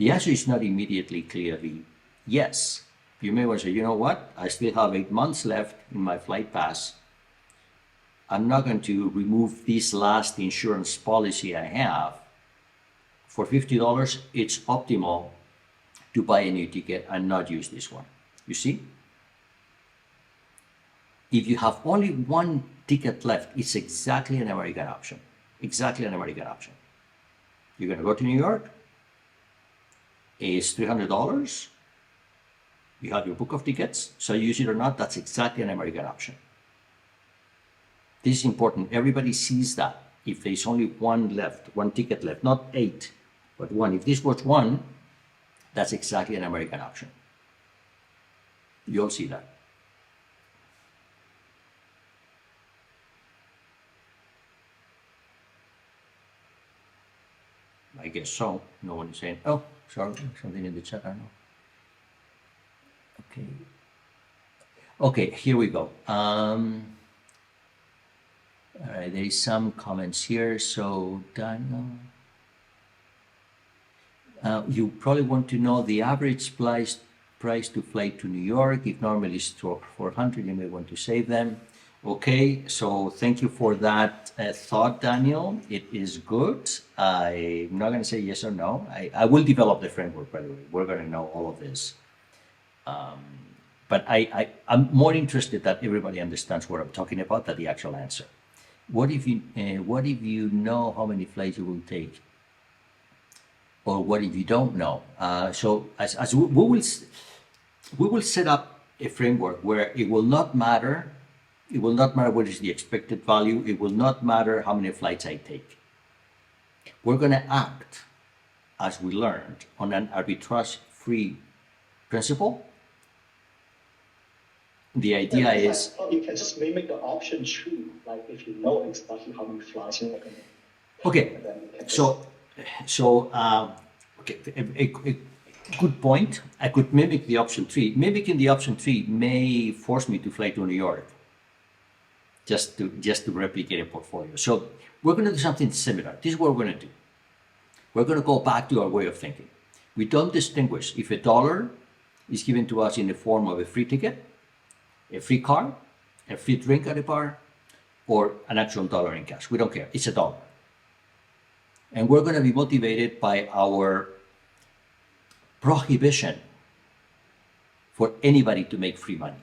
The answer is not immediately clearly yes. You may well say, you know what, I still have 8 months left in my flight pass. I'm not going to remove this last insurance policy I have. For $50, it's optimal to buy a new ticket and not use this one. You see? If you have only one ticket left, it's exactly an American option. Exactly an American option. You're going to go to New York. It's $300. You have your book of tickets, so you use it or not, that's exactly an American option. This is important. Everybody sees that. If there's only one left, one ticket left, not 8, but 1. If this was 1, that's exactly an American option. You'll see that. I guess so. No one is saying, oh, sorry, something in the chat, I don't know. Okay. Okay, here we go. All right, there is some comments here. So, Daniel, you probably want to know the average price to fly to New York. If normally it's $400, you may want to save them. Okay, so thank you for that thought, Daniel. It is good. I'm not going to say yes or no. I will develop the framework, by the way. We're going to know all of this. But I'm more interested that everybody understands what I'm talking about than the actual answer. What if you know how many flights you will take? Or what if you don't know? So as we will set up a framework where it will not matter. It will not matter what is the expected value. It will not matter how many flights I take. We're going to act, as we learned, on an arbitrage-free principle. The idea is... You can just mimic the option true, like if you know exactly how many flights you're going to... Okay, okay, a good point. I could mimic the option 3. Mimicking the option 3 may force me to fly to New York. Just to replicate a portfolio. So we're going to do something similar. This is what we're going to do. We're going to go back to our way of thinking. We don't distinguish if $1 is given to us in the form of a free ticket, a free car, a free drink at a bar, or an actual dollar in cash. We don't care. It's $1. And we're going to be motivated by our prohibition for anybody to make free money.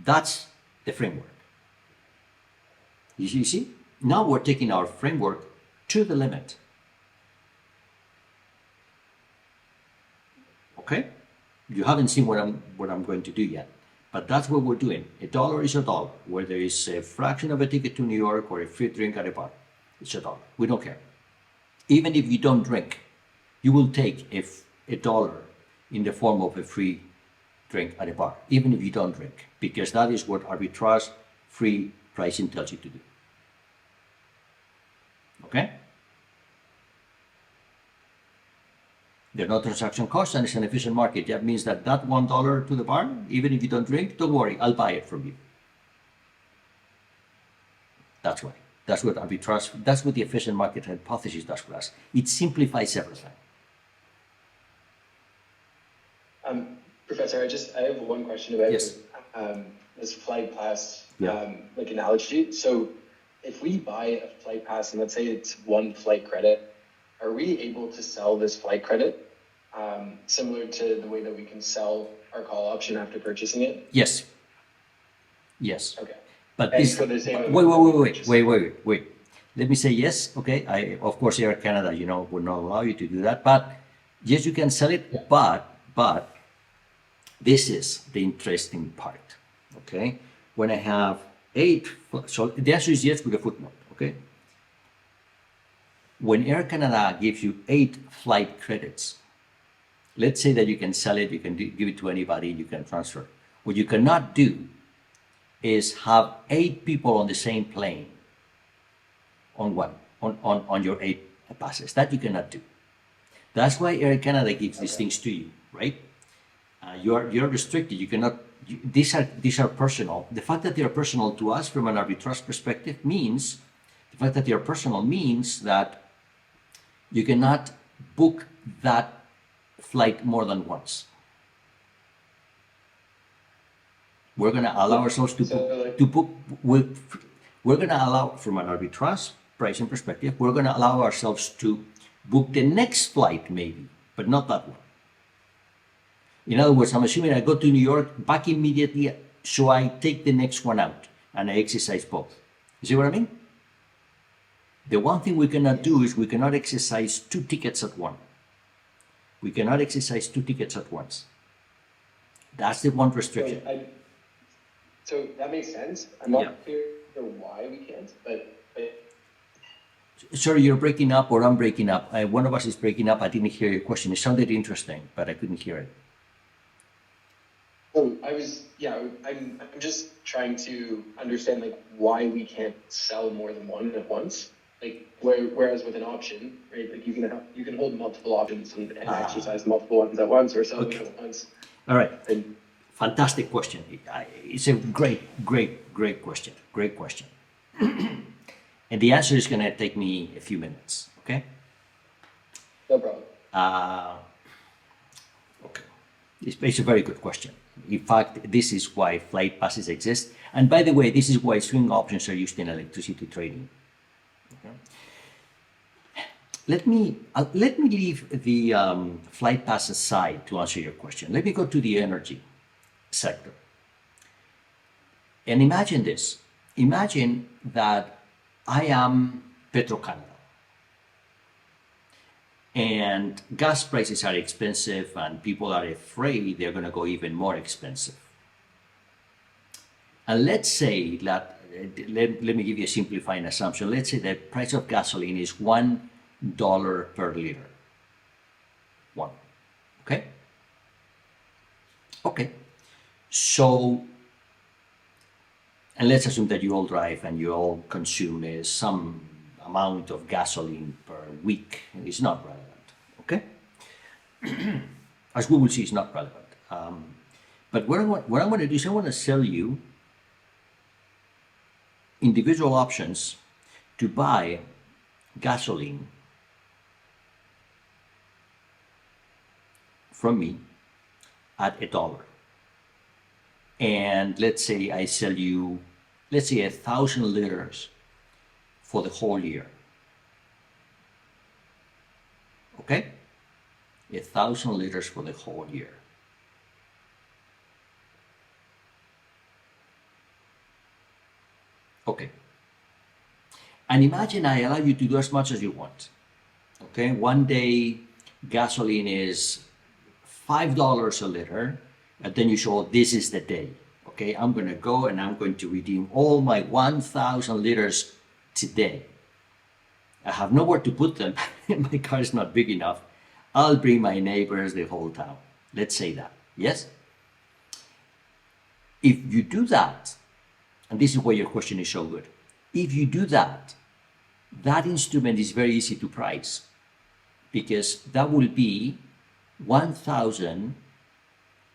That's the framework. You see? Now we're taking our framework to the limit. Okay? You haven't seen what I'm going to do yet, but that's what we're doing. $1 is $1. Whether it's a fraction of a ticket to New York or a free drink at a bar, it's $1. We don't care. Even if you don't drink, you will take $1 in the form of a free drink at a bar, even if you don't drink, because that is what arbitrage-free pricing tells you to do. Okay? There are no transaction costs and it's an efficient market. That means that $1 to the bar, even if you don't drink, don't worry, I'll buy it from you. That's why. That's what arbitrage, that's what the efficient market hypothesis does for us. It simplifies everything. Professor, I have one question about yes. This flight pass like analogy. So if we buy a flight pass and let's say it's 1 flight credit, are we able to sell this flight credit similar to the way that we can sell our call option after purchasing it? Yes. Yes. Okay. But and this, wait. Let me say yes. Okay. Of course, Air Canada, would not allow you to do that. But yes, you can sell it. Yeah. But this is the interesting part. Okay. When I have 8, so the answer is yes with a footnote. Okay. When Air Canada gives you 8 flight credits, let's say that you can sell it, you can give it to anybody, you can transfer. What you cannot do is have 8 people on the same plane on your 8 passes. That you cannot do. That's why Air Canada gives these things to you, right? You're restricted. You cannot. These are personal. The fact that they are personal to us from an arbitrage perspective means the fact that they are personal means that you cannot book that flight more than once. We're going to allow ourselves to book, we're going to allow, from an arbitrage pricing perspective, we're going to allow ourselves to book the next flight maybe, but not that one. In other words, I'm assuming I go to New York back immediately, so I take the next one out and I exercise both. You see what I mean? The one thing we cannot do is we cannot exercise 2 tickets at once. We cannot exercise 2 tickets at once. That's the one restriction. So that makes sense. I'm not clear why we can't, but sorry, you're breaking up or I'm breaking up. One of us is breaking up. I didn't hear your question. It sounded interesting, but I couldn't hear it. Oh, I'm just trying to understand like why we can't sell more than one at once. Like whereas with an option, right? Like you can hold multiple options and exercise multiple ones at once or sell them at once. All right. And, fantastic question. It's a great question. Great question. And the answer is going to take me a few minutes. Okay. no problem. Okay. It's a very good question. In fact, this is why flight passes exist. And by the way, this is why swing options are used in electricity trading. Okay. Let me leave the flight pass aside to answer your question. Let me go to the energy sector. And imagine this. Imagine that I am Petro-Canada. And gas prices are expensive and people are afraid they're going to go even more expensive. And let's say that, let me give you a simplifying assumption. Let's say the price of gasoline is $1 per liter. One. Okay? Okay. So, and let's assume that you all drive and you all consume some amount of gasoline per week. It's not relevant. Okay? As we will see, it's not relevant. But what I'm going to do is I want to sell you individual options to buy gasoline from me at $1. And let's say I sell you, 1,000 liters for the whole year. Okay? 1,000 liters for the whole year. Okay. And imagine I allow you to do as much as you want. Okay? One day gasoline is $5 a liter, and then you show this is the day. Okay, I'm going to go and I'm going to redeem all my 1,000 liters today. I have nowhere to put them. My car is not big enough. I'll bring my neighbors, the whole town. Let's say that. Yes? If you do that, and this is why your question is so good. If you do that, that instrument is very easy to price because that will be 1,000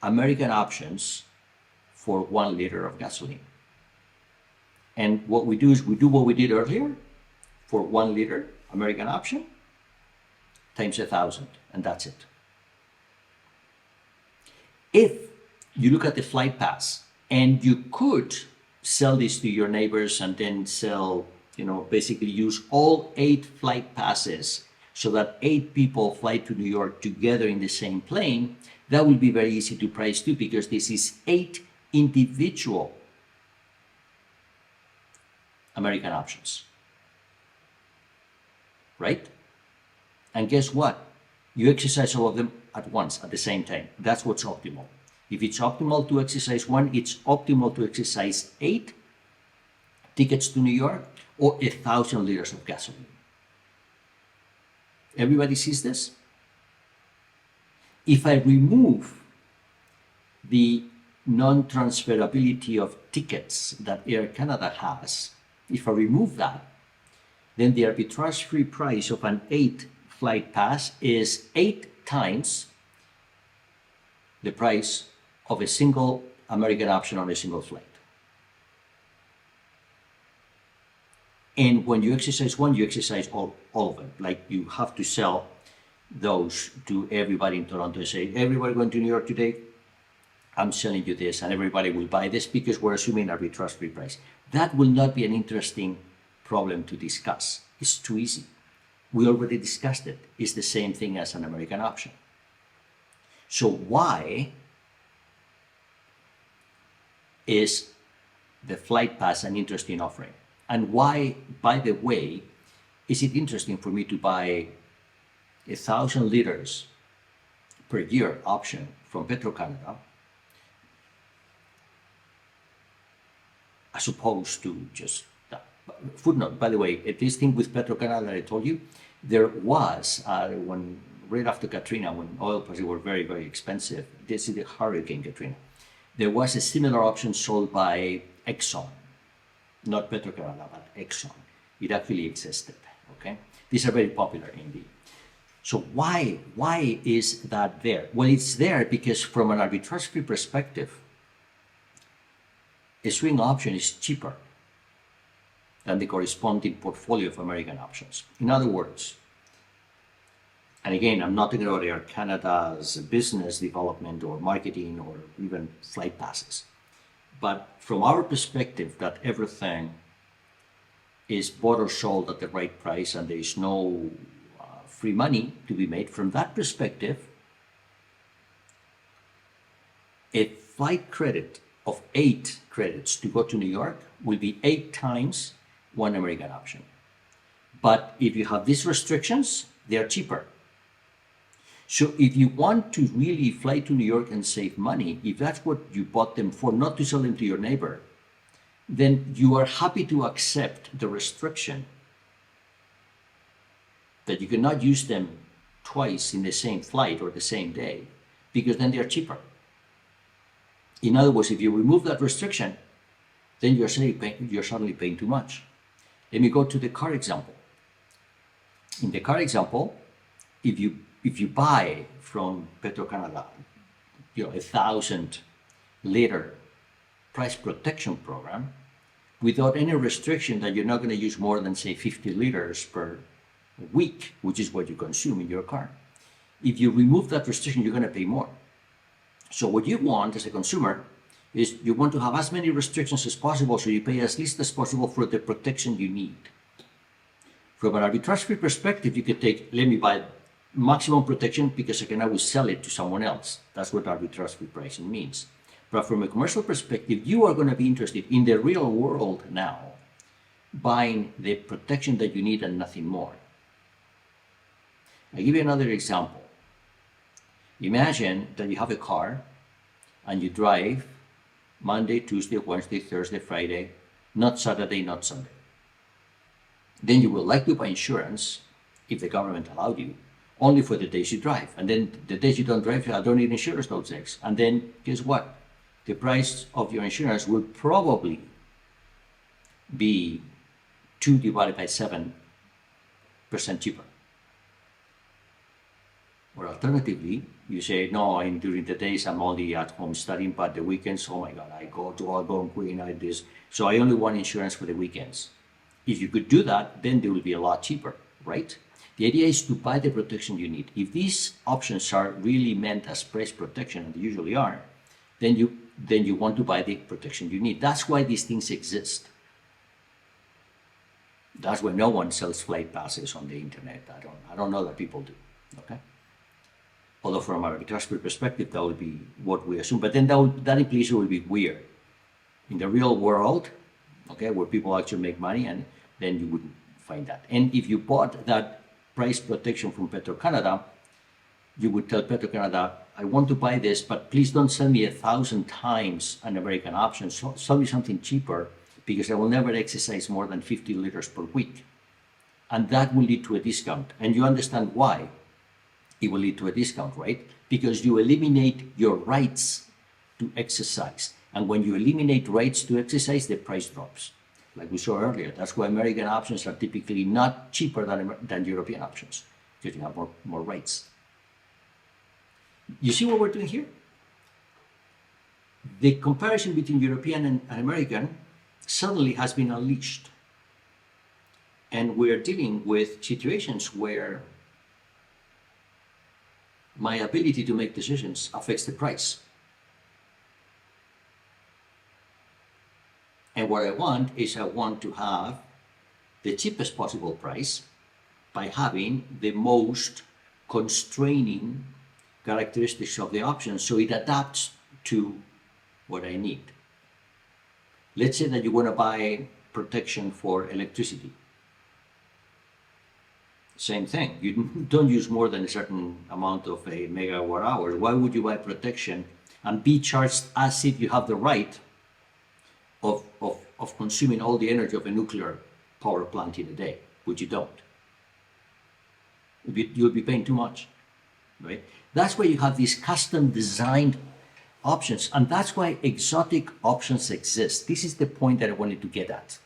American options for 1 liter of gasoline. And what we do is we do what we did earlier for 1 liter American option times 1,000, and that's it. If you look at the flight pass and you could sell this to your neighbors and then sell, basically use all 8 flight passes so that 8 people fly to New York together in the same plane, that will be very easy to price too, because this is 8 individual American options. Right? And guess what? You exercise all of them at once, at the same time. That's what's optimal. If it's optimal to exercise 1, it's optimal to exercise 8 tickets to New York or 1,000 liters of gasoline. Everybody sees this? If I remove the non-transferability of tickets that Air Canada has, if I remove that, then the arbitrage-free price of an 8 flight pass is 8 times the price of a single American option on a single flight. And when you exercise 1, you exercise all of them. Like you have to sell those to everybody in Toronto and say, everybody going to New York today, I'm selling you this, and everybody will buy this because we're assuming arbitrage-free price. That will not be an interesting problem to discuss. It's too easy. We already discussed it. It's the same thing as an American option. So why is the flight pass an interesting offering? And why, by the way, is it interesting for me to buy 1,000 liters per year option from Petro-Canada as opposed to just that? Footnote, by the way, this thing with Petro-Canada that I told you, there was, when right after Katrina, when oil prices were very, very expensive, this is the Hurricane Katrina, there was a similar option sold by Exxon, not Petro-Canada, but Exxon. It actually existed, okay? These are very popular indeed. So why is that there? Well, it's there because from an arbitrage-free perspective, a swing option is cheaper than the corresponding portfolio of American options. In other words, and again, I'm not talking about Air Canada's business development or marketing or even flight passes, but from our perspective that everything is bought or sold at the right price and there is no free money to be made, from that perspective, a flight credit of 8 credits to go to New York will be 8 times one American option. But if you have these restrictions, they are cheaper. So if you want to really fly to New York and save money, if that's what you bought them for, not to sell them to your neighbor, then you are happy to accept the restriction that you cannot use them twice in the same flight or the same day, because then they are cheaper. In other words, if you remove that restriction, then you're suddenly paying too much. Let me go to the car example. In the car example, if you buy from Petro-Canada, 1,000 liter price protection program without any restriction that you're not going to use more than, say, 50 liters per week, which is what you consume in your car. If you remove that restriction, you're going to pay more. So what you want as a consumer is you want to have as many restrictions as possible so you pay as least as possible for the protection you need. From an arbitrage-free perspective, you could take, let me buy maximum protection because I can always sell it to someone else. That's what arbitrage-free pricing means. But from a commercial perspective, you are going to be interested in the real world now, buying the protection that you need and nothing more. I'll give you another example. Imagine that you have a car and you drive Monday, Tuesday, Wednesday, Thursday, Friday, not Saturday, not Sunday. Then you would like to buy insurance, if the government allowed you, only for the days you drive. And then the days you don't drive, I don't need insurance those days. And then guess what? The price of your insurance will probably be 2 divided by 7% cheaper. Or alternatively, you say, no, during the days I'm only at home studying, but the weekends, oh my God, I go to Algonquin, I this. So I only want insurance for the weekends. If you could do that, then they will be a lot cheaper, right? The idea is to buy the protection you need. If these options are really meant as price protection, and they usually are, then you want to buy the protection you need. That's why these things exist. That's why no one sells flight passes on the internet. I don't know that people do, okay? Although from an arbitrage perspective, that would be what we assume. But then that implication would be weird. In the real world, okay, where people actually make money, and then you wouldn't find that. And if you bought that price protection from Petro-Canada, you would tell Petro-Canada, I want to buy this, but please don't sell me 1,000 times an American option. So sell me something cheaper because I will never exercise more than 50 liters per week. And that will lead to a discount. And you understand why it will lead to a discount, right? Because you eliminate your rights to exercise. And when you eliminate rights to exercise, the price drops. Like we saw earlier, that's why American options are typically not cheaper than European options, because you have more rights. You see what we're doing here? The comparison between European and American suddenly has been unleashed. And we're dealing with situations where my ability to make decisions affects the price. And what I want is I want to have the cheapest possible price by having the most constraining characteristics of the option so it adapts to what I need. Let's say that you want to buy protection for electricity. Same thing. You don't use more than a certain amount of a megawatt hour. Why would you buy protection and be charged as if you have the right of consuming all the energy of a nuclear power plant in a day, which you don't? You'll be paying too much, right? That's why you have these custom designed options, and that's why exotic options exist. This is the point that I wanted to get at.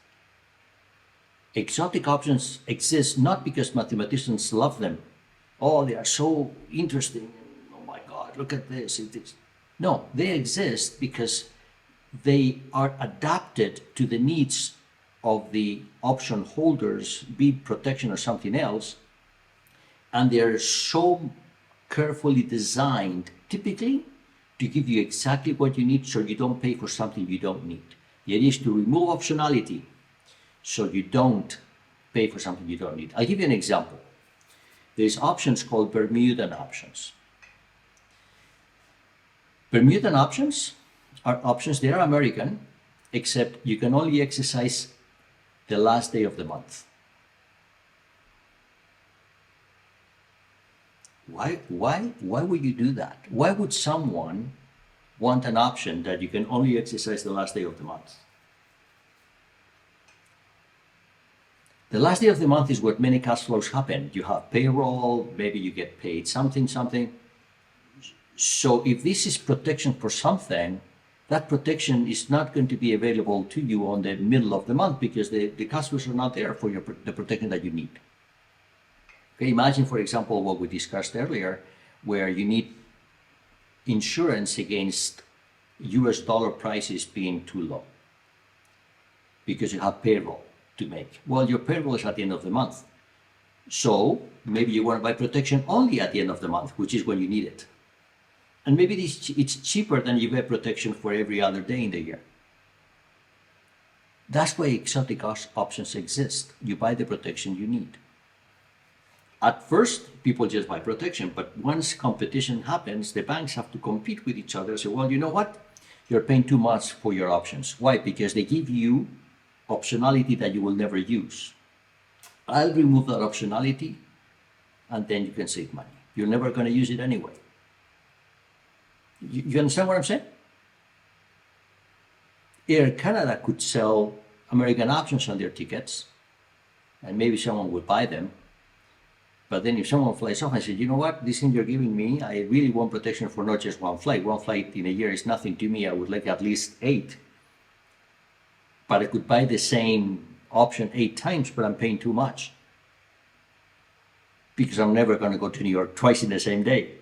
Exotic options exist not because mathematicians love them. Oh, they are so interesting. Oh my God, look at this. No, they exist because they are adapted to the needs of the option holders, be it protection or something else, and they are so carefully designed, typically, to give you exactly what you need so you don't pay for something you don't need. The idea is to remove optionality so you don't pay for something you don't need. I'll give you an example. There's options called Bermudan options. Bermudan options are options, they are American, except you can only exercise the last day of the month. Why would you do that? Why would someone want an option that you can only exercise the last day of the month? The last day of the month is where many cash flows happen. You have payroll, maybe you get paid something. So if this is protection for something, that protection is not going to be available to you on the middle of the month because the cash flows are not there for the protection that you need. Okay, imagine, for example, what we discussed earlier, where you need insurance against US dollar prices being too low because you have payroll to make. Well, your payroll is at the end of the month. So maybe you want to buy protection only at the end of the month, which is when you need it. And maybe it's cheaper than you buy protection for every other day in the year. That's why exotic options exist. You buy the protection you need. At first, people just buy protection, but once competition happens, the banks have to compete with each other. So, well, you know what? You're paying too much for your options. Why? Because they give you optionality that you will never use. I'll remove that optionality, and then you can save money. You're never going to use it anyway. You understand what I'm saying? Air Canada could sell American options on their tickets, and maybe someone would buy them. But then if someone flies off and says, you know what, this thing you're giving me, I really want protection for not just one flight. One flight in a year is nothing to me. I would like at least 8. But I could buy the same option 8 times, but I'm paying too much because I'm never going to go to New York twice in the same day.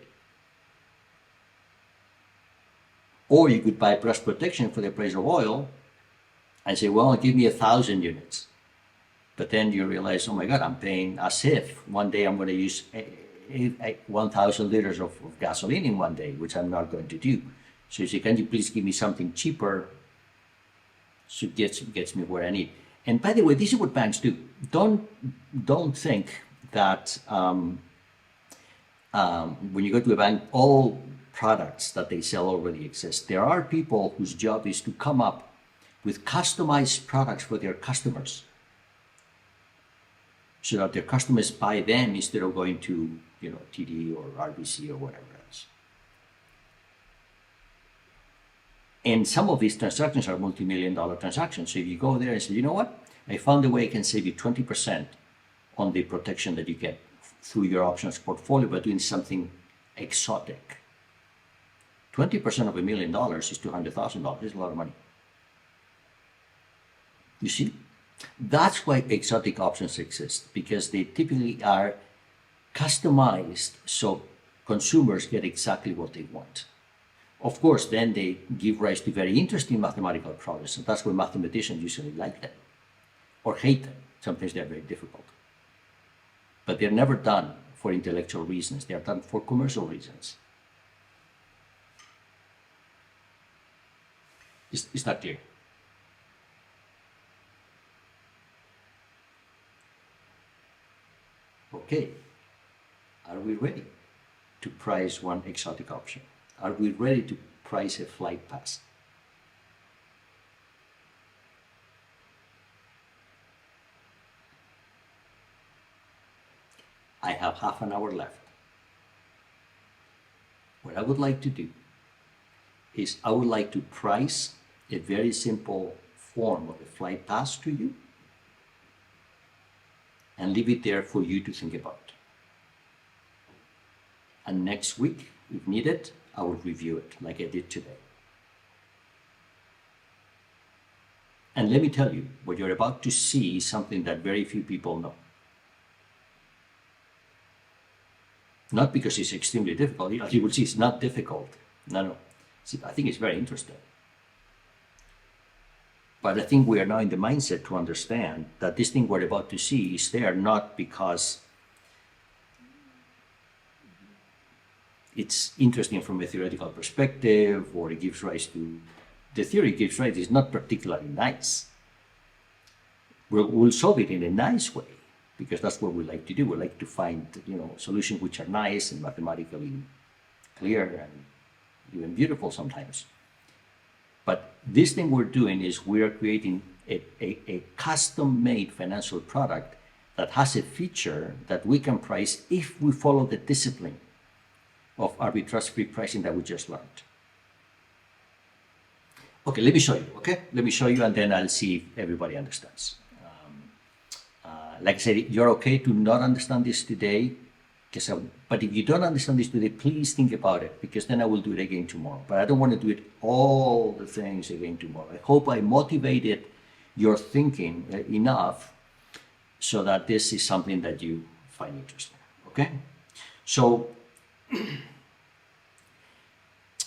Or you could buy plus protection for the price of oil and say, well, give me 1,000 units. But then you realize, oh my God, I'm paying as if one day I'm going to use 1,000 liters of gasoline in one day, which I'm not going to do. So you say, can you please give me something cheaper so it gets me where I need? And by the way, this is what banks do. Don't think that when you go to a bank, all products that they sell already exist. There are people whose job is to come up with customized products for their customers, so that their customers buy them instead of going to, TD or RBC or whatever else. And some of these transactions are multi-million-dollar transactions. So if you go there and say, you know what, I found a way I can save you 20% on the protection that you get through your options portfolio by doing something exotic. 20% of $1 million is $200,000. It's a lot of money. You see? That's why exotic options exist, because they typically are customized so consumers get exactly what they want. Of course, then they give rise to very interesting mathematical problems, and that's why mathematicians usually like them or hate them. Sometimes they're very difficult. But they're never done for intellectual reasons. They are done for commercial reasons. Is that clear? Okay, are we ready to price one exotic option? Are we ready to price a flight pass? I have half an hour left. What I would like to do is I would like to price a very simple form of a flight pass to you and leave it there for you to think about. And next week, if needed, I will review it like I did today. And let me tell you, what you're about to see is something that very few people know. Not because it's extremely difficult. You will see it's not difficult. No. See, I think it's very interesting. But I think we are now in the mindset to understand that this thing we're about to see is there not because it's interesting from a theoretical perspective or it gives rise to, the theory gives rise, is not particularly nice. We'll solve it in a nice way because that's what we like to do. We like to find, solutions which are nice and mathematically clear and even beautiful sometimes. But this thing we're doing is we are creating a custom-made financial product that has a feature that we can price if we follow the discipline of arbitrage-free pricing that we just learned. Okay, let me show you, okay? Let me show you and then I'll see if everybody understands. Like I said, you're okay to not understand this today, but if you don't understand this today, please think about it, because then I will do it again tomorrow. But I don't want to do it all the things again tomorrow. I hope I motivated your thinking enough so that this is something that you find interesting, okay? So,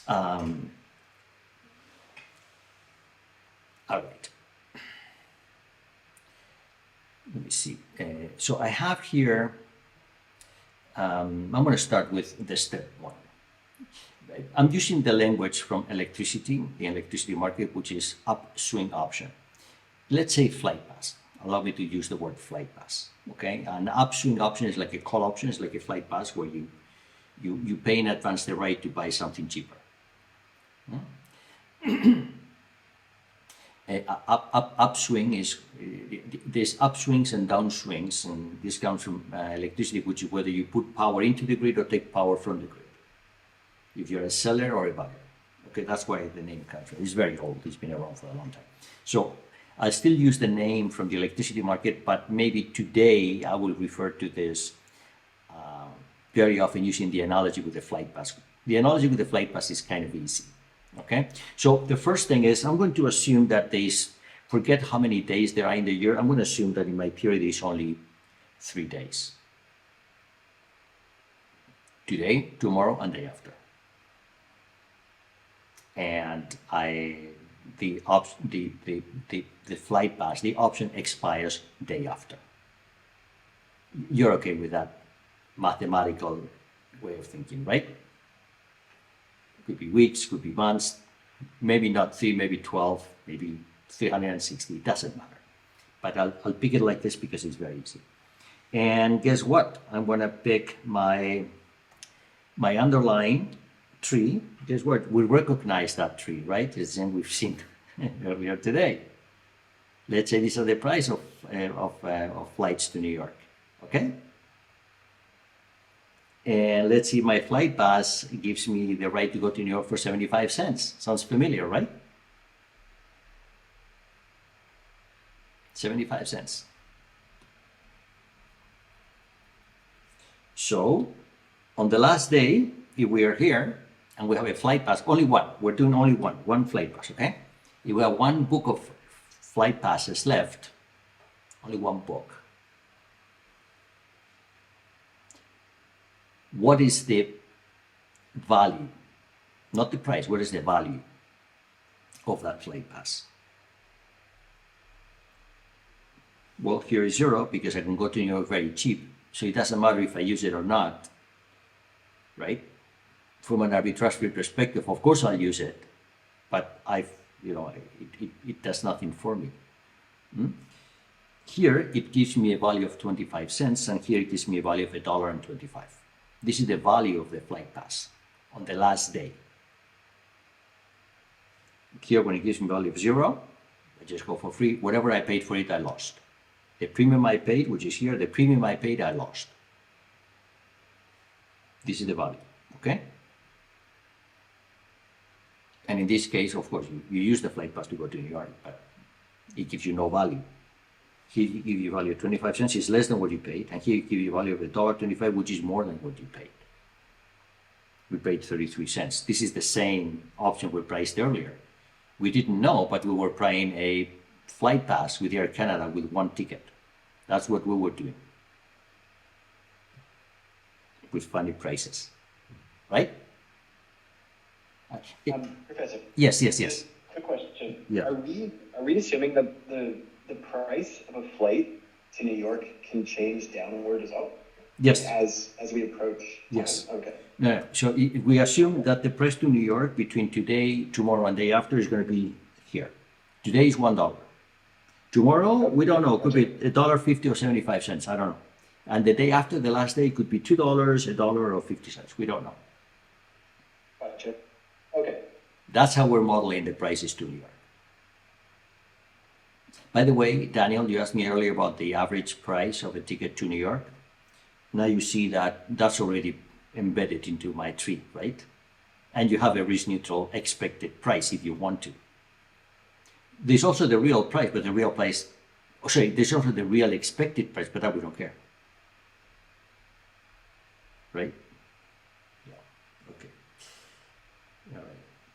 all right. Let me see. So I have here, I'm going to start with the step one. I'm using the language from electricity, the electricity market, which is upswing option. Let's say flight pass. Allow me to use the word flight pass. Okay, an upswing option is like a call option, it's like a flight pass where you pay in advance the right to buy something cheaper. Upswing is, there's upswings and downswings, and this comes from electricity, which is whether you put power into the grid or take power from the grid. If you're a seller or a buyer. Okay, that's why the name comes from. It's very old, it's been around for a long time. So I still use the name from the electricity market, but maybe today I will refer to this very often using the analogy with the flight pass. The analogy with the flight pass is kind of easy. Okay, so the first thing is I'm going to assume that forget how many days there are in the year. I'm going to assume that in my period is only 3 days. Today, tomorrow, and day after. And the flight pass, the option expires day after. You're okay with that mathematical way of thinking, right? Could be weeks, could be months, maybe not 3, maybe 12, maybe 360, it doesn't matter. But I'll pick it like this because it's very easy. And guess what? I'm gonna pick my underlying tree. Guess what? We recognize that tree, right? It's the we've seen earlier today. Let's say these are the price of flights to New York, okay? And let's see, my flight pass gives me the right to go to New York for 75 cents. Sounds familiar, right? 75 cents. So, on the last day, if we are here and we have a flight pass, only one, we're doing only one flight pass, okay? If we have one book of flight passes left, only one book. What is the value? Not the price, what is the value of that flight pass? Well, here is 0 because I can go to New York very cheap So it doesn't matter if I use it or not, right? From an arbitrage-free perspective, of course I'll use it, but it does nothing for me. Here it gives me a value of 25 cents, and here it gives me a value of $1.25. This is the value of the flight pass on the last day. Here, when it gives me a value of 0, I just go for free. Whatever I paid for it, I lost. The premium I paid, which is here, the premium I paid, I lost. This is the value, okay? And in this case, of course, you use the flight pass to go to New York, but it gives you no value. Here it gives you value of 25 cents, is less than what you paid, and here it gives you value of $1.25, which is more than what you paid. We paid 33 cents. This is the same option we priced earlier. We didn't know, but we were buying a flight pass with Air Canada with one ticket. That's what we were doing. With funny prices, right? Professor. Yes. Quick question. Yeah. Are we assuming that the price of a flight to New York can change downward as well? Yes. As we approach. Yes. Okay. No, so we assume that the price to New York between today, tomorrow, and day after is going to be here. Today is $1. Tomorrow, we don't know. Could be $1.50 or 75 cents. I don't know. And the day after, the last day, could be $2, $1, or 50 cents. We don't know. Gotcha. Okay. That's how we're modeling the prices to New York. By the way, Daniel, you asked me earlier about the average price of a ticket to New York. Now you see that that's already embedded into my tree, right? And you have a risk-neutral expected price if you want to. There's also the real price, but the real price, there's also the real expected price, but that we don't care. Right? Yeah, okay. All right.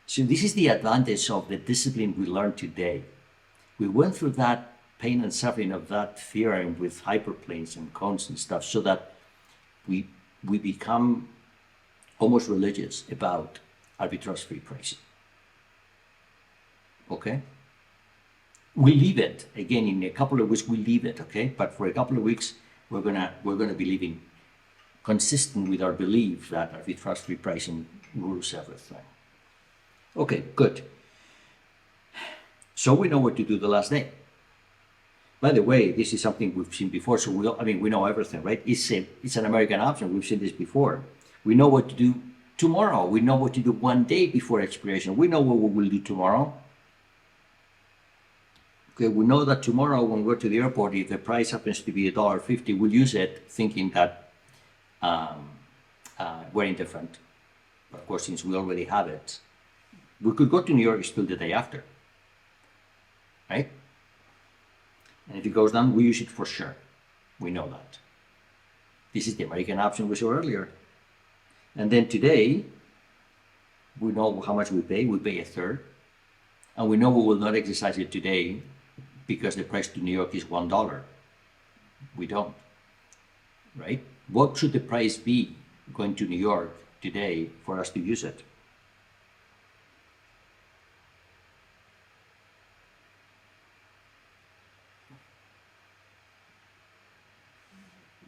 So this is the advantage of the discipline we learned today. We went through that pain and suffering of that theorem with hyperplanes and cones and stuff so that we become almost religious about arbitrage-free pricing. Okay? We leave it again in a couple of weeks. We leave it, okay? But for a couple of weeks, we're gonna be living consistent with our belief that arbitrage-free pricing rules everything. Okay, good. So we know what to do the last day. By the way, this is something we've seen before, so we know everything, right? It's an American option. We've seen this before. We know what to do tomorrow. We know what to do one day before expiration. We know what we will do tomorrow. Okay, we know that tomorrow when we go to the airport, if the price happens to be $1.50, we'll use it thinking that we're indifferent. But of course, since we already have it, we could go to New York still the day after, right? And if it goes down, we use it for sure. We know that. This is the American option we saw earlier. And then today, we know how much we pay. We pay a third. And we know we will not exercise it today because the price to New York is $1. We don't, right? What should the price be going to New York today for us to use it?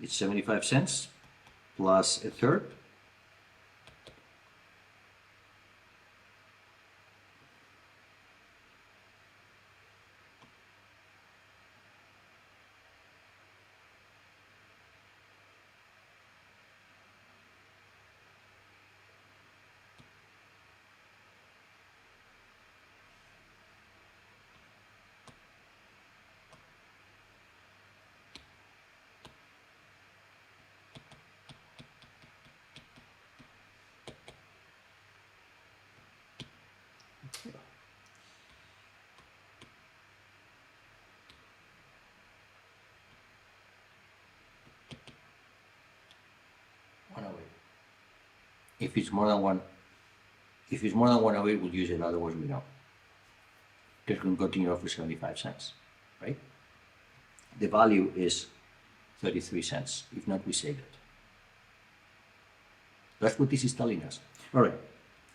It's 75 cents plus a third. If it's more than 108, we'll use it. Otherwise, we don't. Because we can continue for 75 cents, right? The value is 33 cents. If not, we save it. That's what this is telling us. All right.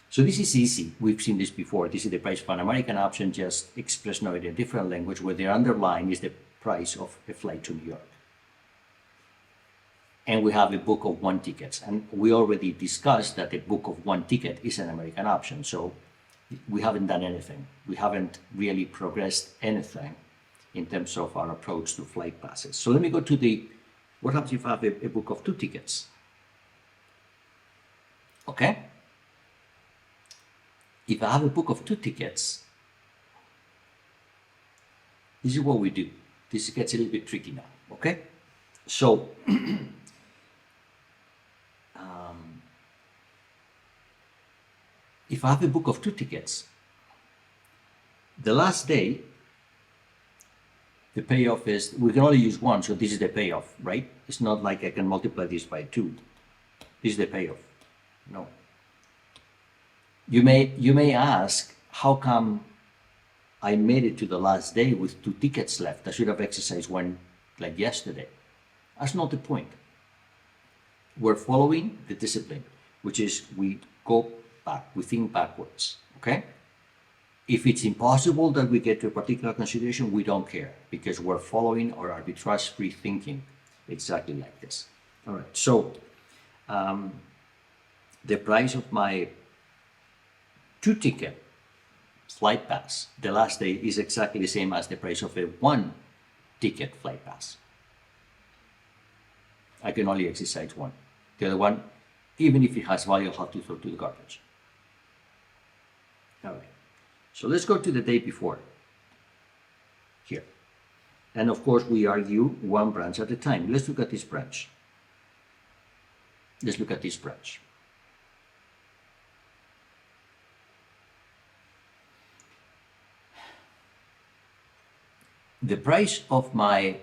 So this is easy. We've seen this before. This is the price of an American option, just expressed now in a different language, where the underlying is the price of a flight to New York. and we have a book of 1 tickets. And we already discussed that a book of 1 ticket is an American option. So we haven't done anything. We haven't really progressed anything in terms of our approach to flight passes. So let me go to what happens if I have a book of 2 tickets? Okay? If I have a book of 2 tickets, this is what we do. This gets a little bit tricky now, okay? So, if I have a book of 2 tickets, the last day, the payoff is, we can only use 1, so this is the payoff, right? It's not like I can multiply this by 2. This is the payoff. No. You may ask, how come I made it to the last day with 2 tickets left? I should have exercised 1 like yesterday. That's not the point. We're following the discipline, which is we go back, we think backwards, okay? If it's impossible that we get to a particular consideration, we don't care because we're following our arbitrage-free thinking exactly like this. All right, so the price of my 2-ticket flight pass, the last day is exactly the same as the price of a 1-ticket flight pass. I can only exercise 1. The other one, even if it has value, I'll have to throw to the garbage. All right. So let's go to the day before here. And of course, we argue 1 branch at a time. Let's look at this branch. Let's look at this branch. The price of a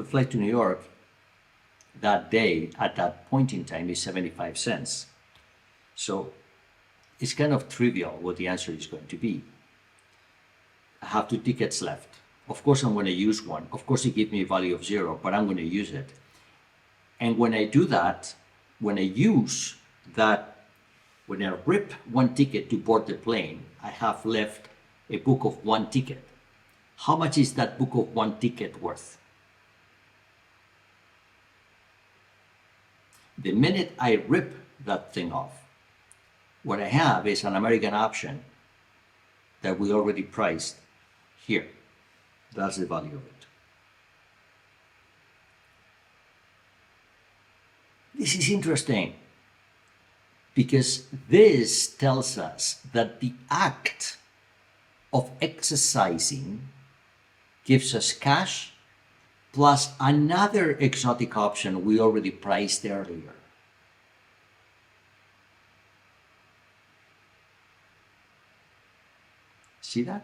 flight to New York that day at that point in time is 75 cents. So it's kind of trivial what the answer is going to be. I have 2 tickets left. Of course, I'm going to use 1. Of course, it gives me a value of 0, but I'm going to use it. And when I do that, when I rip 1 ticket to board the plane, I have left a book of 1 ticket. How much is that book of 1 ticket worth? The minute I rip that thing off, what I have is an American option that we already priced here. That's the value of it. This is interesting because this tells us that the act of exercising gives us cash plus another exotic option we already priced earlier. See that?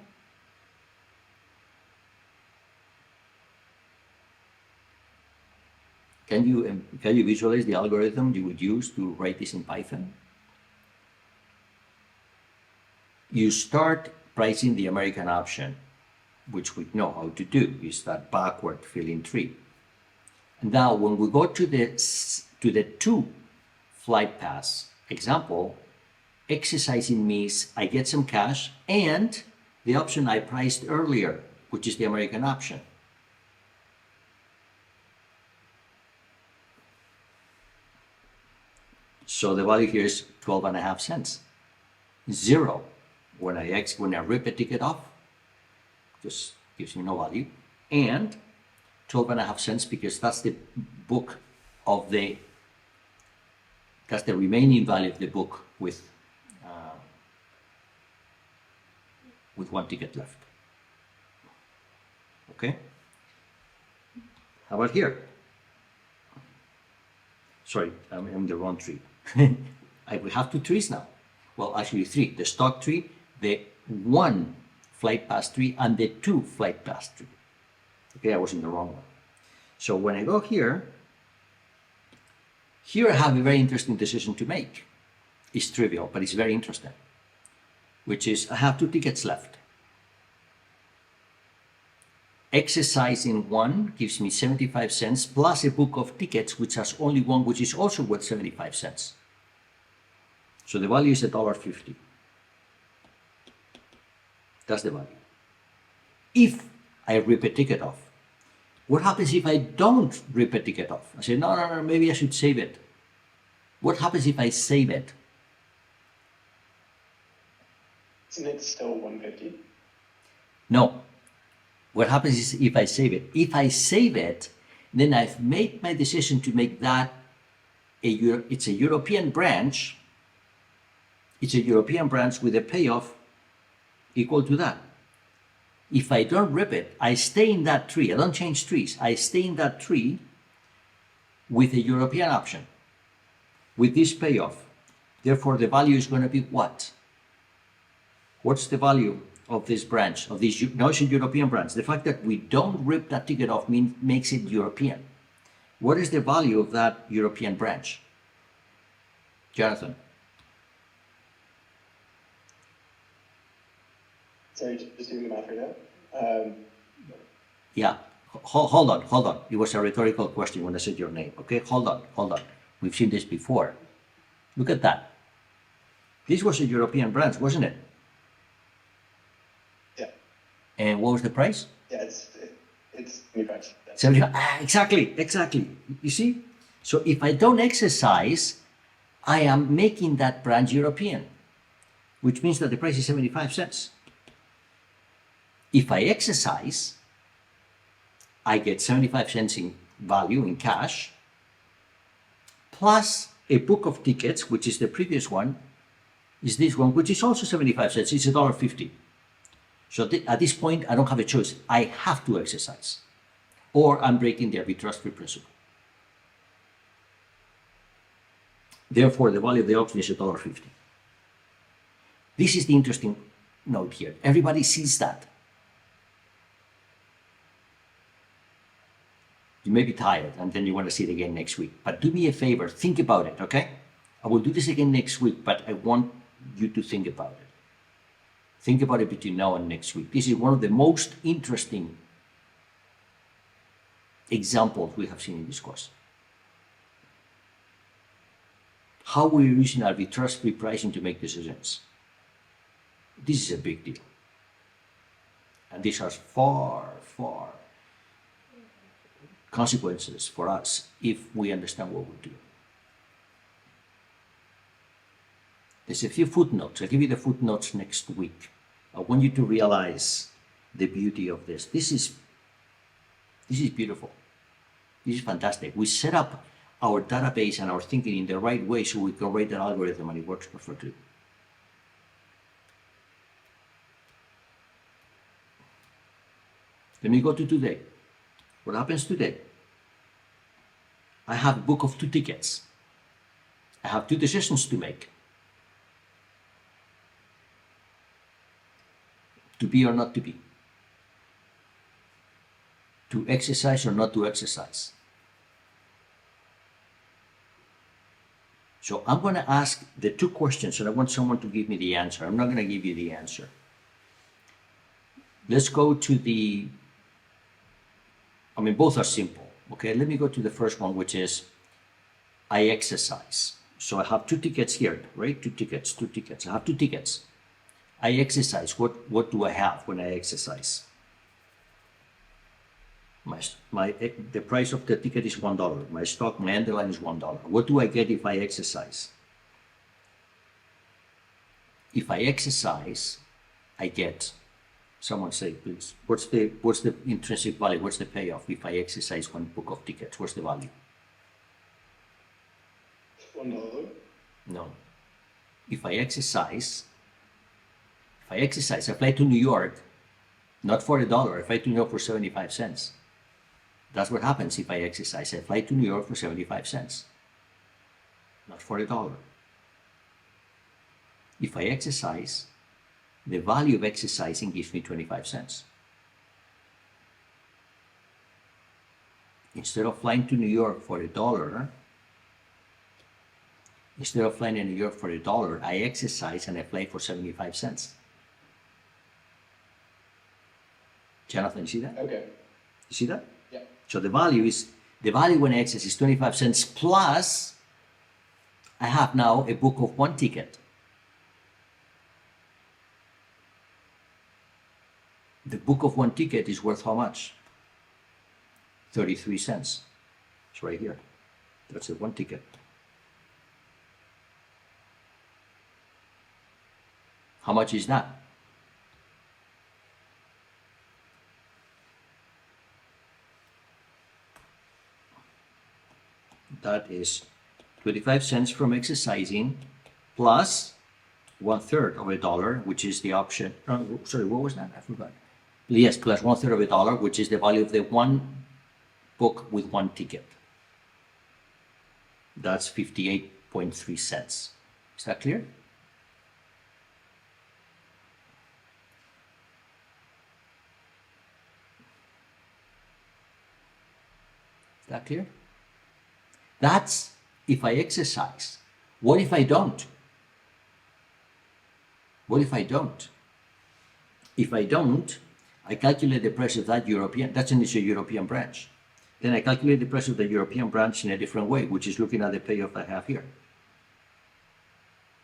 Can you visualize the algorithm you would use to write this in Python? You start pricing the American option, which we know how to do, is that backward filling tree. And now when we go to the 2 flight pass example, exercising means I get some cash and the option I priced earlier, which is the American option. So the value here is 12.5 cents. 0 when I rip a ticket off, just gives me no value, and 12.5 cents because that's the book of that's the remaining value of the book with 1 ticket left. Okay? How about here? Sorry, I'm in the wrong tree. We have 2 trees now. Well, actually 3. The stock tree, the 1 flight pass tree, and the 2 flight pass tree. Okay, I was in the wrong one. So when I go here I have a very interesting decision to make. It's trivial, but it's very interesting. Which is, I have 2 tickets left. Exercising 1 gives me 75 cents plus a book of tickets which has only 1, which is also worth 75 cents. So the value is $1.50. That's the value. If I rip a ticket off, What happens if I don't rip a ticket off? I say, no, maybe I should save it. What happens if I save it? Isn't it still 150? No. What happens is if I save it. If I save it, then I've made my decision to make that it's a European branch. It's a European branch with a payoff equal to that. If I don't rip it, I stay in that tree. I don't change trees. I stay in that tree with a European option, with this payoff. Therefore, the value is going to be what? What's the value of this branch, of this notion European branch? The fact that we don't rip that ticket off makes it European. What is the value of that European branch? Jonathan? Sorry, just doing the math right now. Yeah, hold on. It was a rhetorical question when I said your name, okay? Hold on. We've seen this before. Look at that. This was a European branch, wasn't it? Yeah. And what was the price? Yeah, it's 75. 75. Exactly. You see? So if I don't exercise, I am making that branch European, which means that the price is 75 cents. If I exercise, I get 75 cents in value in cash, plus a book of tickets, which is the previous one, is this one, which is also 75 cents. It's $1.50. So at this point, I don't have a choice. I have to exercise, or I'm breaking the arbitrage principle. Therefore, the value of the option is $1.50. This is the interesting note here. Everybody sees that. You may be tired and then you want to see it again next week. But do me a favor, think about it, okay? I will do this again next week, but I want you to think about it. Think about it between now and next week. This is one of the most interesting examples we have seen in this course. How we're using arbitrage-free pricing to make decisions. This is a big deal. And this has far consequences for us if we understand what we do. There's a few footnotes. I'll give you the footnotes next week. I want you to realize the beauty of this. This is beautiful. This is fantastic. We set up our database and our thinking in the right way so we can write an algorithm and it works perfectly. Let me go to today. What happens today? I have a book of 2 tickets. I have 2 decisions to make. To be or not to be. To exercise or not to exercise. So I'm going to ask the 2 questions and I want someone to give me the answer. I'm not going to give you the answer. Let's go to both are simple. Okay, let me go to the first one, which is I exercise. So I have 2 tickets here, right? 2 tickets. I have 2 tickets. I exercise. What do I have when I exercise? The price of the ticket is $1. My underline is $1. What do I get if I exercise? If I exercise, I get. Someone say, please, what's the intrinsic value? What's the payoff if I exercise 1 book of tickets? What's the value? $1. No. If I exercise, I fly to New York, not for $1. I fly to New York for 75 cents. That's what happens if I exercise. I fly to New York for 75 cents, not for $1. If I exercise, the value of exercising gives me 25 cents. Instead of flying to New York for $1, I exercise and I fly for 75 cents. Jonathan, you see that? Okay. You see that? Yeah. So the value when I exercise is 25 cents plus I have now a book of 1 ticket. The book of 1 ticket is worth how much? 33 cents. It's right here. That's the one ticket. How much is that? That is 25 cents from exercising plus 1/3 of a dollar, which is the option. Sorry, what was that? I forgot. Yes, plus 1/3 of a dollar, which is the value of the one book with one ticket. That's 58.3 cents. Is that clear? Is that clear? That's if I exercise. What if I don't? What if I don't? If I don't, I calculate the price of that European, that's an issue European branch. Then I calculate the price of the European branch in a different way, which is looking at the payoff I have here.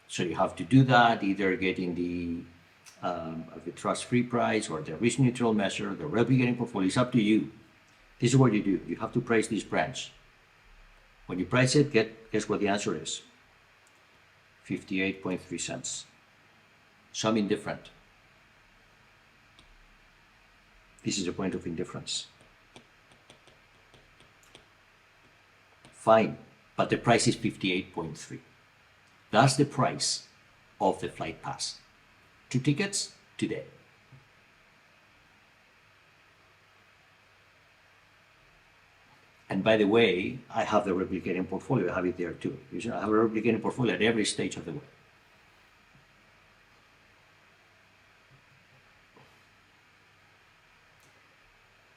So you have to do that, either getting the trust-free price or the risk neutral measure, the replicating portfolio. It's up to you. This is what you do. You have to price this branch. When you price it, guess what the answer is? 58.3 cents. Some indifferent. This is a point of indifference. Fine, but the price is 58.3. That's the price of the flight pass. 2 tickets today. And by the way, I have the replicating portfolio. I have it there too. I have a replicating portfolio at every stage of the way.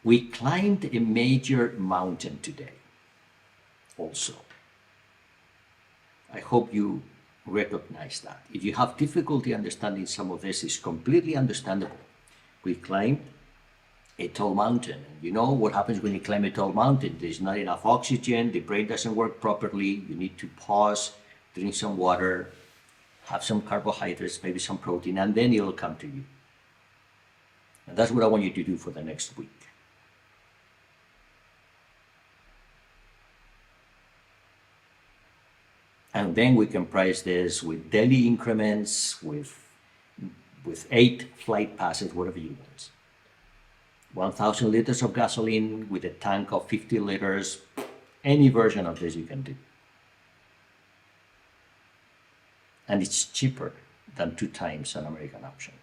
We climbed a major mountain today also. I hope you recognize that. If you have difficulty understanding some of this, it's completely understandable. We climbed a tall mountain. And you know what happens when you climb a tall mountain? There's not enough oxygen, the brain doesn't work properly, you need to pause, drink some water, have some carbohydrates, maybe some protein, and then it'll come to you. And that's what I want you to do for the next week. And then we can price this with daily increments, with 8 flight passes, whatever you want. 1,000 liters of gasoline with a tank of 50 liters, any version of this you can do. And it's cheaper than 2 times an American option.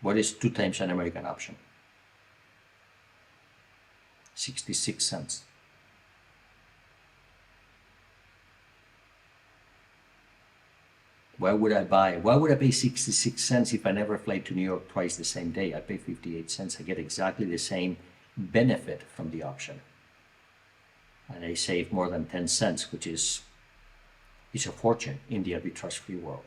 What is 2 times an American option? 66 cents. Why would I pay 66 cents if I never fly to New York twice the same day? I pay 58 cents. I get exactly the same benefit from the option. And I save more than 10 cents, which is a fortune in the arbitrage-free world.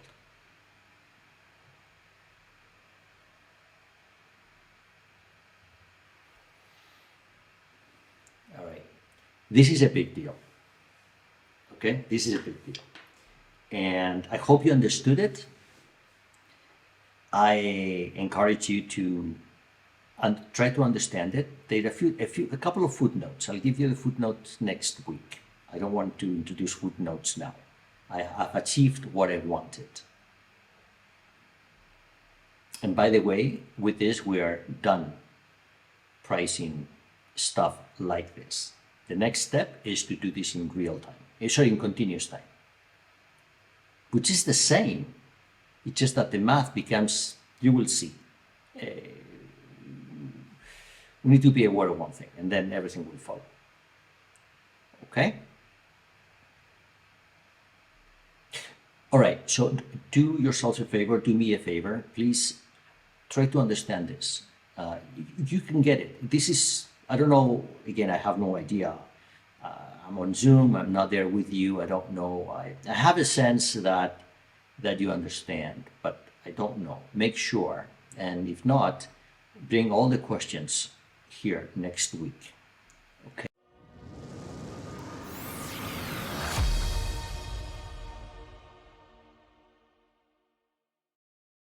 All right. This is a big deal. Okay? This is a big deal. And I hope you understood it. I encourage you to try to understand it. There are a couple of footnotes. I'll give you the footnotes next week. I don't want to introduce footnotes now. I have achieved what I wanted. And by the way, with this, we are done pricing stuff like this. The next step is to do this in real time, in continuous time, which is the same. It's just that the math becomes, you will see. We need to be aware of one thing, and then everything will follow. Okay? All right, so do yourselves a favor, do me a favor. Please try to understand this. You can get it. This is, I don't know, again, I have no idea. I'm on Zoom, I'm not there with you, I don't know. I have a sense that you understand, but I don't know. Make sure, and if not, bring all the questions here next week.